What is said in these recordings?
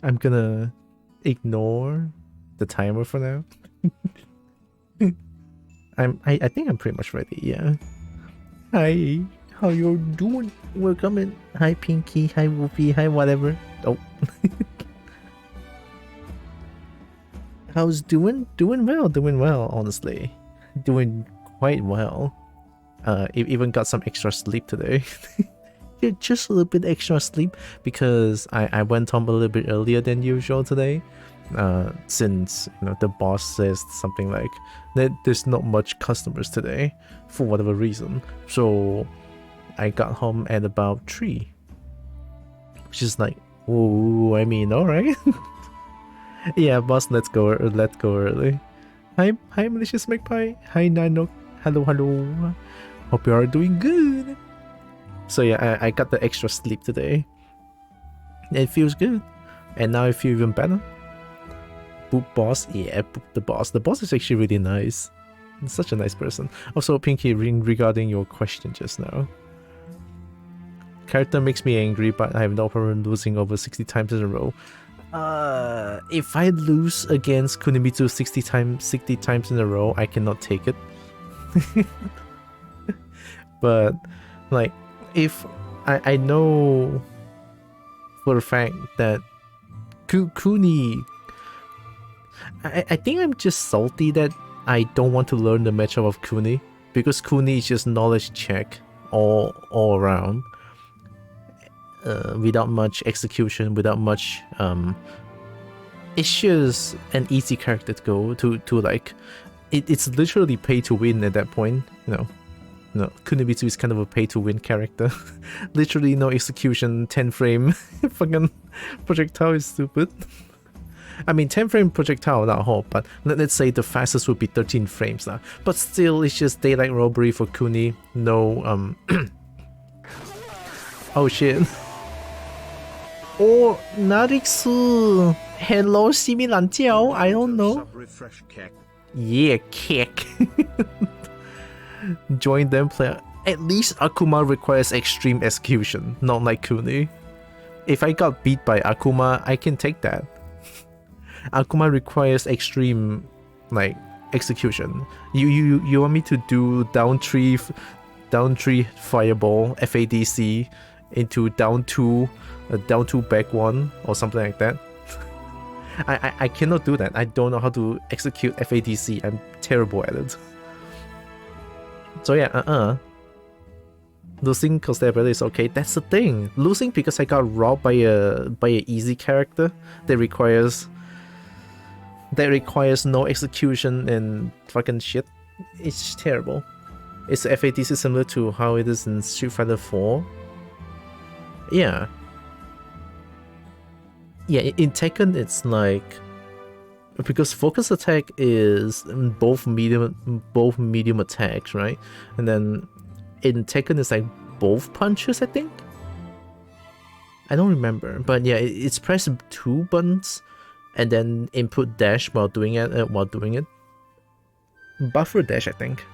I'm gonna ignore the timer for now. I think I'm pretty much ready, yeah. Hi, how you doing? Welcome in. Hi Pinky, hi Wolfie, hi whatever. Oh. How's doing? Doing well, honestly. Doing quite well. Even got some extra sleep today. Just a little bit extra sleep because I went home a little bit earlier than usual today. Since the boss says something like that there's not much customers today for whatever reason, so I got home at about 3, which is like, oh, I mean, all right. Yeah, boss, let's go early. Hi malicious magpie. Hi Nino. Hello. Hope you are doing good. So yeah, I got the extra sleep today. It feels good, and now I feel even better. Boop boss, yeah, boop the boss. The boss is actually really nice. He's such a nice person. Also, Pinky, regarding your question just now. Character makes me angry, but I have no problem losing over 60 times in a row. If I lose against Kunimitsu 60 times in a row, I cannot take it. But like, if I know for a fact that Kuni, I think I'm just salty that I don't want to learn the matchup of Kuni, because Kuni is just knowledge check all around, without much execution, without much it's just an easy character to go to like, it's literally pay to win at that point, No, Kunimitsu is kind of a pay-to-win character. Literally no execution, 10-frame fucking projectile is stupid. I mean, 10-frame projectile, not whole, but let's say the fastest would be 13 frames now. But still, it's just daylight robbery for Kuni. No, oh shit. Oh, Narixu. Hello, Similanjiao. I don't know. Yeah, kick. Join them, play. At least Akuma requires extreme execution, not like Kuni. If I got beat by Akuma, I can take that. Akuma requires extreme, like, execution. You want me to do down 3 fireball FADC into down 2 back 1 or something like that? I cannot do that. I don't know how to execute FADC. I'm terrible at it. So yeah, losing because their ability is okay. That's the thing. Losing because I got robbed by a easy character that requires no execution and fucking shit. It's terrible. Is FADC similar to how it is in Street Fighter 4? Yeah. Yeah, in Tekken it's like, because focus attack is both medium attacks, right? And then in Tekken it's like both punches, I think. I don't remember, but yeah, it's press 2 buttons and then input dash while doing it. Buffer dash, I think.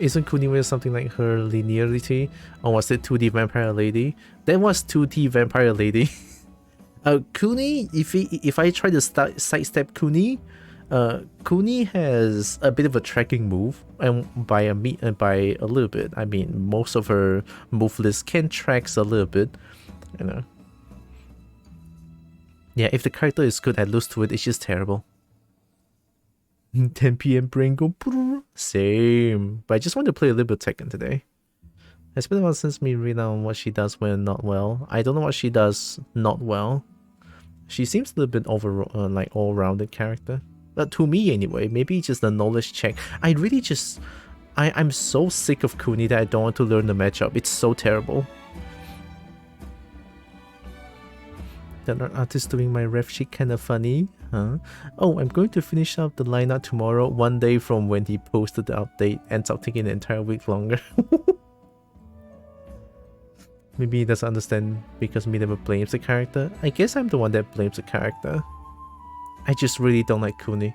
Isn't Kuniwa something like her linearity? Or was it 2D Vampire Lady? That was 2D Vampire Lady. Kuni, if I try to sidestep Kuni, Kuni has a bit of a tracking move, and by a little bit, I mean most of her move list can tracks a little bit, you know. Yeah, if the character is good, I lose to it. It's just terrible. 10 p.m. brain go same, but I just want to play a little bit of Tekken today. It's been a while since me read on what she does when not well. I don't know what she does not well. She seems a little bit over like all-rounded character. But to me anyway, maybe just a knowledge check. I really just... I'm so sick of Kuni that I don't want to learn the matchup. It's so terrible. The artist doing my ref sheet kinda funny, huh? Oh, I'm going to finish up the lineup tomorrow, one day from when he posted the update. Ends up taking an entire week longer. Maybe he doesn't understand because me never blames the character. I guess I'm the one that blames the character. I just really don't like Kuni.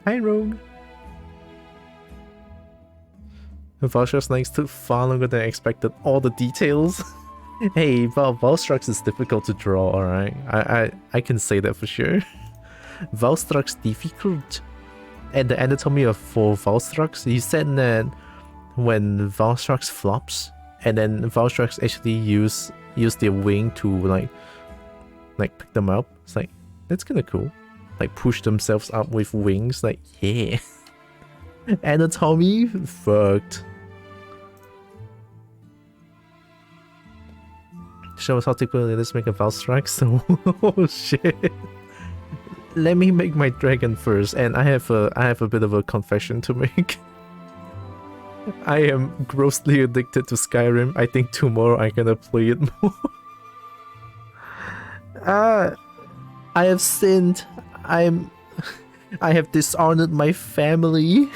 Hi, Rogue. Valstrax Knights took far longer than I expected. All the details. Hey, Valstrax is difficult to draw, alright? I can say that for sure. Valstrax difficult. And the anatomy for Valstrax, you said that when Valstrax flops, and then Valstrax actually use their wing to like pick them up. It's like, that's kinda cool. Like push themselves up with wings, like yeah. Anatomy fucked. Show us how to quickly let's make a Valstrax. Oh shit. Let me make my dragon first, and I have a bit of a confession to make. I am grossly addicted to Skyrim. I think tomorrow I'm gonna play it more. I have sinned. I have dishonored my family.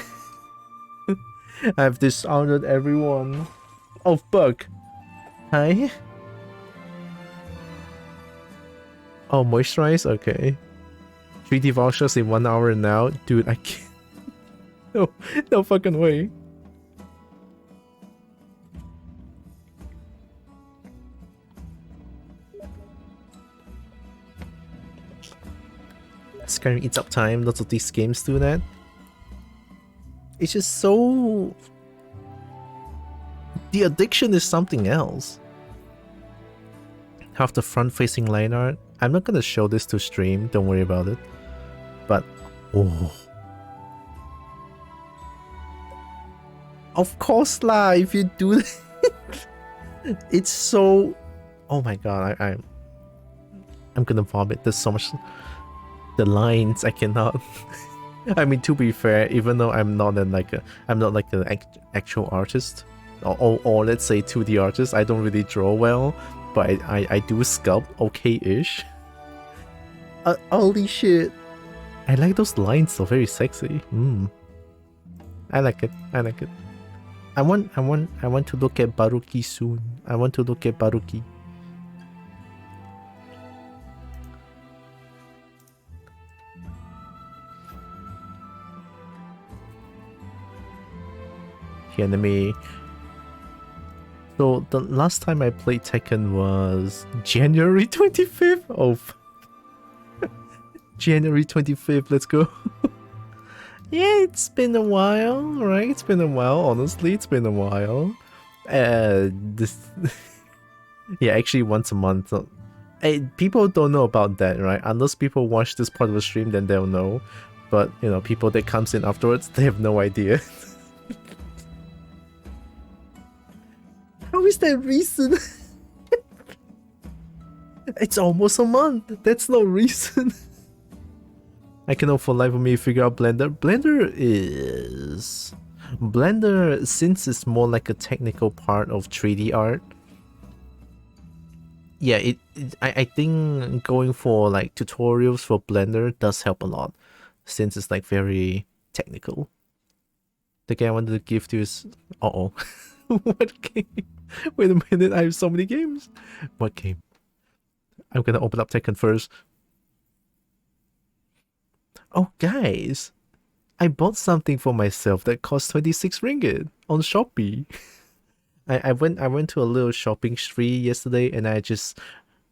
I have dishonored everyone. Oh fuck. Hi. Oh, moisturize? Okay. 3D vouchers in 1 hour now? Dude, I can't. No fucking way. Skyrim eats up time, lots of these games do that. It's just so... The addiction is something else. Half the front-facing line art. I'm not gonna show this to stream, don't worry about it. But, oh. Of course lah, if you do that. It's so... Oh my god, I'm gonna vomit. There's so much... The lines, I cannot... I mean, to be fair, even though I'm not an actual artist, or let's say 2D artist, I don't really draw well, but I do sculpt okay-ish. Holy shit! I like those lines, so very sexy. I like it. I like it. I want to look at Baruki soon. I want to look at Baruki. Here, let me... So, the last time I played Tekken was January 25th? Oh, January 25th, let's go. Yeah, it's been a while, right? It's been a while, honestly, it's been a while. This... Yeah, actually once a month. Hey, people don't know about that, right? Unless people watch this part of the stream, then they'll know. But, you know, people that comes in afterwards, they have no idea. How is that reason? It's almost a month. That's no reason. I cannot for life of me figure out Blender. Blender, since it's more like a technical part of 3D art. Yeah, I think going for like tutorials for Blender does help a lot, since it's like very technical. The game I wanted to give to is... Uh-oh. What game? Wait a minute, I have so many games. What game? I'm gonna open up Tekken first. Oh, guys. I bought something for myself that cost 26 ringgit on Shopee. I went to a little shopping spree yesterday, and I just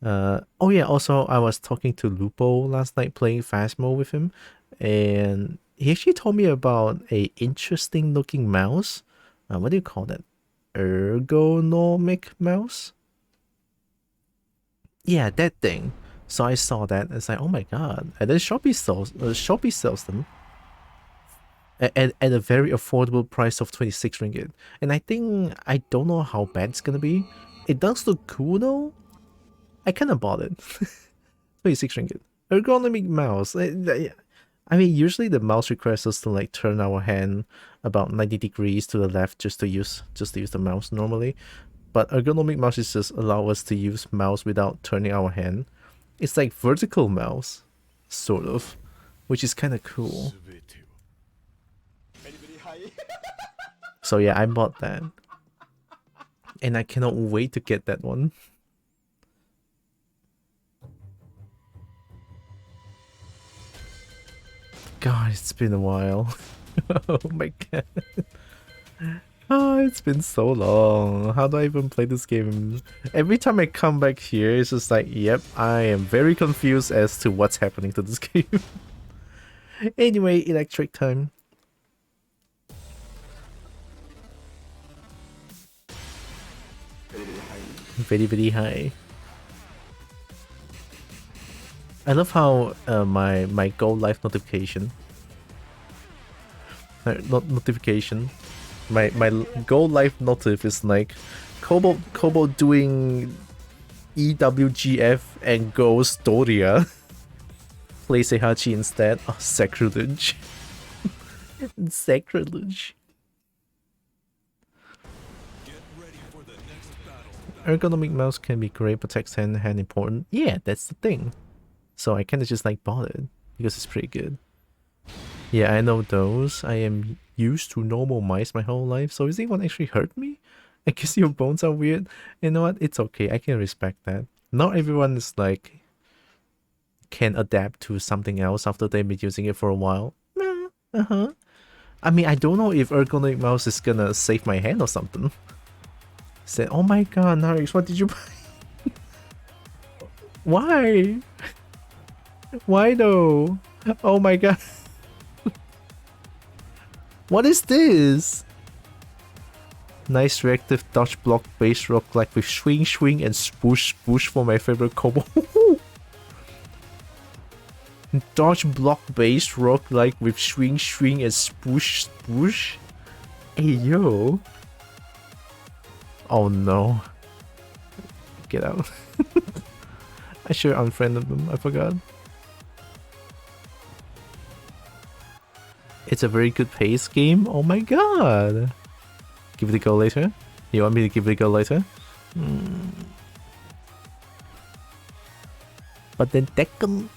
Oh yeah, also I was talking to Lupo last night playing Phasmo with him, and he actually told me about a interesting looking mouse. What do you call that? Ergonomic mouse? Yeah, that thing. So I saw that and it's like, oh my god. And then Shopee sells them at a very affordable price of 26 ringgit. And I think I don't know how bad it's gonna be. It does look cool though. I kinda bought it. 26 ringgit. Ergonomic mouse. I mean, usually the mouse requires us to like turn our hand about 90 degrees to the left just to use the mouse normally. But ergonomic mouses just allow us to use mouse without turning our hand. It's like vertical mouse, sort of, which is kind of cool. So yeah, I bought that. And I cannot wait to get that one. God, it's been a while. Oh my god. Oh, it's been so long. How do I even play this game? Every time I come back here, it's just like, yep, I am very confused as to what's happening to this game. Anyway, electric time. Very, very high. I love how my Go Live notification. Not notification. My Go Live notif is like Kobo doing EWGF and Go Storia. Play Seihachi instead. Oh, sacrilege. Sacrilege. Ergonomic mouse can be great, protects hand important. Yeah, that's the thing. So I kinda just like bought it because it's pretty good. Yeah, I know those. I am used to normal mice my whole life, so is anyone actually hurt me? I guess your bones are weird. You know what? It's okay. I can respect that. Not everyone is like can adapt to something else after they've been using it for a while. Uh-huh. I mean, I don't know if ergonomic mouse is gonna save my hand or something. Said, oh my god, Narix, what did you buy? Why? Why though? Oh my god. What is this? Nice reactive dodge block base rock like with swing and spoosh for my favorite combo. Dodge block base rock like with swing and spoosh. Hey yo. Oh no. Get out. I should have unfriended them, I forgot. It's a very good pace game. Oh my god. Give it a go later. You want me to give it a go later? But then Tekken.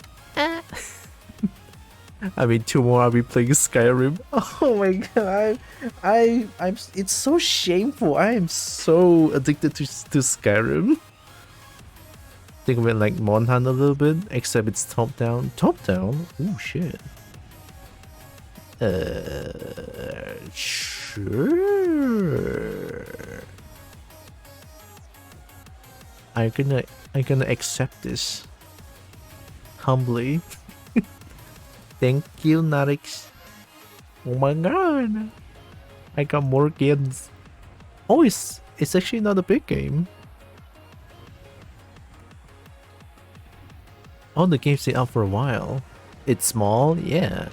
I mean, tomorrow I'll be playing Skyrim. Oh my god, I'm. It's so shameful. I am so addicted to Skyrim. Think of it like Monhan a little bit, except it's top down. Top down? Oh shit. Sure. I'm gonna accept this humbly. Thank you, Narix. Oh my god. I got more games. Oh, it's actually not a big game. Oh, the game's been out for a while. It's small, yeah.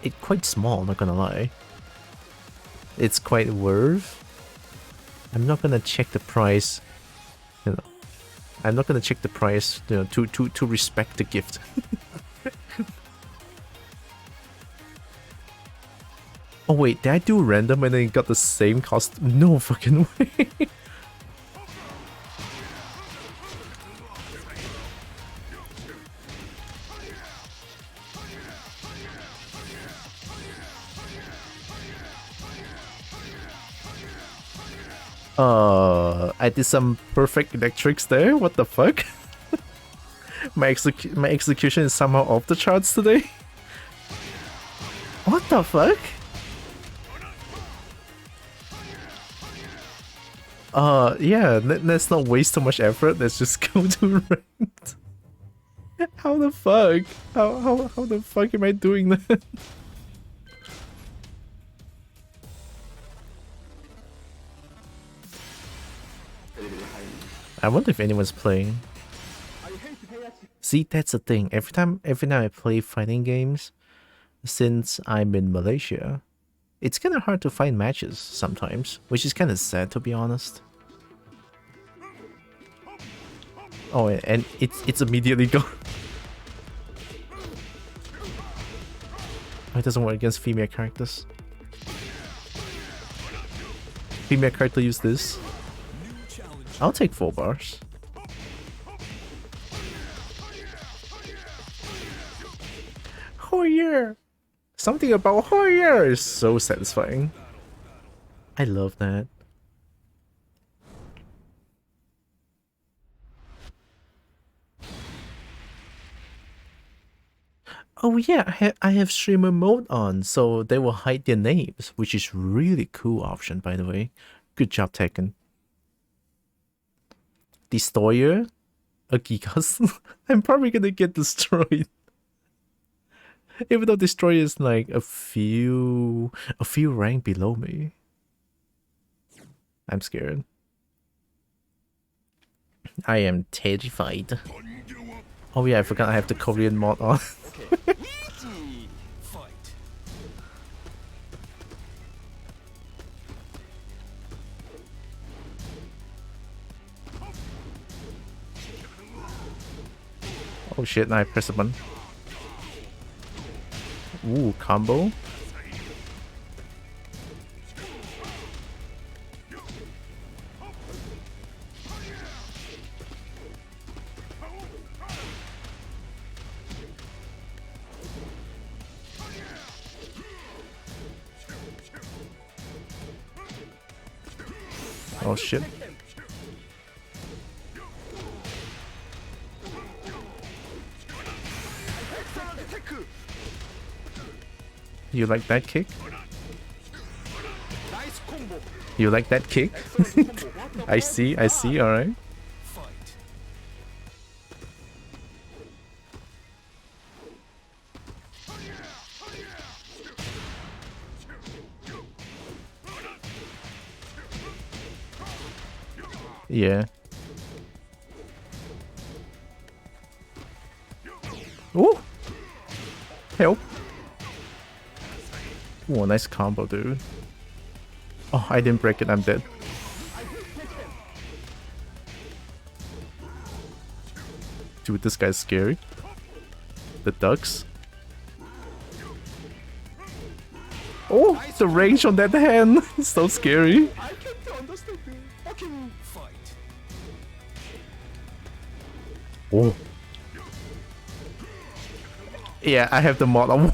It's quite small, not gonna lie. It's quite worth. I'm not gonna check the price. You know, I'm not gonna check the price. You know, to respect the gift. Oh wait, did I do random and then got the same cost? No fucking way. I did some perfect electrics there. What the fuck? my execution is somehow off the charts today. What the fuck? Yeah, let's not waste so much effort. Let's just go to ranked. How the fuck? How the fuck am I doing that? I wonder if anyone's playing. See, that's the thing. Every time I play fighting games, since I'm in Malaysia, it's kind of hard to find matches sometimes, which is kind of sad to be honest. Oh, and it's immediately gone. Oh, it doesn't work against female characters. Female character use this. I'll take 4 bars. Oh yeah! Something about Hoyer is so satisfying. I love that. Oh yeah, I have streamer mode on, so they will hide their names, which is really cool option, by the way. Good job, Tekken. Destroyer? A Gigas? I'm probably gonna get destroyed. Even though Destroyer is like a few rank below me. I'm scared. I am terrified. Oh yeah, I forgot I have the Korean mod on. Oh shit, now I press a button. Ooh, combo. Oh shit. You like that kick? You like that kick? I see, alright. Yeah. Ooh! Help! Ooh, nice combo, dude. Oh, I didn't break it, I'm dead. Dude, this guy's scary. The ducks. Oh, the range on that hand is so scary. Oh. Yeah, I have the mod on.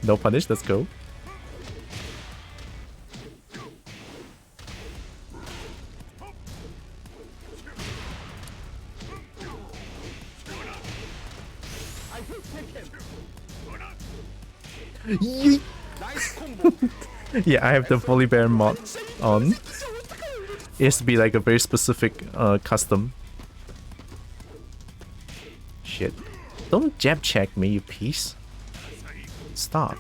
No punish, let's go. Yeah, I have the Volley Bear mod on. It has to be like a very specific custom. Shit. Don't jab check me, you piece. Stop.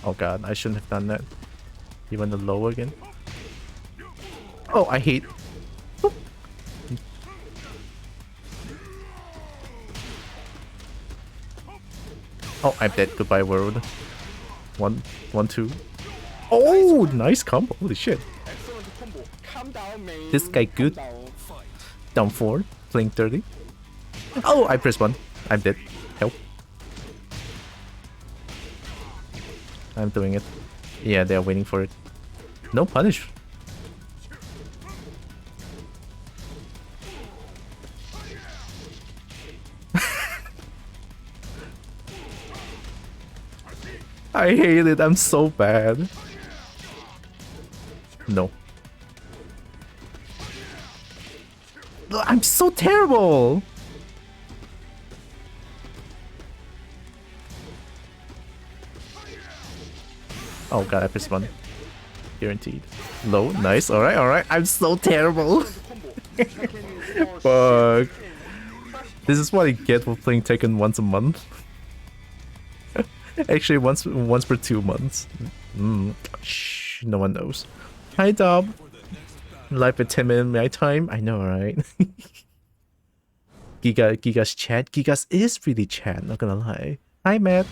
Oh god, I shouldn't have done that. You want the low again? Oh, I hate. Boop. Oh, I'm dead. Goodbye, world. 1, 1, 2. Oh, nice combo. Holy shit. This guy good. Down 4. Playing 30. Oh, I pressed 1. I'm dead. Help. I'm doing it. Yeah, they're waiting for it. No punish. I hate it. I'm so bad. No. I'm so terrible. Oh god, I pressed one. Guaranteed. Low, nice. Alright, alright. I'm so terrible. Fuck. This is what I get for playing Tekken once a month. Actually, once per 2 months. Shh, no one knows. Hi, Dom. Live at 10-minute my time. I know, right? Giga's chat. Giga's is really chat, not gonna lie. Hi, Matt.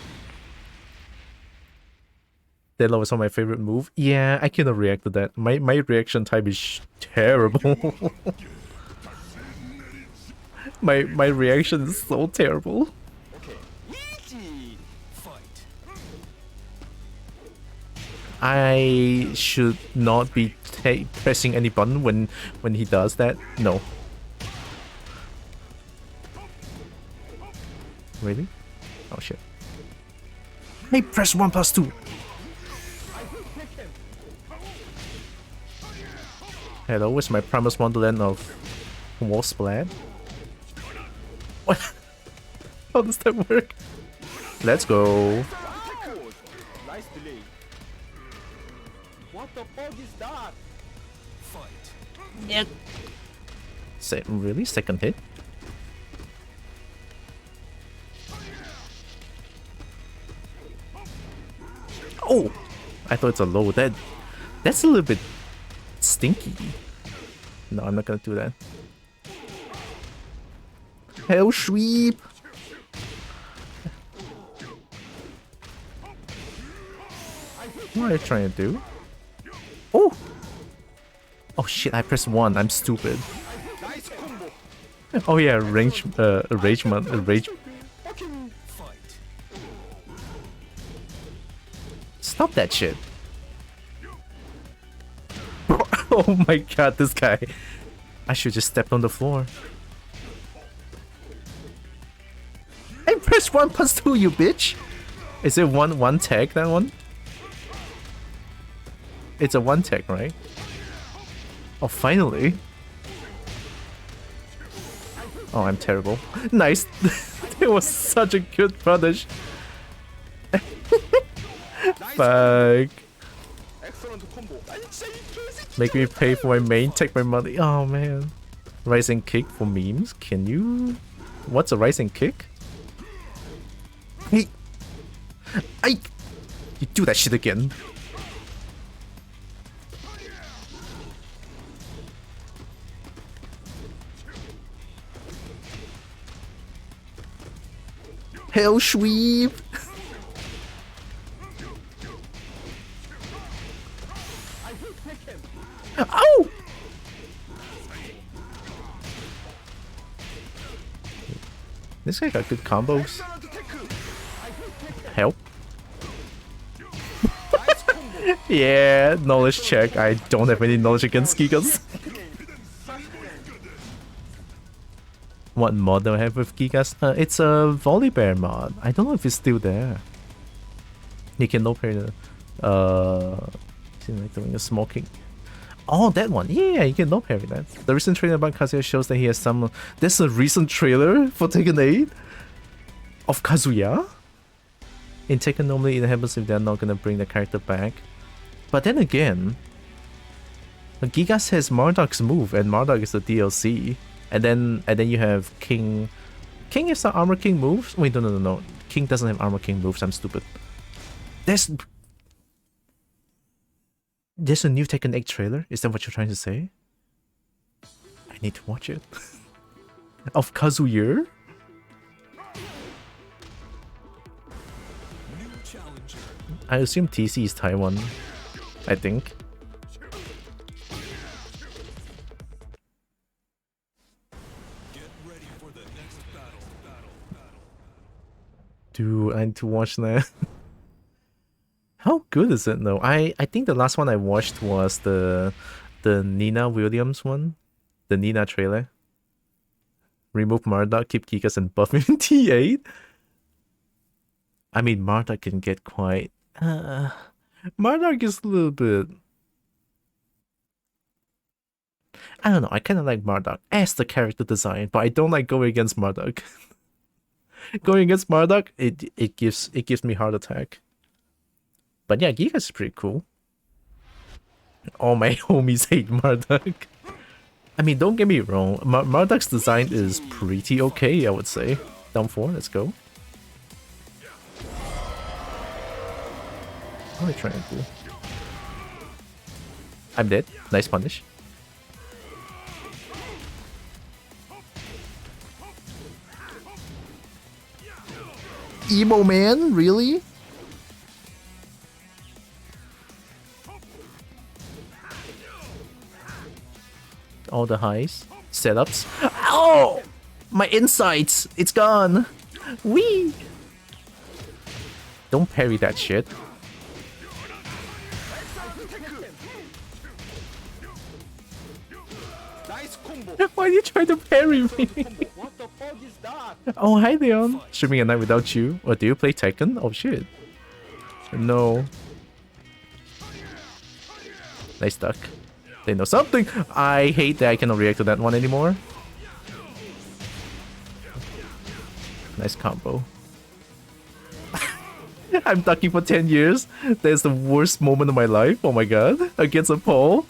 Deadlock was my favorite move. Yeah, I cannot react to that. My reaction time is terrible. my reaction is so terrible. I should not be pressing any button when he does that. No. Really? Oh shit. Hey, press 1+2. Hello, it's my Primus Wonderland of Wall Splat. What? How does that work? Let's go. Nice delay. What the fuck is that? Fight. Yeah. Really? Second hit? Oh! I thought it's a low. That's a little bit stinky. No, I'm not gonna do that. Hell sweep! What are you trying to do? Oh! Oh shit, I pressed 1. I'm stupid. Oh yeah, rage. Stop that shit. Oh my god, this guy. I should just step on the floor. I pressed 1+2, you bitch! Is it one tag, that one? It's a 1 tag, right? Oh, finally. Oh, I'm terrible. Nice. It was such a good punish. Fuck. Make me pay for my main, take my money. Oh man. Rising kick for memes? Can you... What's a rising kick? Hey! You do that shit again. Hell sweep! Ow! This guy got good combos. Help. Yeah, knowledge check. I don't have any knowledge against Gigas. What mod do I have with Gigas? It's a Volibear mod. I don't know if it's still there. You can no parry the... like doing a smoking. Oh, that one. Yeah, you can no parry that. The recent trailer about Kazuya shows that he has some... There's a recent trailer for Tekken 8 of Kazuya? In Tekken, normally it happens if they're not gonna bring the character back. But then again, Gigas has Marduk's move, and Marduk is the DLC. And then you have King. King has the Armor King moves? Wait, no. King doesn't have Armor King moves, I'm stupid. There's a new Tekken 8 trailer? Is that what you're trying to say? I need to watch it. Of Kazuya? I assume TC is Taiwan. I think. Dude, I need to watch that. How good is it though? I think the last one I watched was the Nina Williams one. The Nina trailer. Remove Marduk, keep Gigas and buff him in T8. I mean, Marduk can get quite... Marduk is a little bit... I don't know, I kind of like Marduk as the character design, but I don't like going against Marduk. Going against Marduk, it gives me heart attack. But yeah, Gigas is pretty cool. All my homies hate Marduk. I mean, don't get me wrong, Marduk's design is pretty okay, I would say. Down 4, let's go. What am I trying to do? I'm dead. Nice punish. Emo man? Really? All the highs. Setups. Oh! My insights! It's gone! Wee! Don't parry that shit. Nice combo. Why are you trying to parry me? What the fuck is that? Oh, hi Leon. Streaming a night without you. Or do you play Tekken? Oh shit. No. Nice duck. They know something. I hate that I cannot react to that one anymore. Nice combo. I'm ducking for 10 years. That's the worst moment of my life. Oh my god. Against a pole.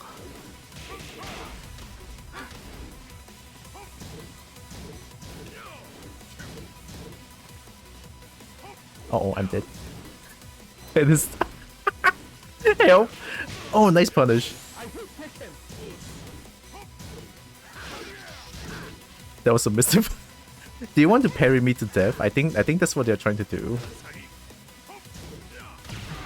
Uh-oh, I'm dead. It is... Help! Oh, nice punish. That was submissive. Do you want to parry me to death? I think that's what they're trying to do.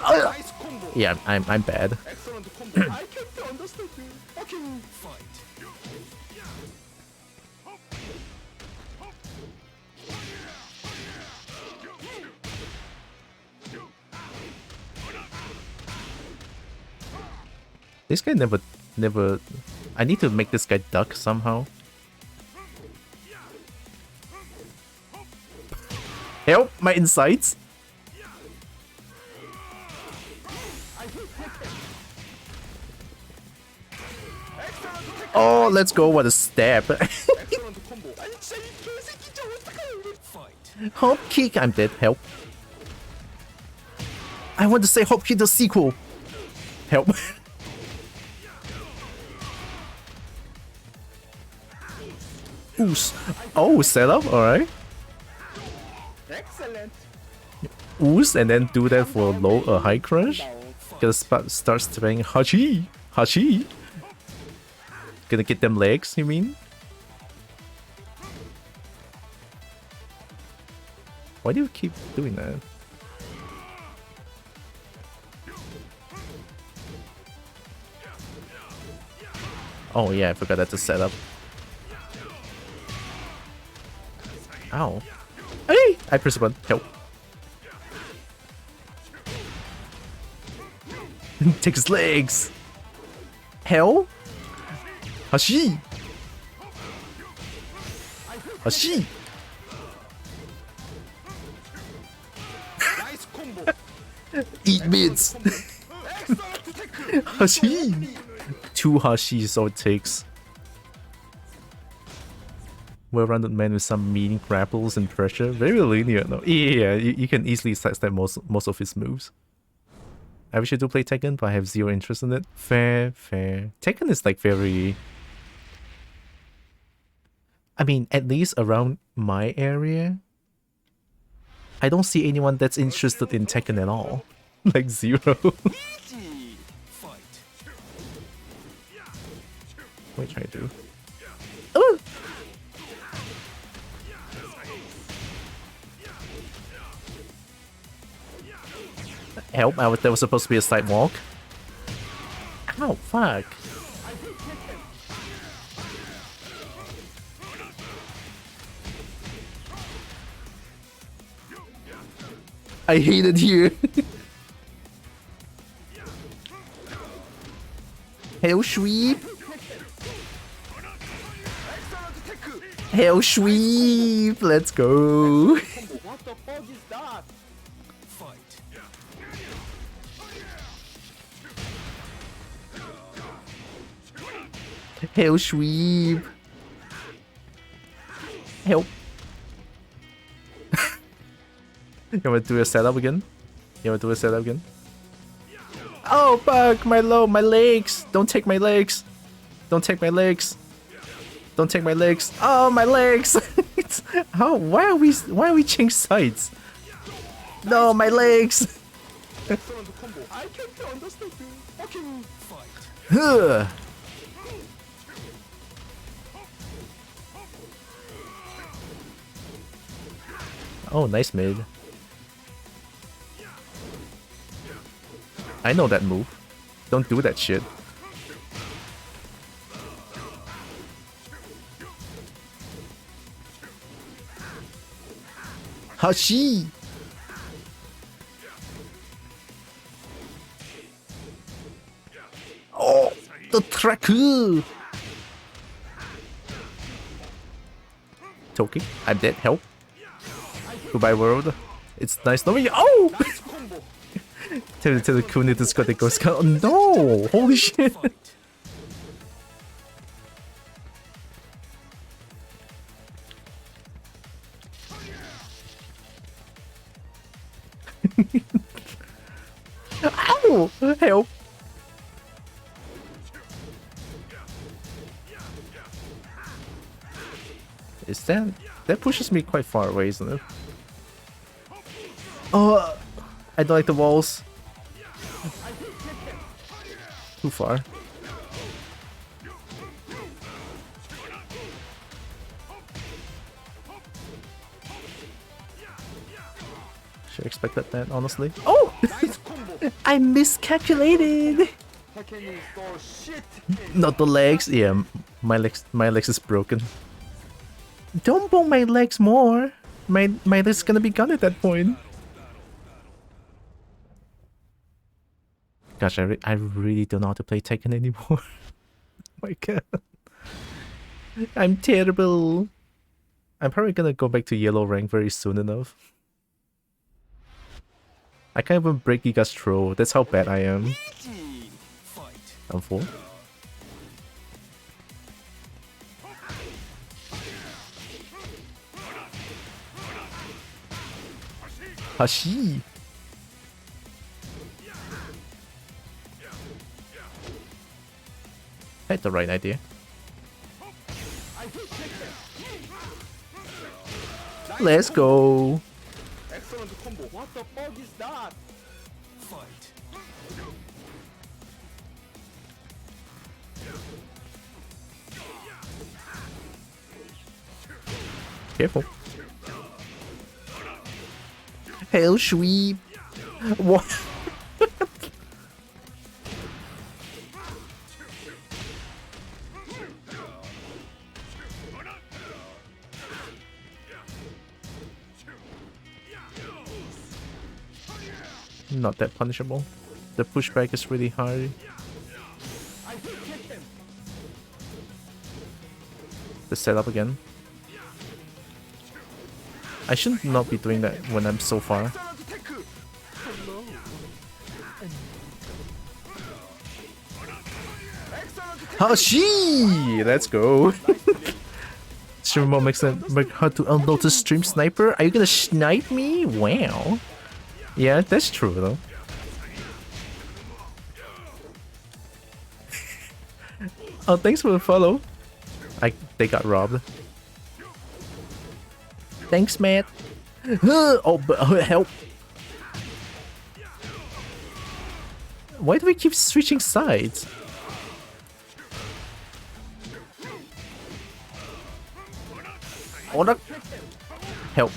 Nice combo. Yeah, I'm bad. Excellent combo. I can't understand you. Fucking fight. This guy never... I need to make this guy duck somehow. Help! My insights! Oh, let's go. What a stab. Excellent combo. Fight. Hop kick. I'm dead. Help. I want to say hop kick the sequel. Help. Ooze. Oh, setup. Alright. Excellent. Ooze and then do that for low high crush. Gonna start spamming Hachi. Hachi. Gonna get them legs, you mean? Why do you keep doing that? Oh yeah, I forgot that's a setup. Ow. Hey! I press a button. Help. Take his legs! Hell? Hashi! Hashi! Nice combo. Eat mids! Hashi! 2 Hashi is all it takes. Well-rounded man with some mean grapples and pressure. Very linear though. Yeah, you can easily sidestep most of his moves. I wish I do play Tekken, but I have zero interest in it. Fair, fair. Tekken is like very... I mean, at least around my area, I don't see anyone that's interested in Tekken at all. Like zero. Easy. Fight. What are you trying to do? Oh! Help, that was supposed to be a sidewalk. Ow, fuck. I hate it here. Hell sweep. Hell sweep. Let's go. What the fuck is that? Fight. Hell sweep. Help. You want to do a setup again? You want to do a setup again? Oh fuck, my legs. Don't take my legs. Don't take my legs. Don't take my legs. Oh, my legs. How? Why are we changing sides? No, my legs. Excellent combo. I can't understand you. Fucking fight. Huh. Oh, nice mid. I know that move. Don't do that shit. Hashi! Oh, the tracker! Toki, I'm dead. Help! Goodbye, world. It's nice knowing you. Oh! to the Kuni discotheque goes. Oh no! Holy shit! Ow! Help! Is that pushes me quite far away, isn't it? Oh, I don't like the walls. Too far. Should expect that, honestly. Oh! I miscalculated. Tekken is so shit. Not the legs. Yeah, my legs is broken. Don't bone my legs more. My legs gonna be gone at that point. Gosh, I really don't know how to play Tekken anymore. My god. I'm terrible. I'm probably gonna go back to yellow rank very soon enough. I can't even break Giga's throw. That's how bad I am. I'm full. Hashi! I had the right idea. Let's go! Excellent combo. What the fuck is that? Fight. Careful. Hell sweep! What? Not that punishable. The pushback is really hard. The setup again. I should not be doing that when I'm so far. Hashi! Let's go. Stream mode makes it hard to unnotice stream sniper. Are you gonna snipe me? Wow. Yeah, that's true though. Oh, thanks for the follow. They got robbed. Thanks, Matt. Oh, but help. Why do we keep switching sides? Oh, no. Help.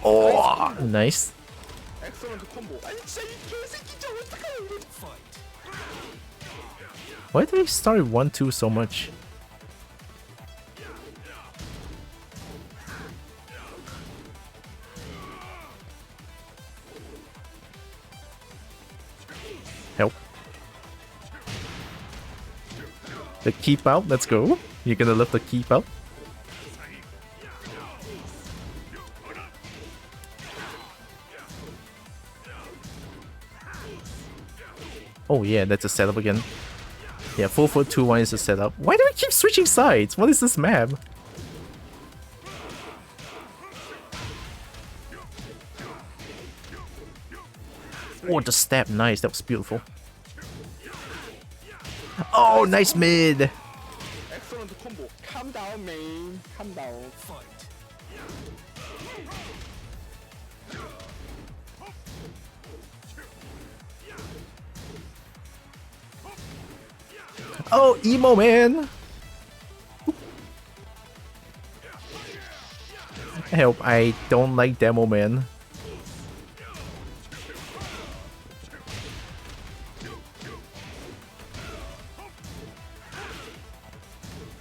Oh, nice. Why do we start 1-2 so much? Help. The keep out, let's go. You're gonna love the keep out. Oh yeah, that's a setup again. Yeah, 4-4-2-1 is a setup. Why do we keep switching sides? What is this map? Oh, the stab, nice, that was beautiful. Oh, nice mid. Excellent combo. Calm down, man. Calm down. Fight. Oh, emo man. Help, I don't like demo man.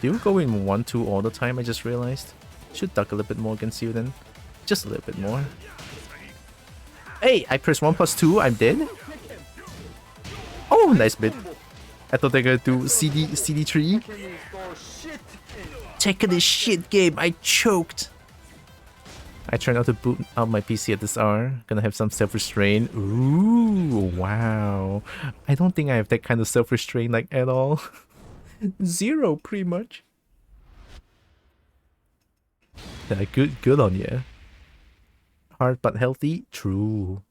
Do you go in 1-2 all the time? I just realized. Should duck a little bit more against you then. Just a little bit more. Hey, I pressed 1+2, I'm dead. Oh, nice bit. I thought they were gonna do CD3. Tekken is shit game, I choked. I try not to boot out my PC at this hour. Gonna have some self-restraint. Ooh, wow. I don't think I have that kind of self-restraint like at all. Zero, pretty much. Yeah, good on you. Hard but healthy? True.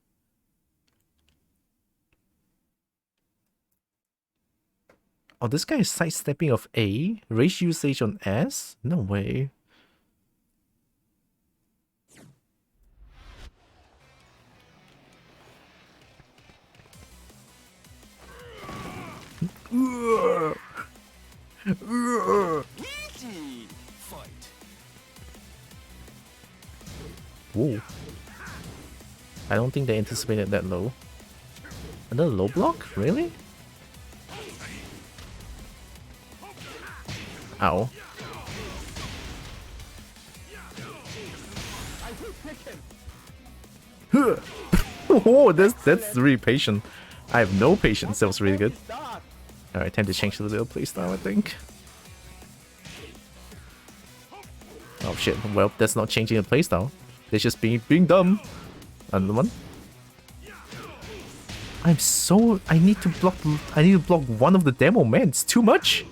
Oh, this guy is sidestepping of A? Rage usage on S? No way. Whoa. I don't think they anticipated that low. Another low block? Really? Ow. Oh, that's really patient. I have no patience. That was really good. Alright, time to change the little playstyle, I think. Oh shit, well, that's not changing the playstyle. That's just being dumb. Another one. I need to block one of the demo, man. It's too much.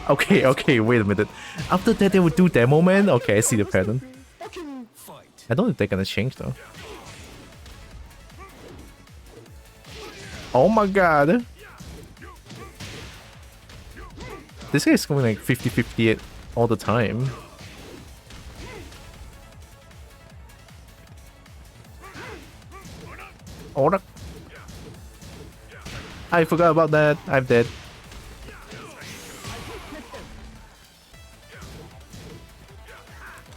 Okay, wait a minute. After that they would do demo, man? Okay, I see the pattern. I don't think they're gonna change though. Oh my god. This guy is going like 50-50 all the time. Oh, I forgot about that. I'm dead.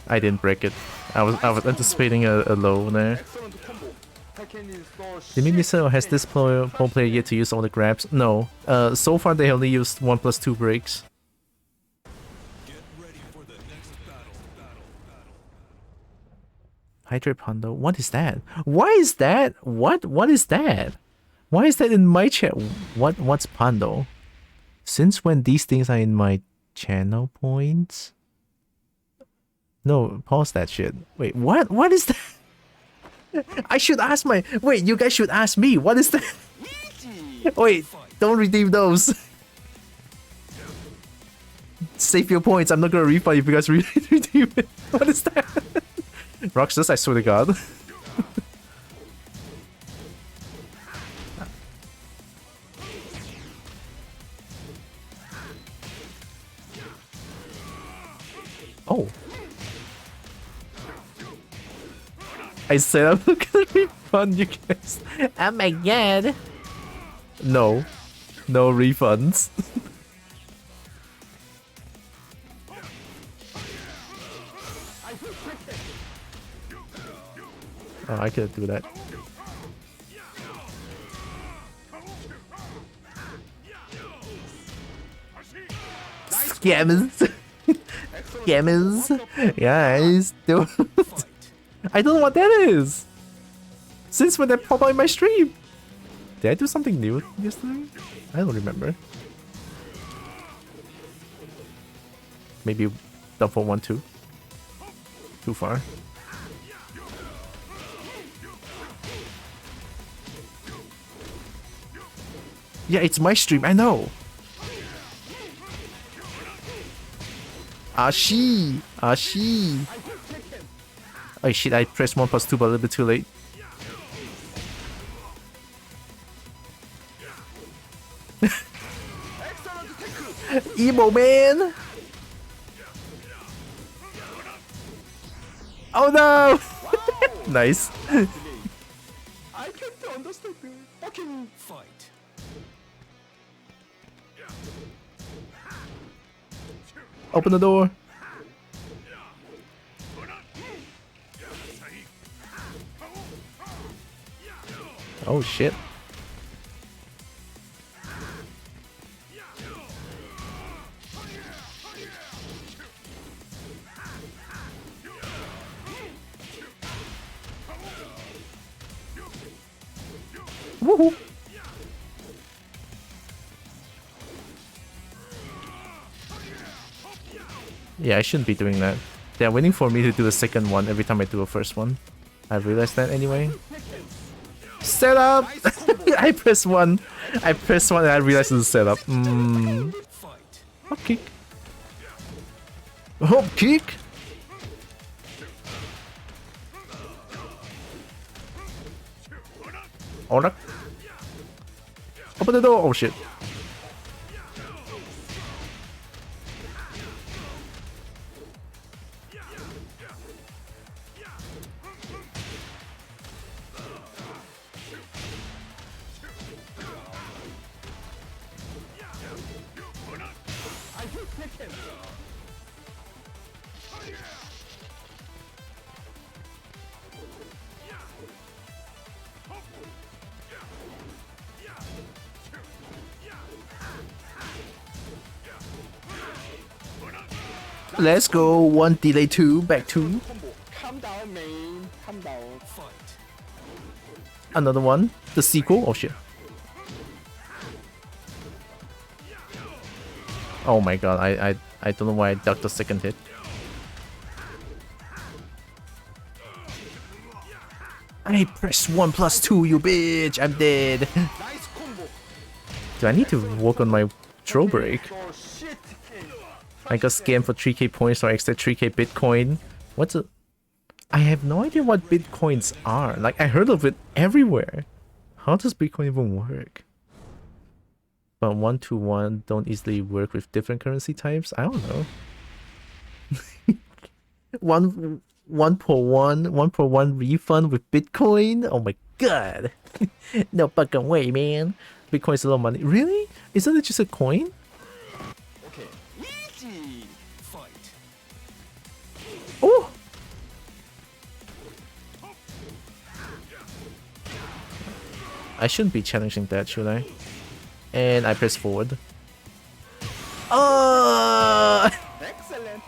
I didn't break it. I was anticipating a low there. Did Mimisa or has this pro player yet to use all the grabs? No. So far they only used 1+2 breaks. Hydrate Pondo. What is that? Why is that? What is that? Why is that in my chat? What's Pondo? Since when these things are in my channel points? No, pause that shit. Wait, what? What is that? I should ask my... Wait, you guys should ask me. What is that? Wait, don't redeem those. Save your points. I'm not gonna refund if you guys redeem it. What is that? Roxas, I swear to God. Oh. I said I'm not gonna refund you guys. Oh my god. No. No refunds. Oh, I could do that. Scammers. Scammers. Guys, don't. I don't know what that is. Since when that popped out in my stream? Did I do something new yesterday? I don't remember. Maybe dump for 1-2. Too far. Yeah, it's my stream, I know. Ashi. Oh shit, I pressed 1+2 but a little bit too late. Emo man! Oh no! Nice. I can't understand the fucking fight. Open the door. Oh shit. Woohoo! Yeah, I shouldn't be doing that. They're waiting for me to do a second one every time I do a first one. I realized that anyway. Set up! I press one. I press one and I realized it's a setup. Hop kick. Hop kick! Alright. Open the door! Oh shit. Let's go. 1 delay 2, back 2. Calm down, man. Calm down. Fight. Another one. The sequel. Oh shit. Oh my god, I don't know why I ducked the second hit. I pressed 1+2, you bitch! I'm dead. Nice combo. Do I need to work on my throw break? Oh shit. I got scammed for 3k points or extra 3k Bitcoin. What's a... I have no idea what Bitcoins are. Like, I heard of it everywhere. How does Bitcoin even work? But 1-to-1 don't easily work with different currency types? I don't know. one per one refund with Bitcoin? Oh my god. No fucking way, man. Bitcoin's a lot of money. Really? Isn't it just a coin? Okay. Easy. Fight. Oh! I shouldn't be challenging that, should I? And I press forward. Oh! Excellent.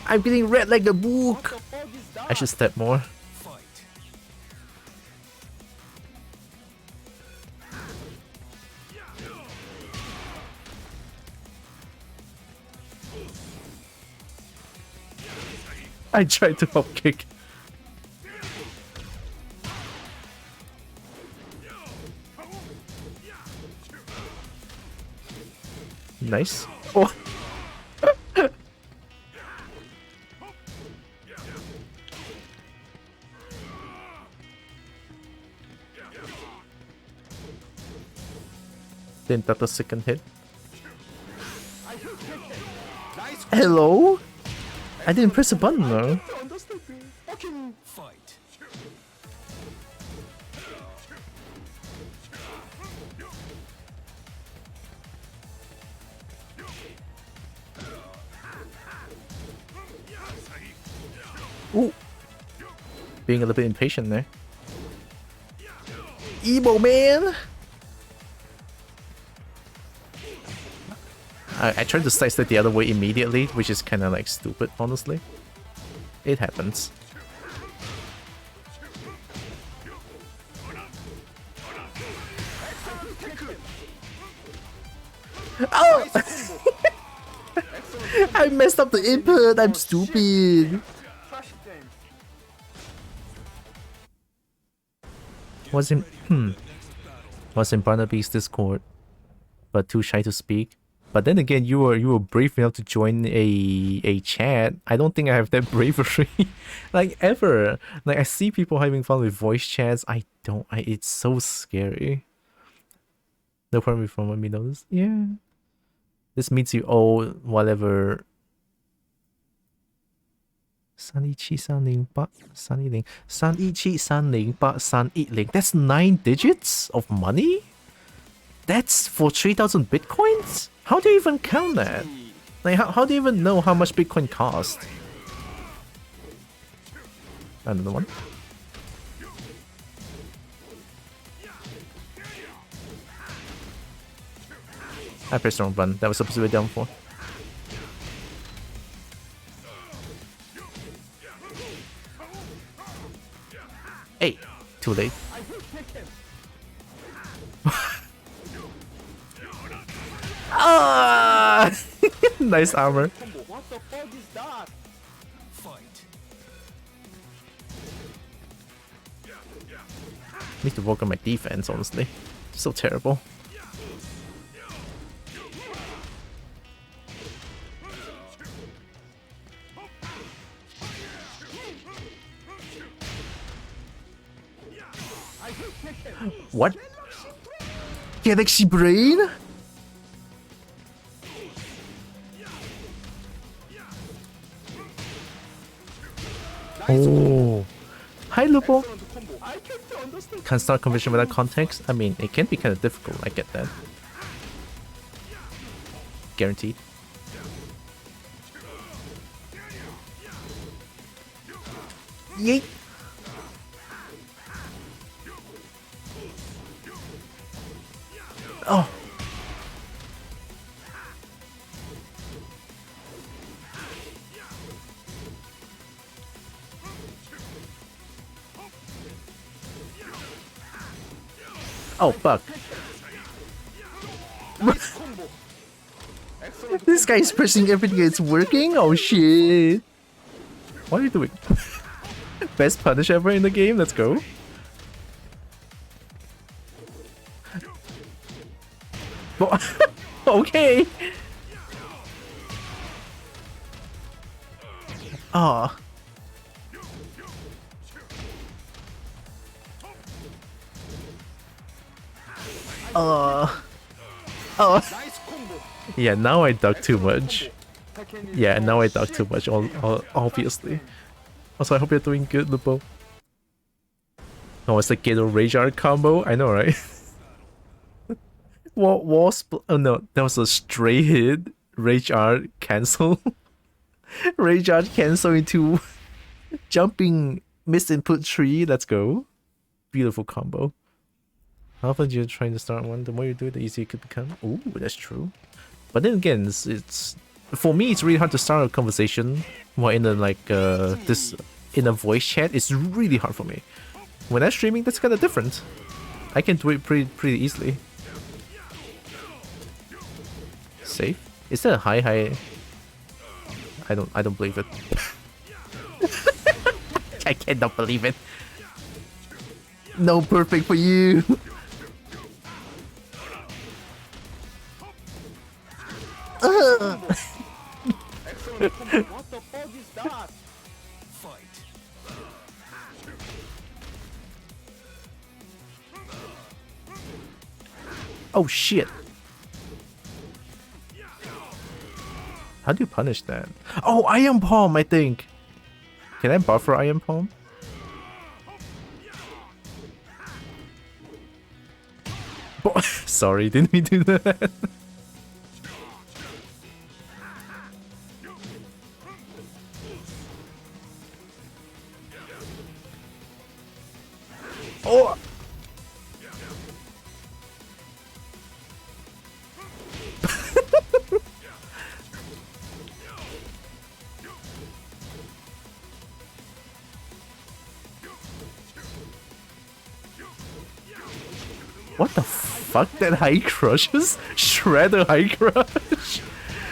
I'm getting red like the book. The fog is down. I should step more. Fight. I tried to hop kick. Nice. Oh. Didn't that the second hit? Hello? I didn't press a button though. Understand the fucking fight. Ooh. Being a little bit impatient there. Emo man! I tried to slice it the other way immediately, which is kind of like stupid, honestly. It happens. Oh! I messed up the input, I'm stupid! Was in Barnaby's Discord, but too shy to speak. But then again, you were brave enough to join a chat. I don't think I have that bravery, like ever. Like I see people having fun with voice chats. I don't. It's so scary. No problem from let me know this. Yeah. This means you owe whatever. 31708 31708 That's 9 digits of money? That's for 3,000 bitcoins? How do you even count that? Like, how do you even know how much Bitcoin cost? Another one. I pressed the wrong button. That was supposed to be down for. Hey, too late. Ah! Nice armor. What the fuck is that? Fight. Need to work on my defense, honestly. So terrible. What? Galaxy Brain? Oh. Hi, Lupo. Can't start conversation without context? I mean, it can be kind of difficult, I get that. Guaranteed. Yeet! Oh! Oh, fuck. This guy is pressing everything, it's working? Oh shit. What are you doing? Best punish ever in the game, let's go. Okay. Ah. Oh. Yeah, now I dug too much. Yeah, now I dug too much, obviously. Also, I hope you're doing good, Lupo. Oh, it's the Gator Rage Art combo? I know, right? Oh no, that was a stray hit. Rage Art cancel. Rage Art cancel into jumping missed input tree. Let's go. Beautiful combo. How often you're trying to start one, the more you do it, the easier it could become. Ooh, that's true. But then again, it's for me, it's really hard to start a conversation while in a in a voice chat. It's really hard for me. When I'm streaming, that's kind of different. I can do it pretty easily. Safe? Is that a high? I don't believe it. I cannot believe it. No perfect for you. What the fuck is that? Fight. Oh shit. How do you punish that? Oh, Iron Palm, I think. Can I buffer Iron Palm? Sorry, didn't we do that? Oh! What the fuck? That high crushes? Shredder high crush?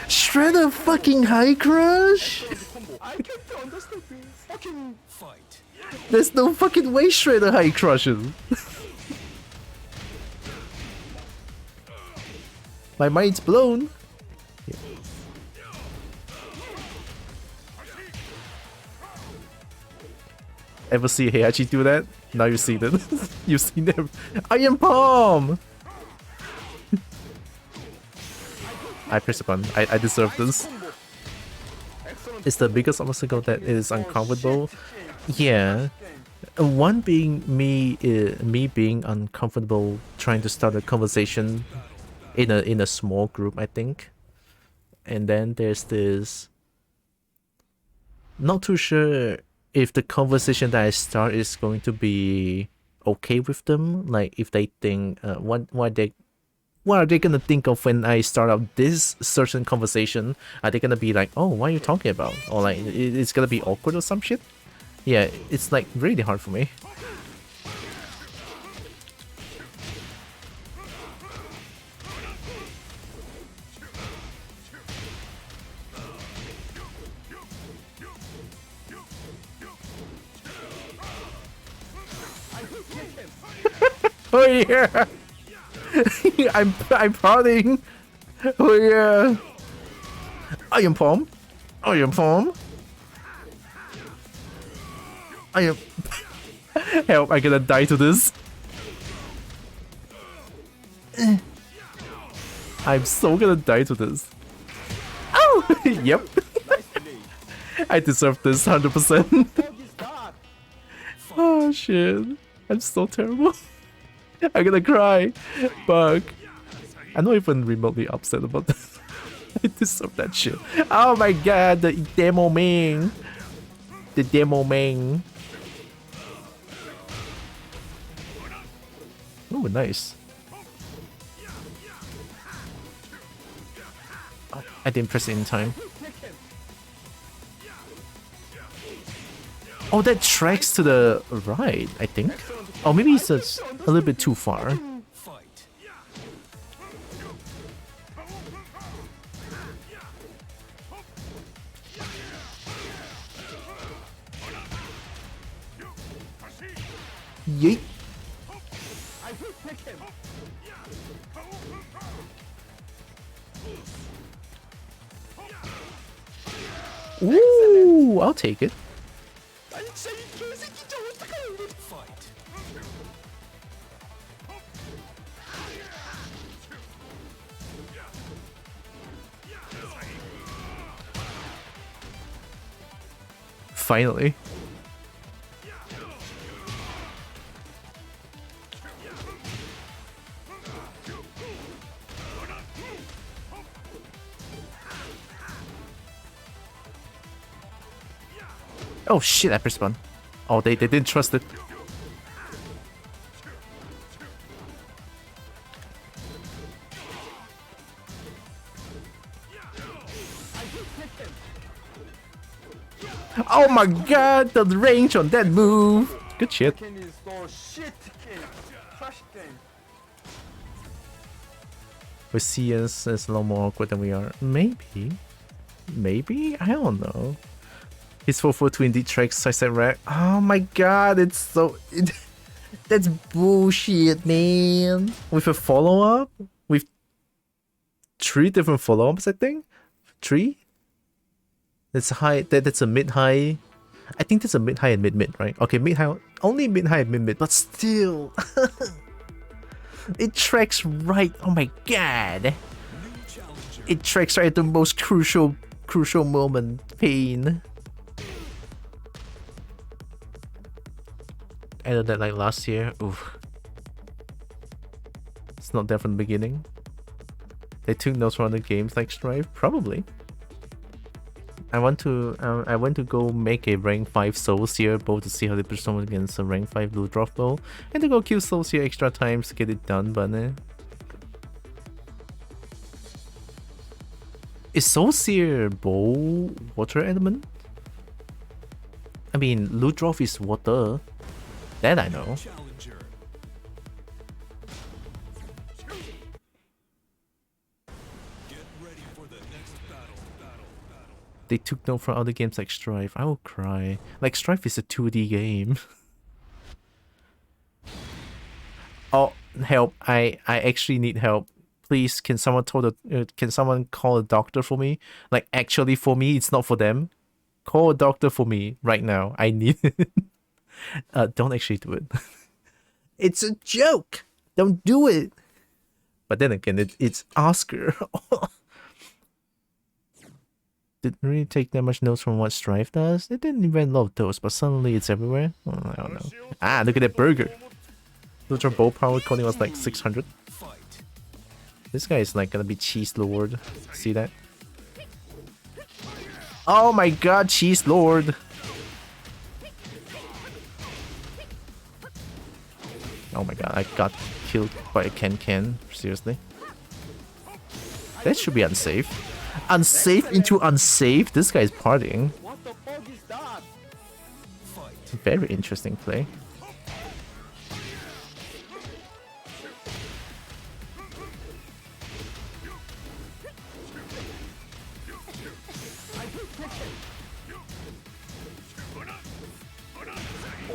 Shredder fucking high crush? I can't understand this. Fucking fight. There's no fucking way Shredder high crushes. My mind's blown. ever see Heihachi do that? Now you see them. You've seen them. Iron Palm! I press the button. I deserve this. It's the biggest obstacle that is uncomfortable. Yeah. One being me being uncomfortable trying to start a conversation in a small group, I think. And then there's this, not too sure if the conversation that I start is going to be okay with them. Like if they think what are they gonna think of when I start up this certain conversation? Are they gonna be like, oh, what are you talking about? Or like it's gonna be awkward or some shit? Yeah, it's like really hard for me. Oh yeah! I'm prodding! Oh yeah! Iron Palm! Iron Palm! I am... Help, I'm gonna die to this. I'm so gonna die to this. Oh! Yep. I deserve this 100%. Oh shit. I'm so terrible. I'm gonna cry. Fuck. I'm not even remotely upset about this. I deserve that shit. Oh my god, the demo man. The demo man. Oh, nice. I didn't press it in time. Oh, that tracks to the right, I think. Oh, maybe it's a little bit too far. Yeet. Ooh, I'll take it. Finally. Oh shit, I pressed one. Oh, they didn't trust it. Oh my god, the range on that move. Good shit. We see us as a lot more awkward than we are. Maybe. Maybe? I don't know. His 442 indeed tracks side rack. Oh my god, it's so... that's bullshit, man. With a follow-up? With 3 different follow-ups, I think? 3? That's high. That's a mid-high. I think that's a mid-high and mid-mid, right? Okay, mid-high. Only mid-high and mid-mid, but still. It tracks right. Oh my god. It tracks right at the most crucial moment. Pain. I did that like last year. Oof. It's not there from the beginning. They took notes from other games like Strive? Probably. I want to go make a rank 5 Soulseer bow to see how they perform against a rank 5 blue drop bow, and to go kill Soulseer extra times to get it done, but is Soulseer bow water element? I mean, Ludroth is water. That I know. They took note from other games like Strive. I will cry. Like, Strive is a 2D game. Oh, help. I actually need help. Please, can someone call a doctor for me? Like, actually for me, it's not for them. Call a doctor for me right now. I need it. Don't actually do it. It's a joke. Don't do it. But then again, it's Oscar. Didn't really take that much notes from what Strife does. It didn't invent a lot of those, but suddenly it's everywhere. Oh, I don't know. Ah, look at that burger. Ultra bow power coding was like 600. This guy is like gonna be Cheese Lord. See that? Oh my god, Cheese Lord! Oh my god, I got killed by a Ken. Seriously? That should be unsafe. Unsafe into unsafe? This guy is partying. What the fuck is that? Very interesting play.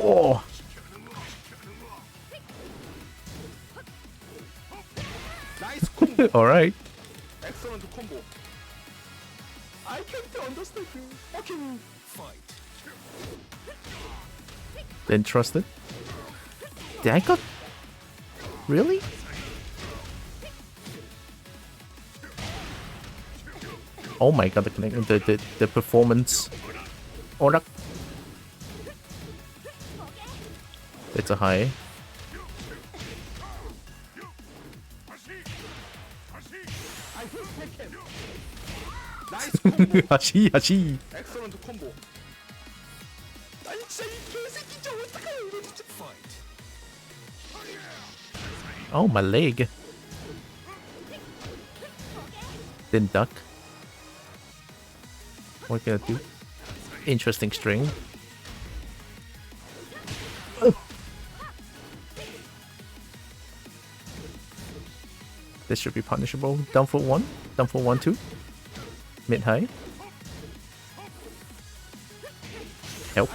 Oh! Nice combo. Alright. Excellent combo. I can't understand you. Fucking fight. Didn't trust it. Did I got... Really? Oh my god, the performance. Oh, no. It's a high. Nice combo. Hashi. Excellent combo. 아니 진짜 이 개새끼 진짜 어떡해 이거 진짜. Fight. Oh, my leg. Didn't duck. What can I do? Interesting string. This should be punishable. Down for 1. Down for 1, 2. Mid high. Help.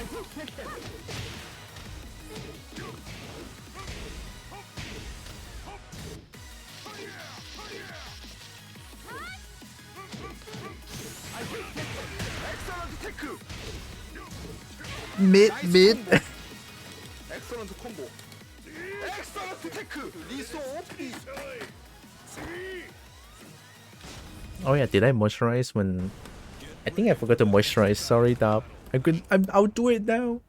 Mid. Excellent combo. Excellent tech. 리소 오피. Oh yeah, did I moisturize when... I think I forgot to moisturize. Sorry, Dab. I'll do it now.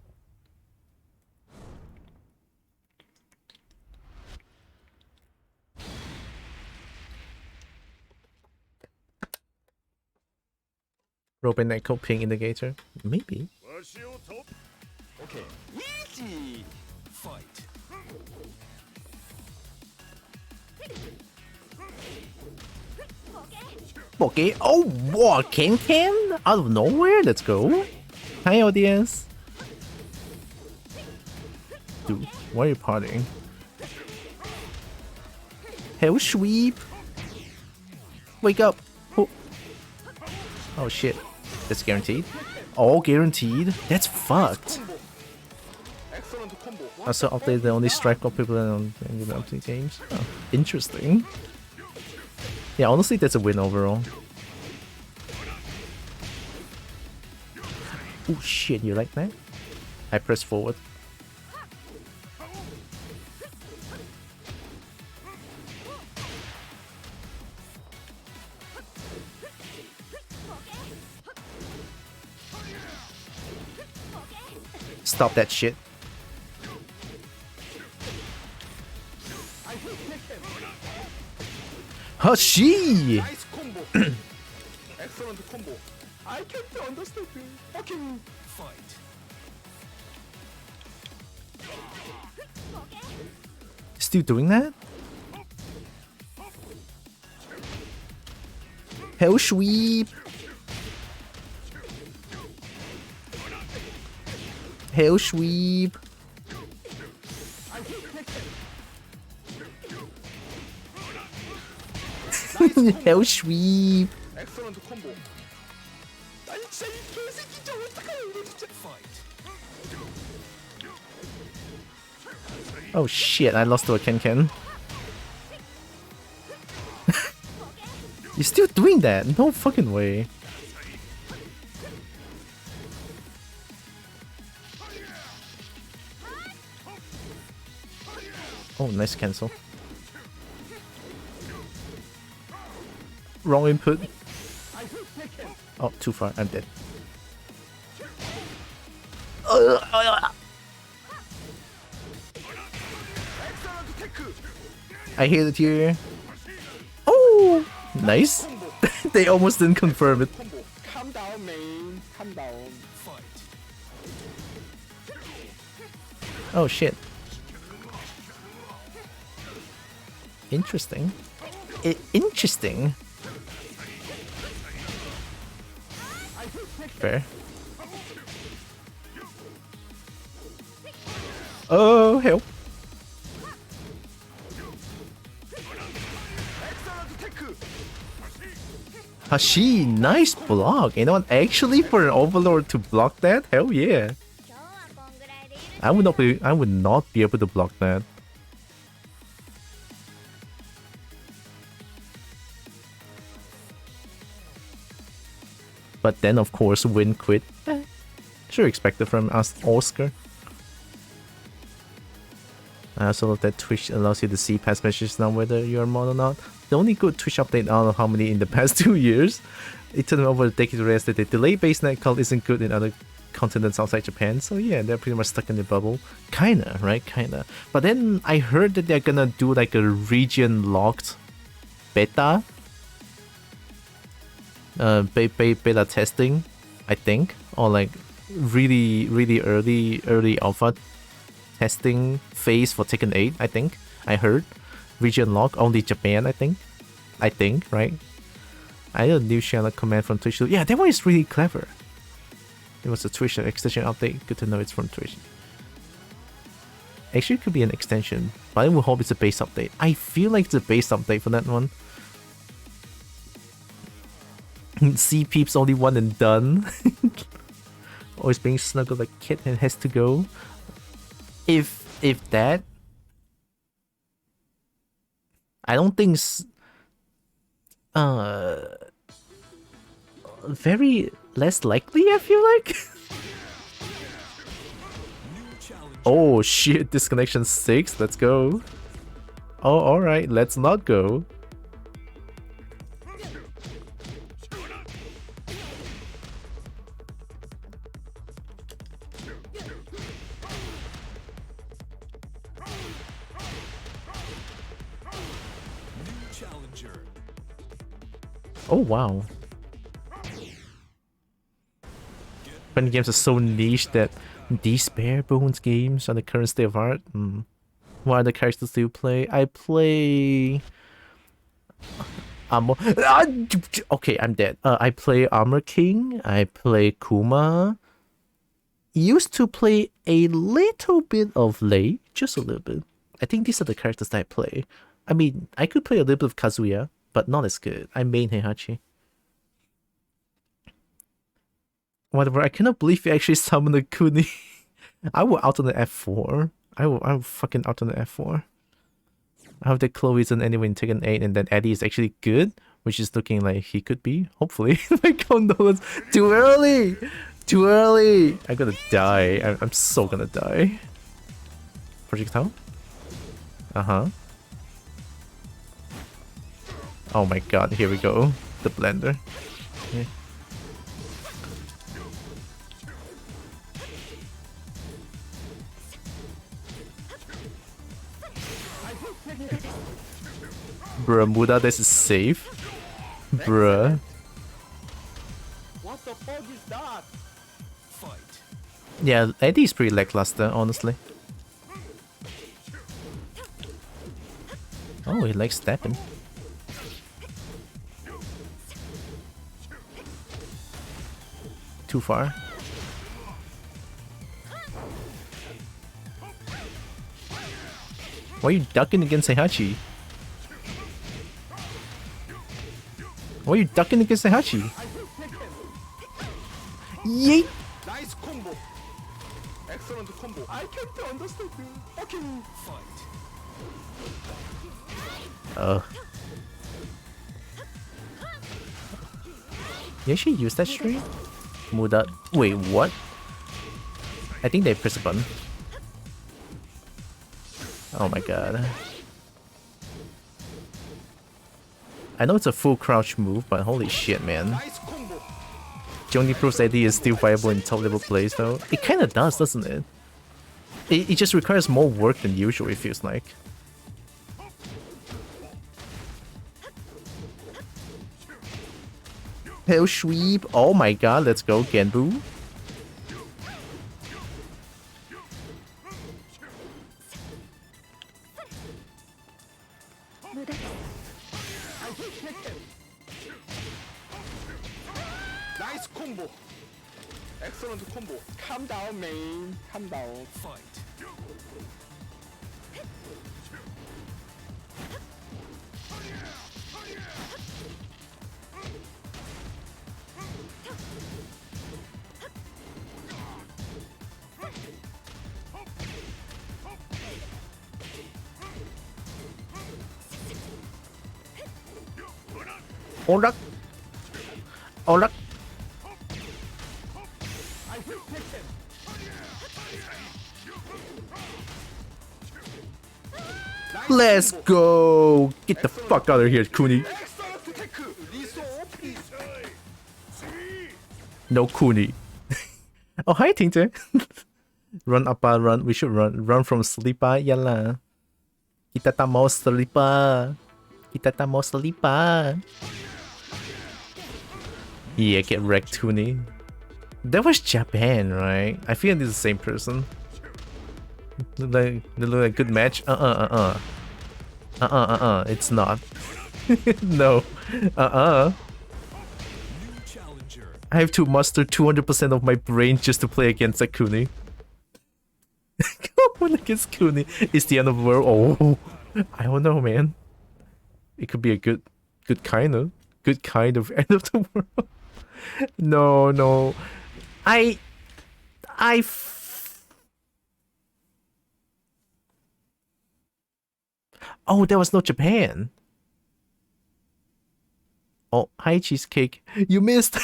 Robin Echo ping indicator? Maybe. Okay. Easy. Fight. Okay. Oh, what? Ken? Out of nowhere? Let's go. Hi, audience. Dude, why are you partying? Hell sweep. Wake up. Oh shit. That's guaranteed. All guaranteed? That's fucked. Excellent combo. Also, update the only strike up people on the update games. Oh, interesting. Yeah, honestly, that's a win overall. Oh shit, you like that? I press forward. Stop that shit. Hashi! Nice combo. Excellent combo. I can't understand you. Fucking fight. Still doing that? Hell sweep! Hell sweep! Hell sweep! Excellent combo. 아니 진짜 이 개새끼 진짜 어떡해 이거 진짜. Fight. Oh shit, I lost to a Ken. You're still doing that? No fucking way. Oh, nice cancel. Wrong input. Oh, too far. I'm dead. I hit it here. Oh, nice. They almost didn't confirm it. Calm down, man. Calm down. Oh shit. Interesting. Interesting. Fair. Oh, help. Hashi, nice block. You know what? Actually, for an overlord to block that, hell yeah. I would not be able to block that. But then, of course, win quit. Sure, expected from us, Oscar. I also love that Twitch allows you to see past messages now whether you're mod or not. The only good Twitch update, I don't know how many in the past 2 years. It took them over a decade to realize that the delay-based night call isn't good in other continents outside Japan. So yeah, they're pretty much stuck in the bubble. Kinda, right? Kinda. But then I heard that they're gonna do like a region-locked beta. Beta testing, I think. Or like really early alpha testing phase for Tekken 8, I think. I heard. Region lock, only Japan, I think. Right? I had a new channel command from Twitch. Yeah, that one is really clever. It was a Twitch extension update. Good to know it's from Twitch. Actually, it could be an extension, but I will hope it's a base update. I feel like it's a base update for that one. See peeps only one and done. Always being snuggled like kid and has to go. If that, I don't think very less likely, I feel like. Oh shit, disconnection 6, let's go. Oh, alright, let's not go. Oh wow. When games are so niche that these bare bones games are the current state of art. What other characters do you play? I play okay, I'm dead. I play Armor King. I play Kuma. Used to play a little bit of Lei, just a little bit. I think these are the characters that I play. I mean, I could play a little bit of Kazuya, but not as good. I main Heihachi. Whatever, I cannot believe you actually summoned a Kuni. I will out on the F4. I will fucking out on the F4. I hope that Chloe isn't anyway in Tekken 8 and that Eddie is actually good, which is looking like he could be, hopefully. My condolence. Too early! Too early! I'm gonna die. I'm so gonna die. Projectile? Uh-huh. Oh my god, here we go. The blender. Yeah. Bruh, Muda, this is safe. Bruh. What the fuck is that? Fight. Yeah, Eddie is pretty lackluster, honestly. Oh, he likes stepping. Too far. Why are you ducking against Heihachi? Why are you ducking against Heihachi? Yeet! Nice combo. Excellent combo. I can't understand. Fucking fight. You actually use that stream? Muda. Wait, what? I think they press a button. Oh my god. I know it's a full crouch move, but holy shit, man. 나이스 콤보. Johnny Pro's AD is still viable in top level plays though. It kinda does, doesn't it? It just requires more work than usual, it feels like. Hell sweep! Oh my god, let's go, Genbu. 나이스 콤보. 엑셀런트 콤보. Calm down, man. Calm down. Fight. Orak! Orak! Let's go! Get the fuck out of here, Kuni. 엑셀런트 테크. 리소 오피. No Kuni. Oh, hi, Tinte. Run up, run. We should run. Run from sleeper. Yalla. Kita tak mau sleeper. Kita tak mau sleeper. Yeah, get wrecked, Kuni. That was Japan, right? I feel it's the same person. They look like a good match. It's not. No. I have to muster 200% of my brain just to play against a Kuni. Going against Kuni is the end of the world. Oh, I don't know, man. It could be a good kind of end of the world. No. Oh, there was no Japan. Oh, hi, Cheesecake. You missed.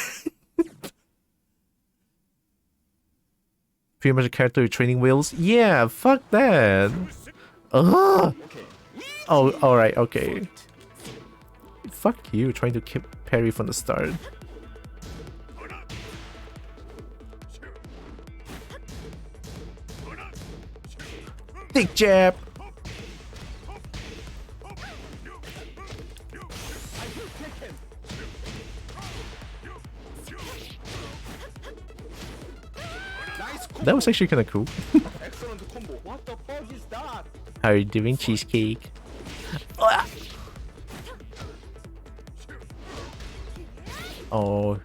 Pretty much a character with training wheels. Yeah, fuck that. Ugh. Oh, alright, okay. Fuck you, trying to keep parry from the start. Big jab. That was actually kind of cool. 엑셀런트 콤보. What the fuck is that? How are you doing, Cheesecake? Oh.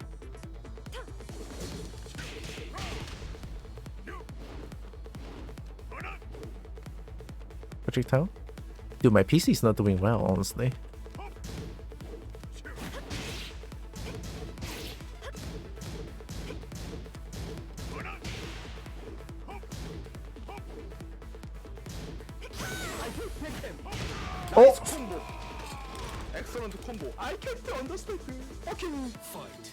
Projectile? Dude, my PC is not doing well, honestly. Oh! 엑셀런트 콤보. I can't understand. Fucking fight.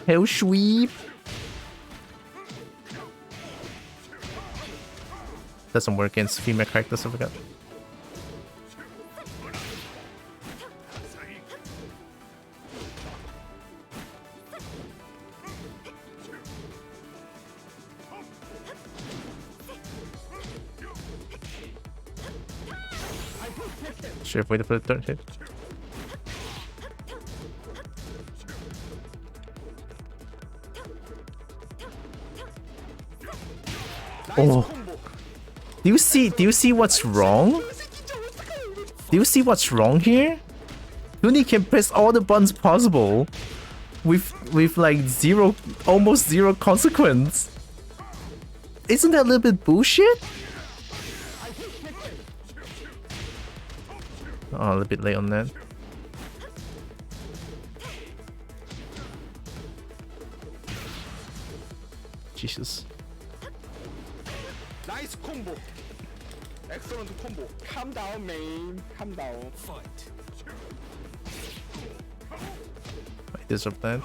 Hell sweep! Doesn't work against female characters, I forgot. Should have waited for the third hit. Oh. Do you see what's wrong? Do you see what's wrong here? Kuni can press all the buttons possible with like almost zero consequence. Isn't that a little bit bullshit? Oh, a little bit late on that. Jesus. Nice combo. Excellent combo. Calm down, man. Calm down. Fight. I deserve that.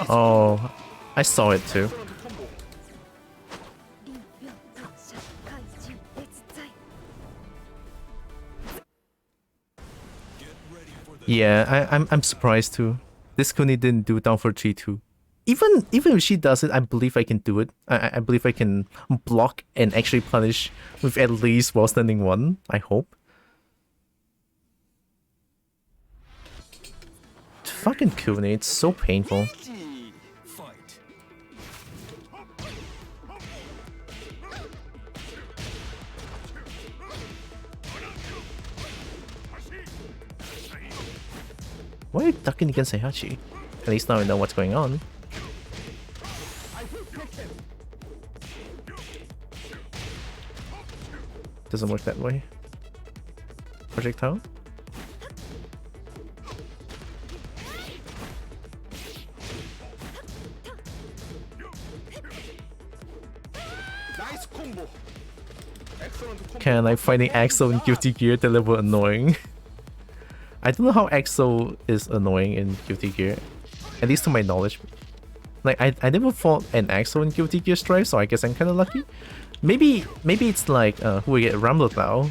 Oh, I saw it too. Yeah, I'm surprised too. This Kuni didn't do down for 3-2. Even if she does it, I believe I can do it. I believe I can block and actually punish with at least while standing 1, I hope. Fucking Kuni, it's so painful. Why are you ducking against Heihachi? At least now I know what's going on. Doesn't work that way. Projectile? Nice combo. Excellent combo. Can I finding Axel in Guilty Gear that level annoying? I don't know how Axel is annoying in Guilty Gear, at least to my knowledge. Like I never fought an Axel in Guilty Gear Strive, so I guess I'm kind of lucky. Maybe it's like who we get Ramlet now.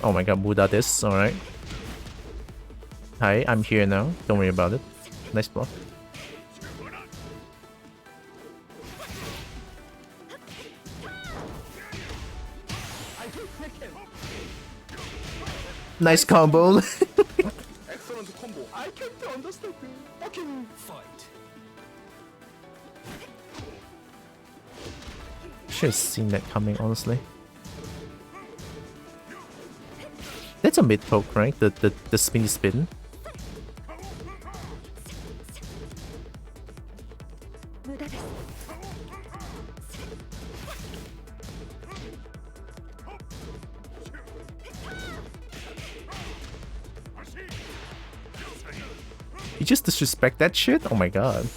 Oh my god, Buddha this, alright. Hi, I'm here now. Don't worry about it. Nice block. Nice combo. Excellent combo. I can't understand. Fucking fight. Should have seen that coming, honestly. That's a mid poke, right? The spinny spin. You just disrespect that shit? Oh my god.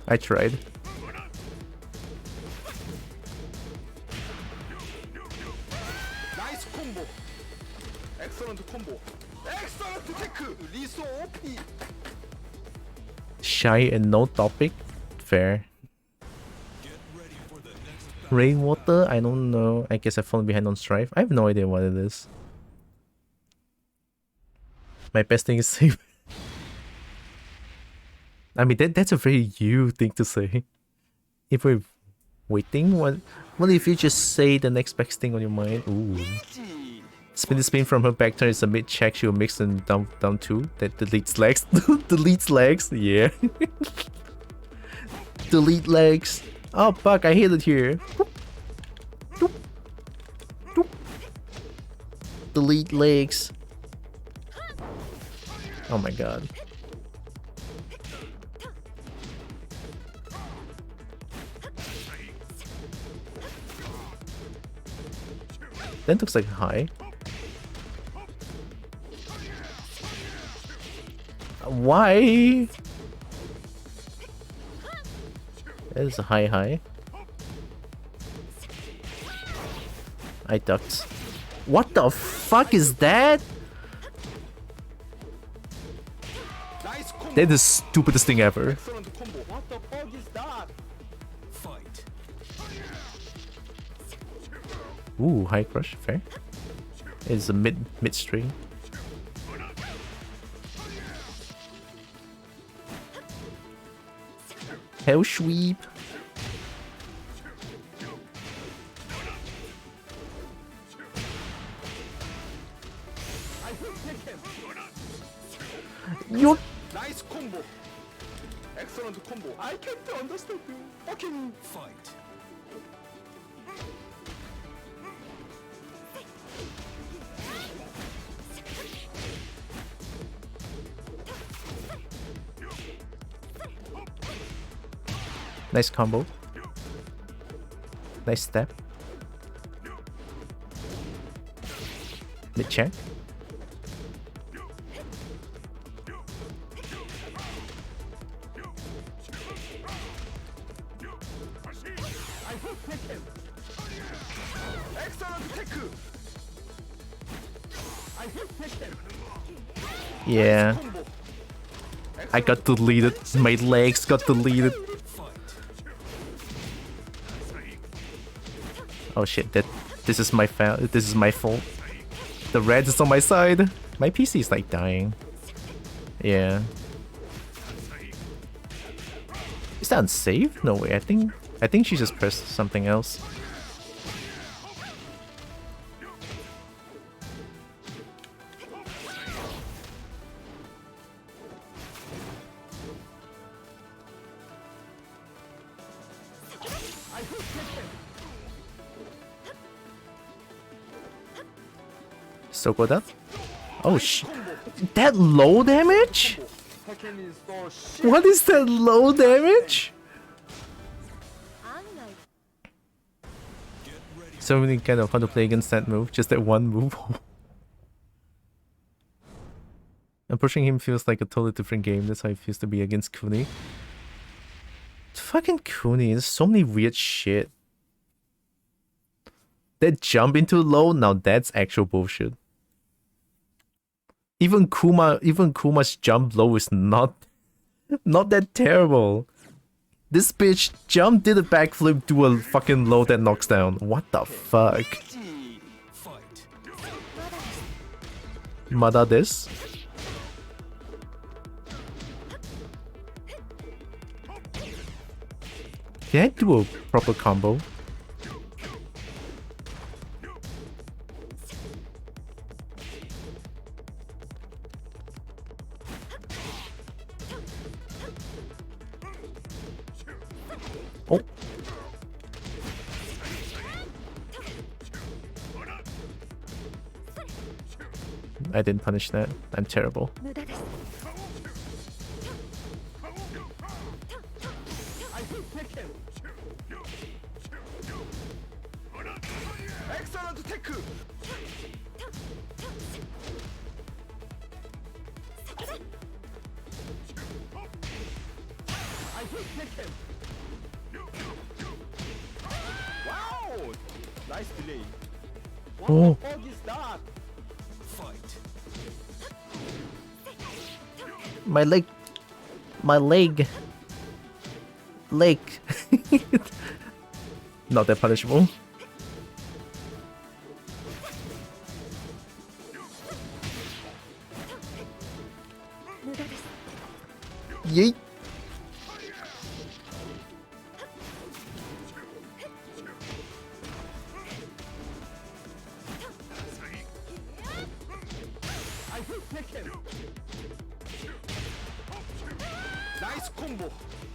I tried. Nice combo. Excellent combo. Excellent tech. Liso OP. Shy and no topic? Fair. Rainwater? I don't know. I guess I've fallen behind on Strife. I have no idea what it is. My best thing is safe. I mean, that's a very you thing to say. If we're waiting, what if you just say the next best thing on your mind? Ooh. Spin the spin from her back turn is a mid check. She'll mix and down 2. That deletes legs. Deletes legs. Yeah. Delete legs. Oh fuck! I hate it here. Delete legs. Oh my god. That looks like high. Why? That is a high. I ducked. What the fuck is that? That is the stupidest thing ever. What the fuck is that? Fight. Ooh, high crush, fair. It's a mid string. Hell sweep. You. Nice combo. Excellent combo. I can't understand you. Fucking fight. Nice combo. Nice step. Mid check. Yeah. I got deleted. My legs got deleted. Oh shit, this is my fault. The red is on my side. My PC is like dying. Yeah. Is that unsafe? No way. I think she just pressed something else. So good that. Oh shit. That low damage? What is that low damage? So many kind of how to play against that move, just that one move. Approaching him feels like a totally different game. That's how it feels to be against Kuni. Fucking Kuni, there's so many weird shit. That jump into low, now that's actual bullshit. Even Kuma's jump low is not that terrible. This bitch jump, did a backflip, do a fucking low that knocks down. What the fuck? Mada this? Can I do a proper combo? Oh. I didn't punish that. I'm terrible. Nice delay. What Oh. the fuck is that? My leg. Not that punishable. Yeet. Nice combo.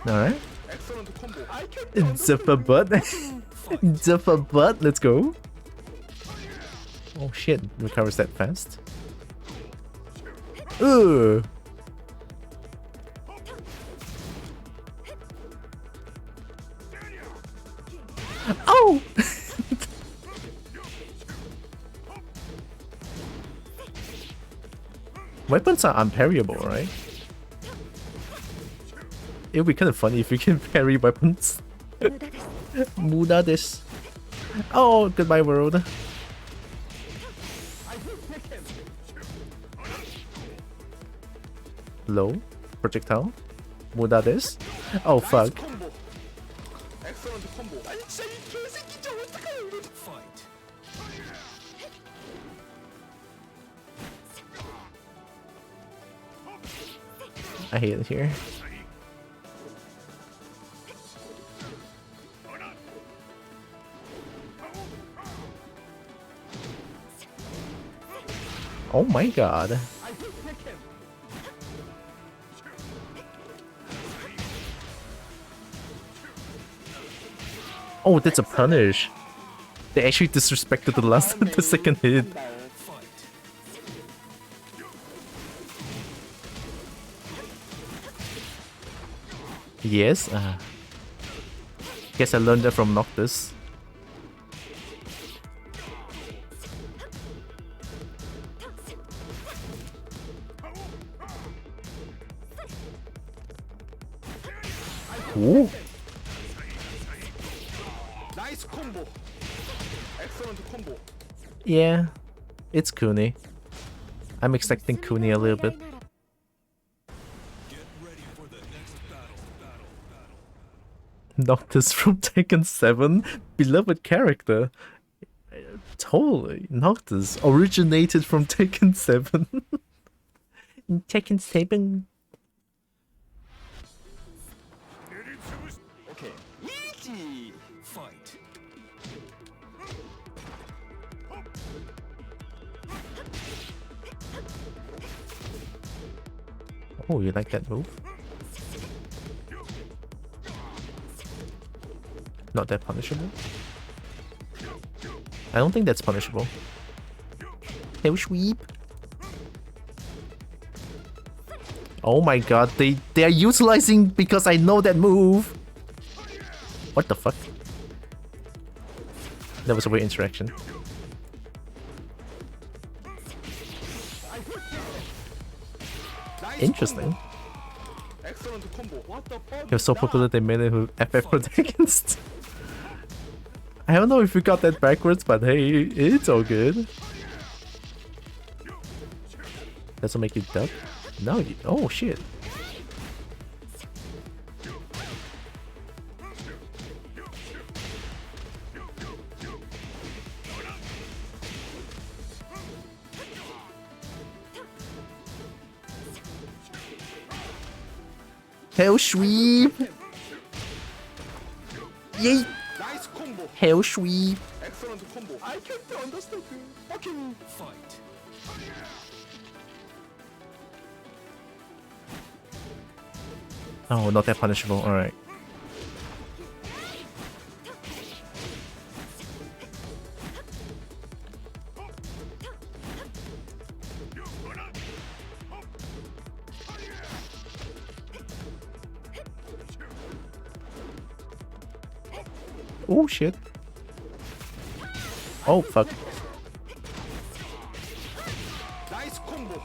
Alright. Excellent combo. I can Zipper butt. Zipper butt. Let's go. Oh shit. Recovers that fast. Ugh. Oh! Weapons are unparryable, right? It would be kind of funny if you can parry weapons. Muda this. Oh, goodbye world. Low. Projectile. Muda this. Oh fuck. Excellent combo. I hate it here. Oh my god. Oh, that's a punish. They actually disrespected the second hit. Yes. Guess I learned that from Noctis. Ooh. Nice combo. Excellent combo. Yeah, it's Kuni. I'm expecting Kuni a little bit. Noctis from Tekken 7, beloved character. Totally, Noctis originated from Tekken 7. Tekken 7. Okay. Easy. Fight. Oh, you like that move? Not that punishable? I don't think that's punishable. Tail sweep. Oh my god, they are utilizing because I know that move. What the fuck? That was a weird interaction. Interesting. Excellent combo. What the fuck? He was so popular they made it with FF protagonist. I don't know if we got that backwards, but hey, it's all good. Doesn't make you duck? No, you, oh shit. Hell sweep! Yay! Nice combo. Hell sweep! Excellent combo. I can't understand. Fucking fight. Oh, not that punishable, alright. Oh shit. Oh fuck. Nice combo.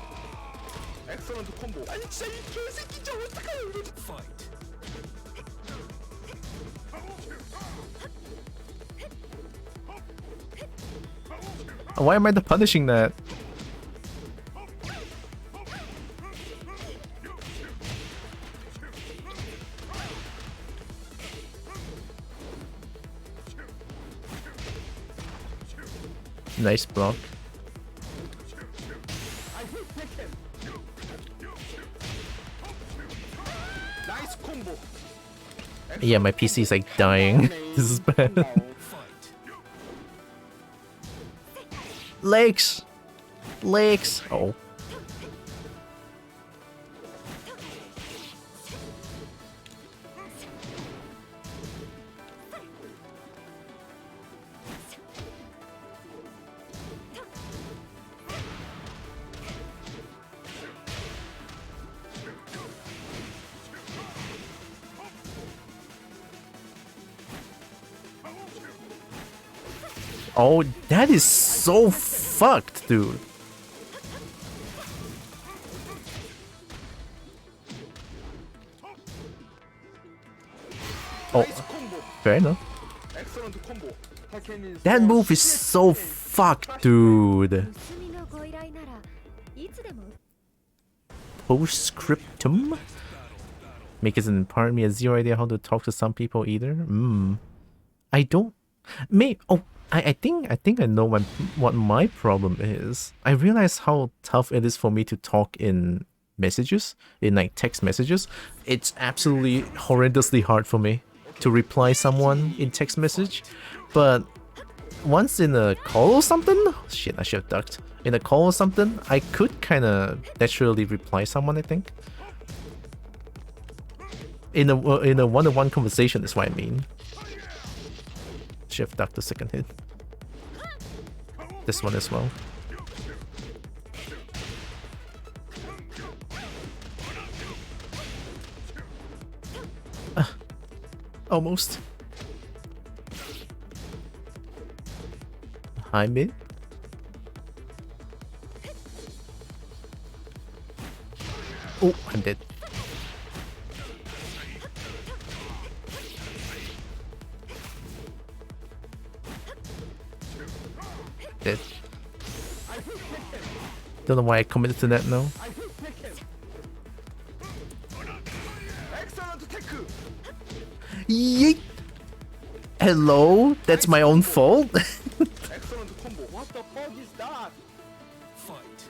Excellent combo. 아니 진짜 이 개새끼 진짜 어떡해요 이거. Fight. Why am I the punishing that? Nice block. Nice combo. Yeah, my PC is like dying. This is bad. Legs! Legs! Oh. Oh, that is so fucked, dude. Oh, fair enough. That move is so fucked, dude. Postscriptum? Makers and part me has zero idea how to talk to some people either. I don't. I think I know what my problem is. I realize how tough it is for me to talk in messages, in like text messages. It's absolutely horrendously hard for me to reply someone in text message. But once in a call or something, shit, I should have ducked. In a call or something, I could kind of naturally reply someone, I think. In a one-on-one conversation is what I mean. Should have ducked the second hit. This one as well. Almost. High mid. Oh, I'm dead. Dead. Don't know why I committed to that now. I hate Tekken. Excellent Tekken. Yeet! Hello? That's my own fault? Excellent combo. What the fuck is that? Fight.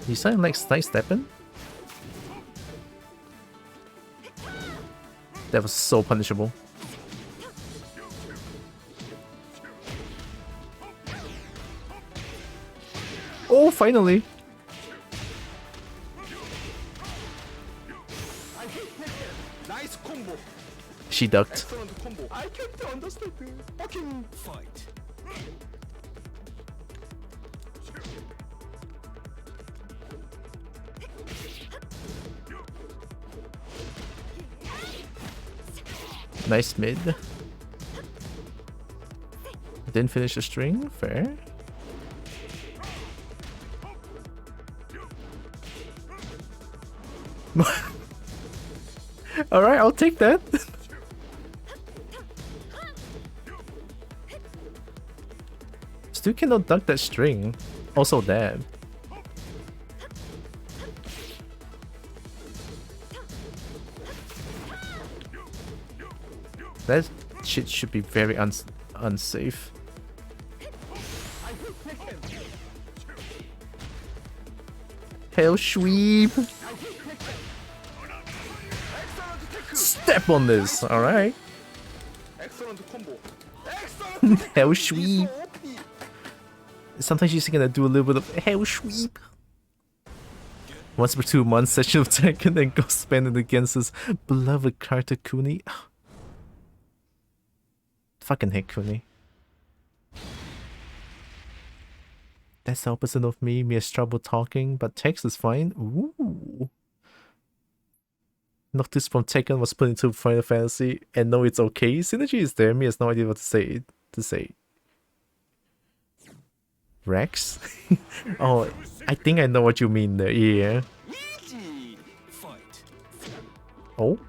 You sound like sidestepping? That was so punishable. Oh, finally! I hate Tekken. Nice combo. She ducked. Excellent combo. I can't understand. Fucking fight. Nice mid. Didn't finish the string. Fair. Alright, I'll take that. Still cannot duck that string. Also that. That shit should be very unsafe. Hell sweep! Step on this, alright. Excellent combo. Excellent. Hell sweep. Sometimes you're just gonna do a little bit of hell sweep. Once per 2 months session of Tekken, then go spend it against his beloved character Kuni. Fucking hate Kuni. That's the opposite of me. Me has trouble talking, but text is fine. Ooh. Noctis from Tekken was put into Final Fantasy, and no, it's okay. Synergy is there. Me has no idea what to say. Rex? Oh, I think I know what you mean there. Yeah. Oh.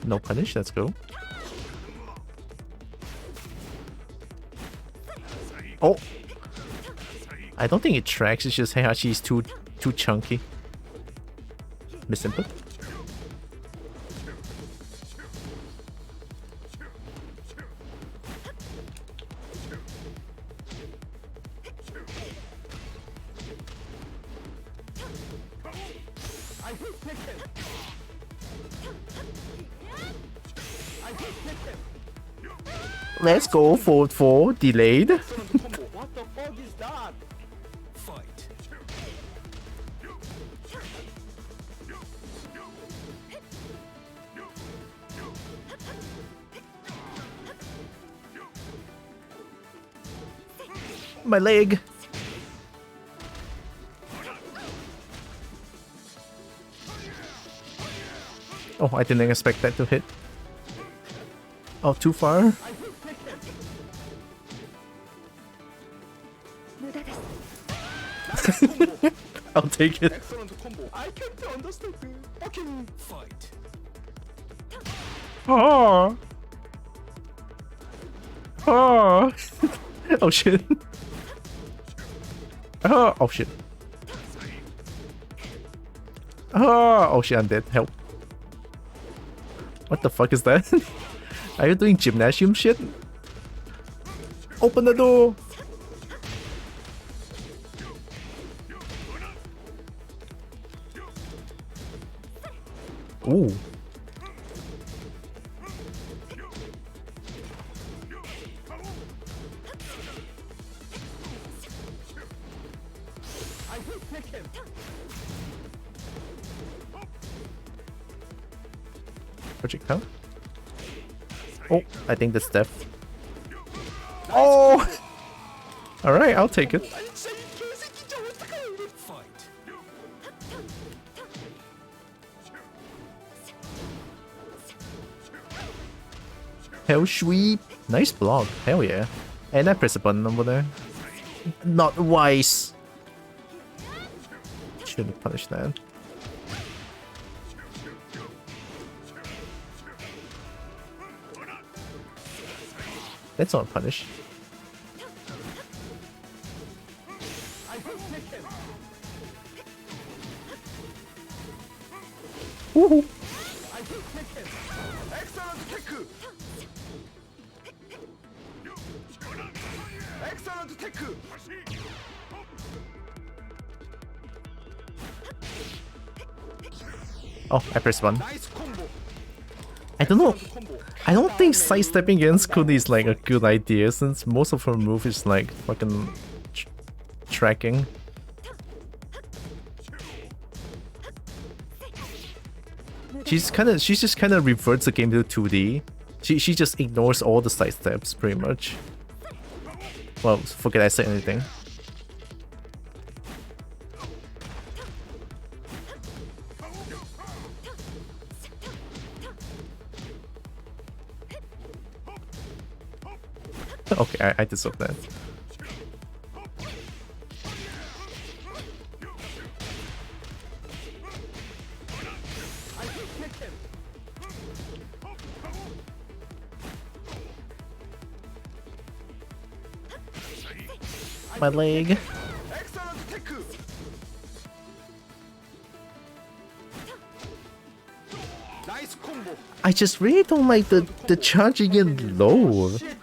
No punish, let's go. Oh! I don't think it tracks, it's just Heihachi is too chunky. Miss input. Let's go for delayed. What the fuck is that? Fight. My leg. Oh, I didn't expect that to hit. Oh, too far? I'll take it. Excellent combo. I can't understand. Fucking fight. Oh. Oh. Oh shit. Oh shit. Oh shit, I'm dead. Help. What the fuck is that? Are you doing gymnasium shit? Open the door! Ooh. Projectile? Oh, I think that's death. Oh! Alright, I'll take it. Hell sweep. Nice block. Hell yeah. And I press a button over there. Not wise. Should have punished that. That's not punish. Woohoo! Excellent tech. Excellent tech. Oh, I pressed one. Nice combo. I don't know. Excellent combo. I don't think sidestepping against Kuni is like a good idea since most of her move is like fucking tracking. She just kind of reverts the game to 2D. She just ignores all the side steps pretty much. Well, forget I said anything. Okay, I deserve that. My leg. Excellent tech. Nice combo. I just really don't like the charging in low. Shit game.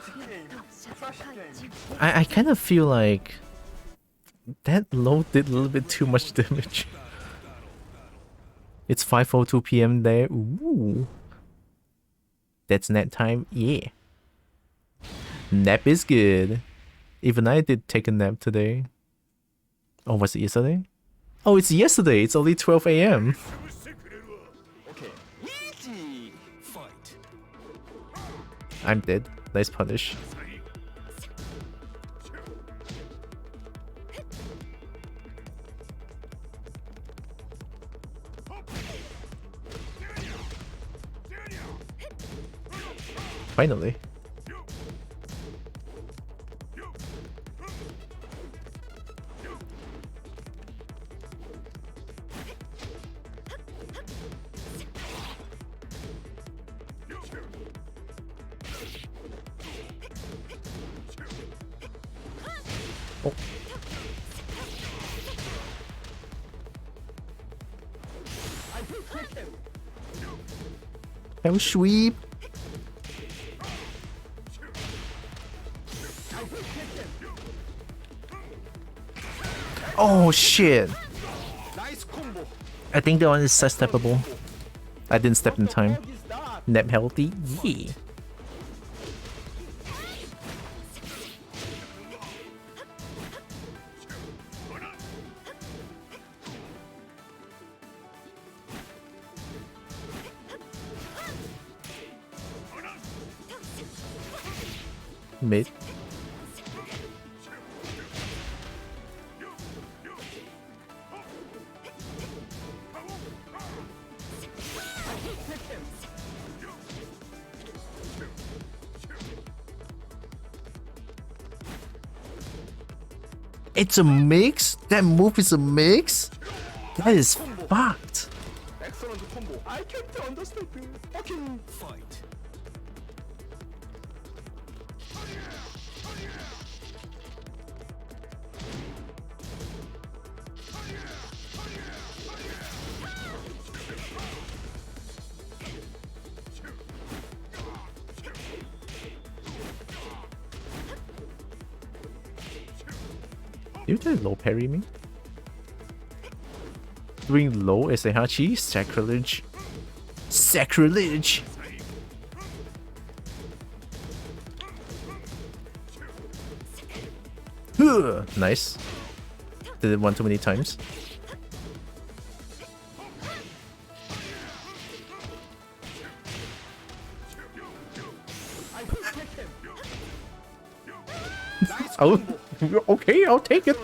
Trash game. I kind of feel like that low did a little bit too much damage. It's 5:02 p.m. there. Ooh. That's nap time. Yeah. Nap is good. Even I did take a nap today. Oh, was it yesterday? Oh, it's yesterday. It's only 12 a.m. Okay. Easy. Fight. I'm dead. Nice punish. Finally. Oh. Hell sweep. Oh shit. Nice combo. I think that one is sidesteppable. I didn't step in time. What is that? Nap healthy? Yeah. Mid. It's a mix? That move is a mix? That is fucked. Excellent combo. I can't understand you. Fucking fight. You try low parry me? Doing low SAHchi? Sacrilege. Sacrilege! Nice. Did it one too many times. Oh, okay, I'll take it.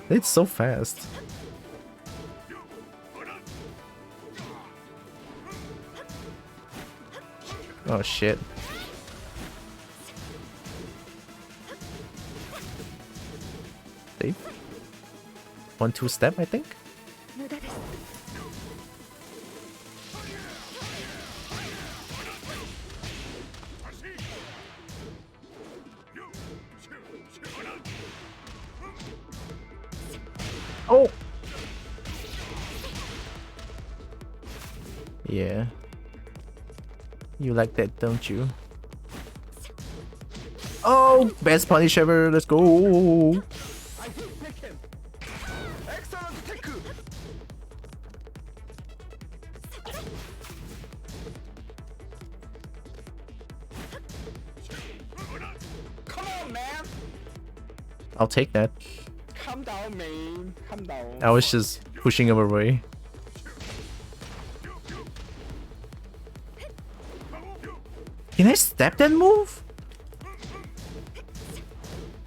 It's so fast. Oh shit. Safe. 1-2 step, I think. Oh! Yeah. You like that, don't you? Oh! Best punish ever, let's go! I hit Tekken. Excellent tech. Come on, man. I'll take that. Calm down, man. Calm down. I was just pushing him away. Can I step that move?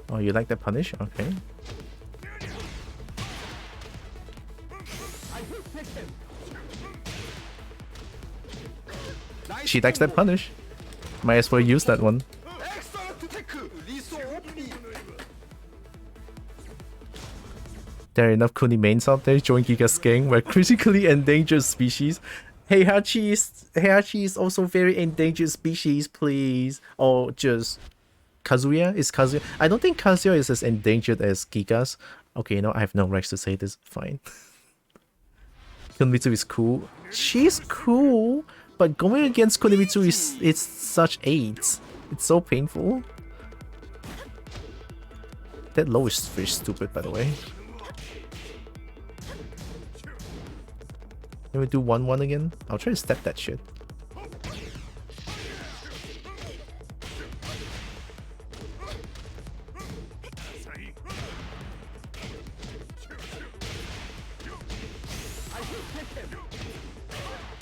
Oh, you like that punish? Okay. I hit Tekken. Nice She likes that combo. punish. Might as well use that one. Excellent tech. Liso OP. There are enough Kuni mains out there. Join Giga's gang. We're critically endangered species. Heihachi is also very endangered species, please. Or just Kazuya? Is Kazuya? I don't think Kazuya is as endangered as Giga's. Okay, you know, I have no rights to say this. Fine. Kunimitsu is cool. She's cool, but going against Kunimitsu is it's such AIDS. It's so painful. That low is very stupid, by the way. Can we do 1-1 again? I'll try to step that shit.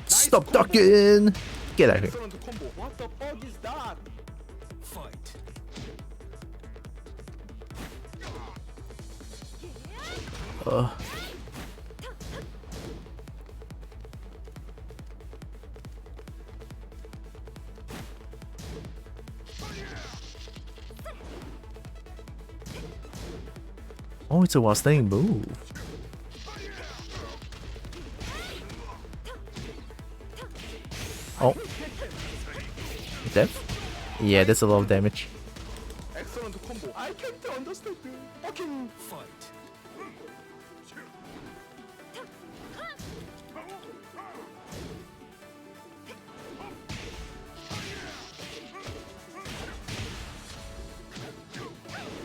Stop ducking! Get out of here. Excellent combo. What the fuck is that? Ugh. Oh, it's a while staying move. Oh. Death? Yeah, that's a lot of damage. Excellent combo. I can't understand. Fucking fight.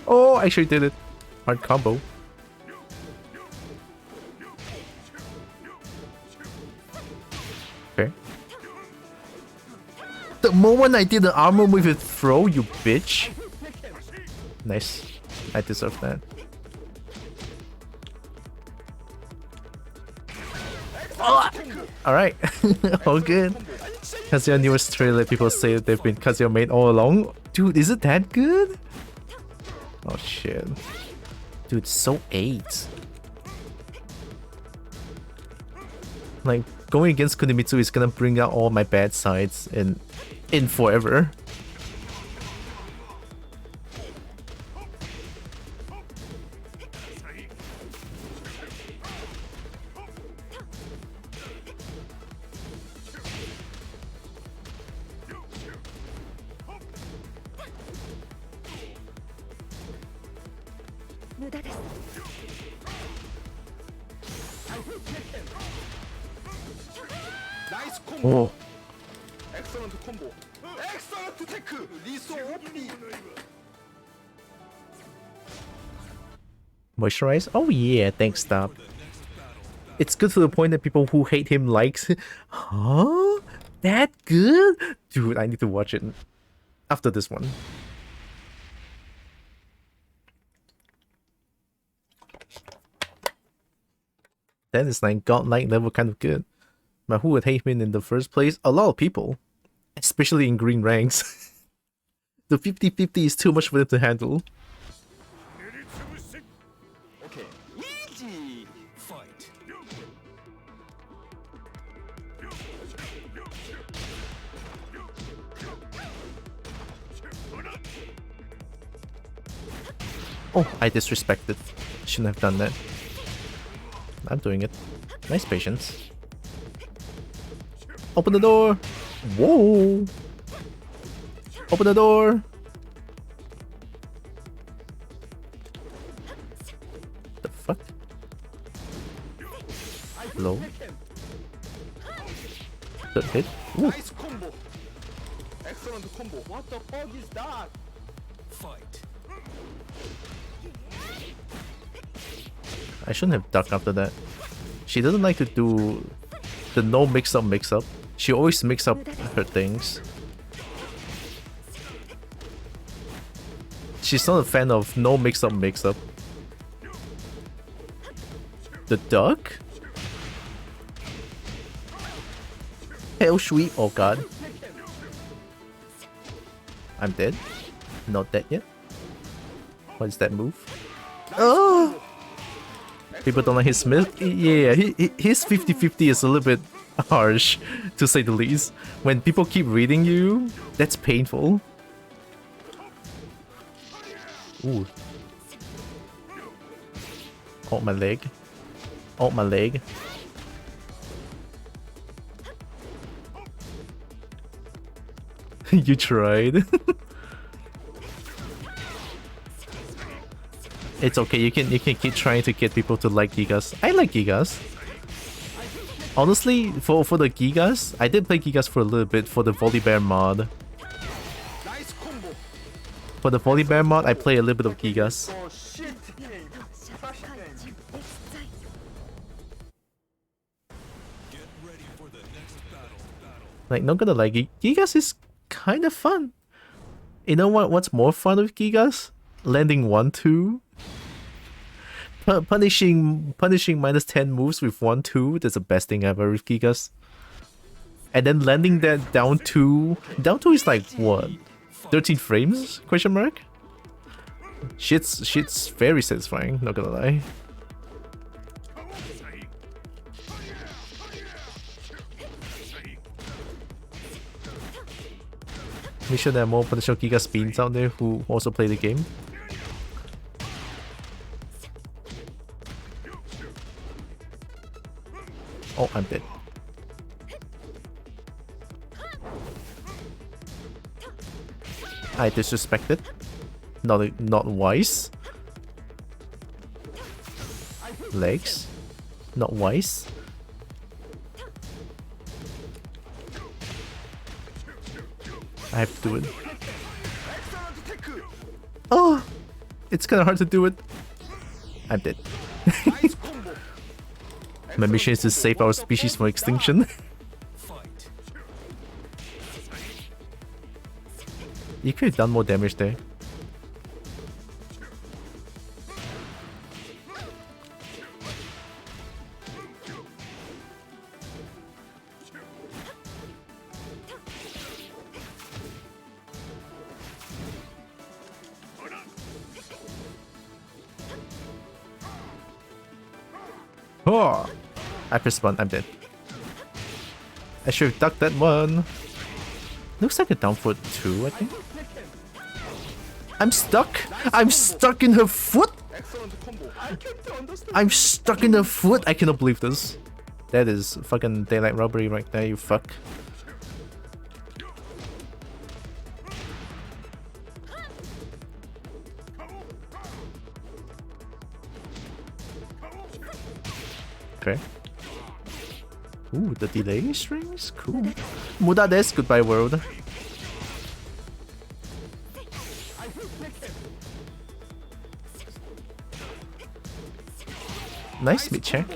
Oh, I actually did it. Hard combo. Okay. The moment I did the armor with a throw, you bitch. Nice. I deserve that. Alright. All good. Kazuya newest trailer, people say they've been Kazuya main all along. Dude, is it that good? Oh shit. Dude, so 8. Like, going against Kunimitsu is gonna bring out all my bad sides in forever. Nice combo. Oh. Excellent combo. Excellent tech. Liso OP. Moisturize? Oh yeah, thanks, stop. It's good to the point that people who hate him likes it. Huh? That good? Dude, I need to watch it after this one. That is like godlike level kind of good. But who would hate him in the first place? A lot of people. Especially in green ranks. The 50-50 is too much for them to handle. Okay. Easy. Fight. Oh, I disrespected. Shouldn't have done that. I'm doing it. Nice patience. Open the door! Whoa! Open the door! The fuck? Hello? Third hit? Ooh. Nice combo. Excellent combo. What the fuck is that? Fight. I shouldn't have ducked after that. She doesn't like to do the no mix-up. She always mix up her things. She's not a fan of no mix-up. The duck? Hell sweet, oh god. I'm dead. Not dead yet. What is that move? Oh! People don't like his Smith. Yeah, his 50-50 is a little bit harsh, to say the least. When people keep reading you, that's painful. Ooh. Oh, my leg. Oh, my leg. You tried. It's okay, you can keep trying to get people to like Gigas. I like Gigas. Honestly, for the Gigas, I did play Gigas for a little bit for the Volibear mod. For the Volibear mod, I play a little bit of Gigas. Like, not gonna lie, Gigas is kind of fun. You know what's more fun with Gigas? Landing 1-2. Punishing minus 10 moves with 1-2, that's the best thing ever with Gigas. And then landing that down 2 is like what? 13 frames? Question mark? Shit's very satisfying, not gonna lie. Make sure there are more potential Gigas beans out there who also play the game. Oh, I'm dead. I disrespected. Not wise. Legs. Not wise. I have to do it. Oh! It's kinda hard to do it. I'm dead. My mission is to save our species from extinction. You could have done more damage there. Oh! I pressed 1, I'm dead. I should have ducked that one. Looks like a down foot 2, I think. I'm stuck! I'm stuck in her foot! I'm stuck in her foot! I cannot believe this. That is fucking daylight robbery right there, you fuck. Okay. Ooh, the delay strings? Cool. Muda desu, goodbye world. Nice mid check.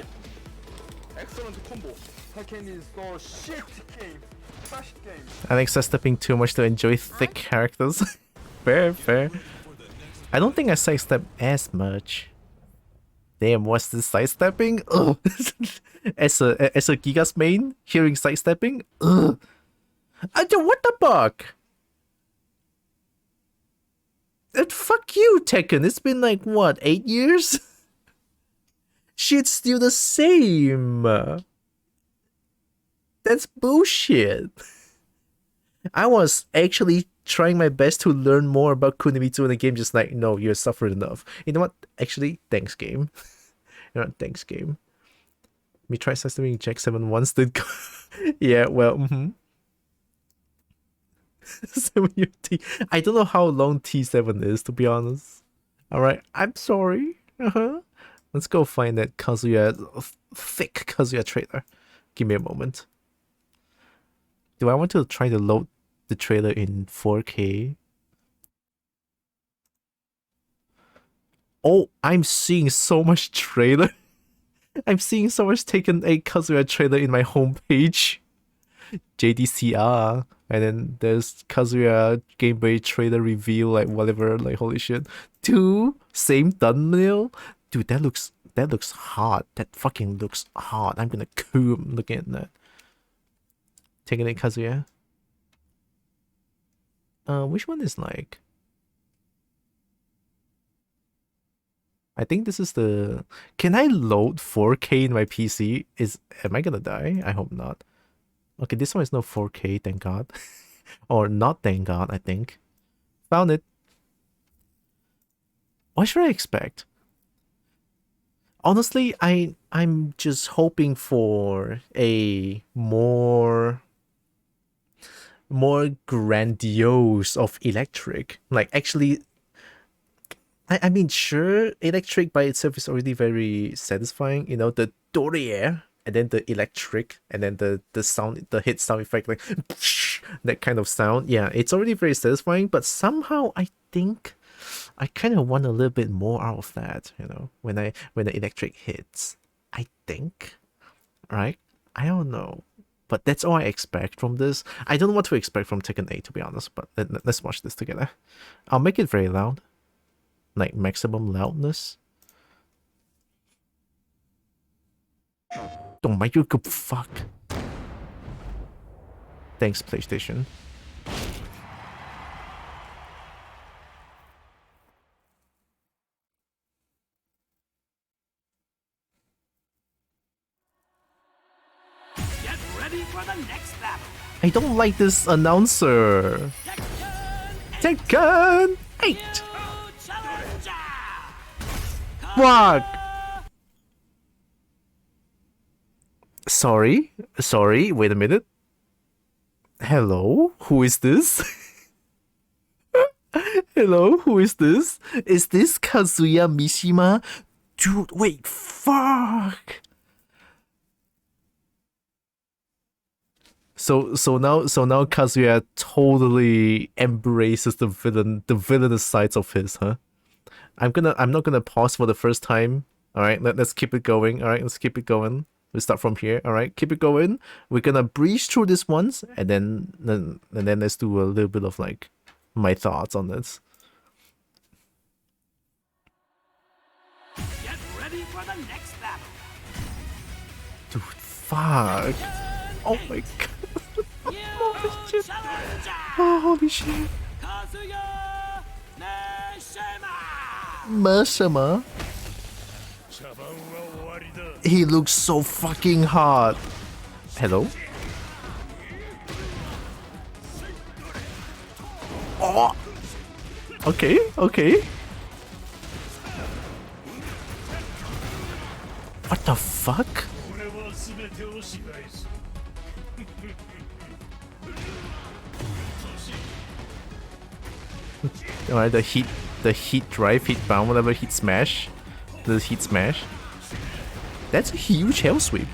Excellent combo. Tekken is the shit game. Trash game. Alex is stepping too much to enjoy thick characters. Fair, fair. I don't think I sidestep as much. Damn, what's this sidestepping? Ugh. as a Gigas main, hearing sidestepping? Ugh. What the fuck? Fuck you, Tekken. It's been like, what, 8 years? Shit's still the same. That's bullshit. I was actually trying my best to learn more about Kunimitsu in the game, just like, no, you're suffered enough. You know what? Actually, thanks, game. You know what? Thanks, game. Me try systeming Jack 7 once, did go. Yeah, well, I don't know how long T7 is, to be honest. Alright, I'm sorry. Let's go find that thick Kazuya trailer. Give me a moment. Do I want to try to load the trailer in 4K? Oh, I'm seeing so much trailer. I'm seeing so much Taken 8 Kazuya trailer in my homepage. JDCR. And then there's Kazuya gameplay trailer reveal, like whatever, like holy shit. 2, same thumbnail. Dude, that looks hot. That fucking looks hot. I'm gonna coom looking at that. Taken 8 Kazuya. Which one is like? I think this is the... Can I load 4K in my PC? Am I gonna die? I hope not. Okay, this one is no 4K, thank God. Or not thank God, I think. Found it. What should I expect? Honestly, I'm just hoping for a more grandiose of electric. Like, actually, I mean, sure, electric by itself is already very satisfying. You know, the Dorier, and then the electric, and then the sound, the hit sound effect, like that kind of sound. Yeah, it's already very satisfying, but somehow I think I kind of want a little bit more out of that. You know, when the electric hits, I think, right? I don't know. But that's all I expect from this. I don't know what to expect from Tekken 8, to be honest, but let's watch this together. I'll make it very loud. Like maximum loudness. Oh my god, fuck. Thanks, PlayStation. Get ready for the next battle. I don't like this announcer. Tekken 8! Fuck! Sorry, wait a minute. Hello? Who is this? Hello, who is this? Is this Kazuya Mishima? Dude, wait, fuck! So now Kazuya totally embraces the villainous sides of his, huh? I'm not gonna pause for the first time. Alright, let's keep it going. Alright, let's keep it going. We start from here. Alright, keep it going. We're gonna breeze through this once, and then let's do a little bit of like my thoughts on this. Get ready for the next battle. Dude, fuck. Oh my god. Holy shit. Oh, holy shit. Kazuya Mashima. He looks so fucking hot. Hello? Oh. Okay. What the fuck? Alright, the heat drive, heat bound, whatever, heat smash. The heat smash. That's a huge hell sweep.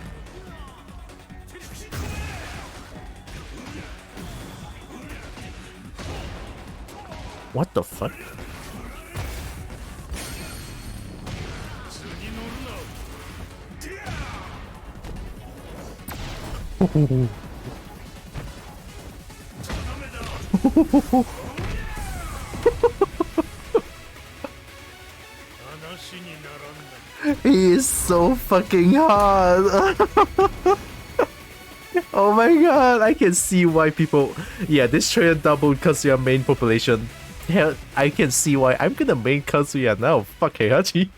What the fuck? He is so fucking hot. Oh my god, I can see why people... Yeah, this trailer doubled Kazuya main population. Hell, I can see why. I'm gonna main Kazuya now. Fuck Heihachi.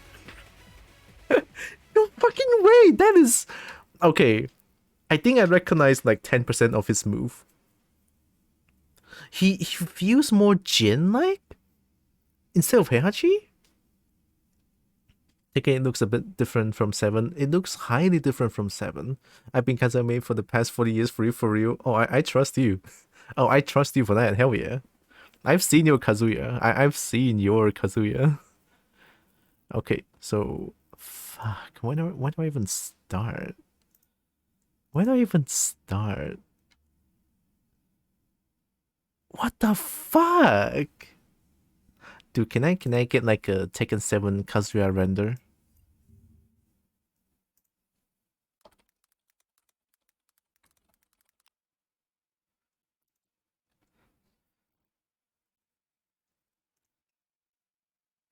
No fucking way. That is... Okay. I think I recognize like 10% of his move. He feels more Jin-like instead of Heihachi. Tekken, it looks a bit different from 7. It looks highly different from 7. I've been Kazame for the past 40 years for real. Oh, I trust you. Oh, I trust you for that. Hell yeah. I've seen your Kazuya. I've seen your Kazuya. Okay, so... Fuck. When do I even start? When do I even start? What the fuck? Dude, can I get like a Tekken 7 Kazuya render?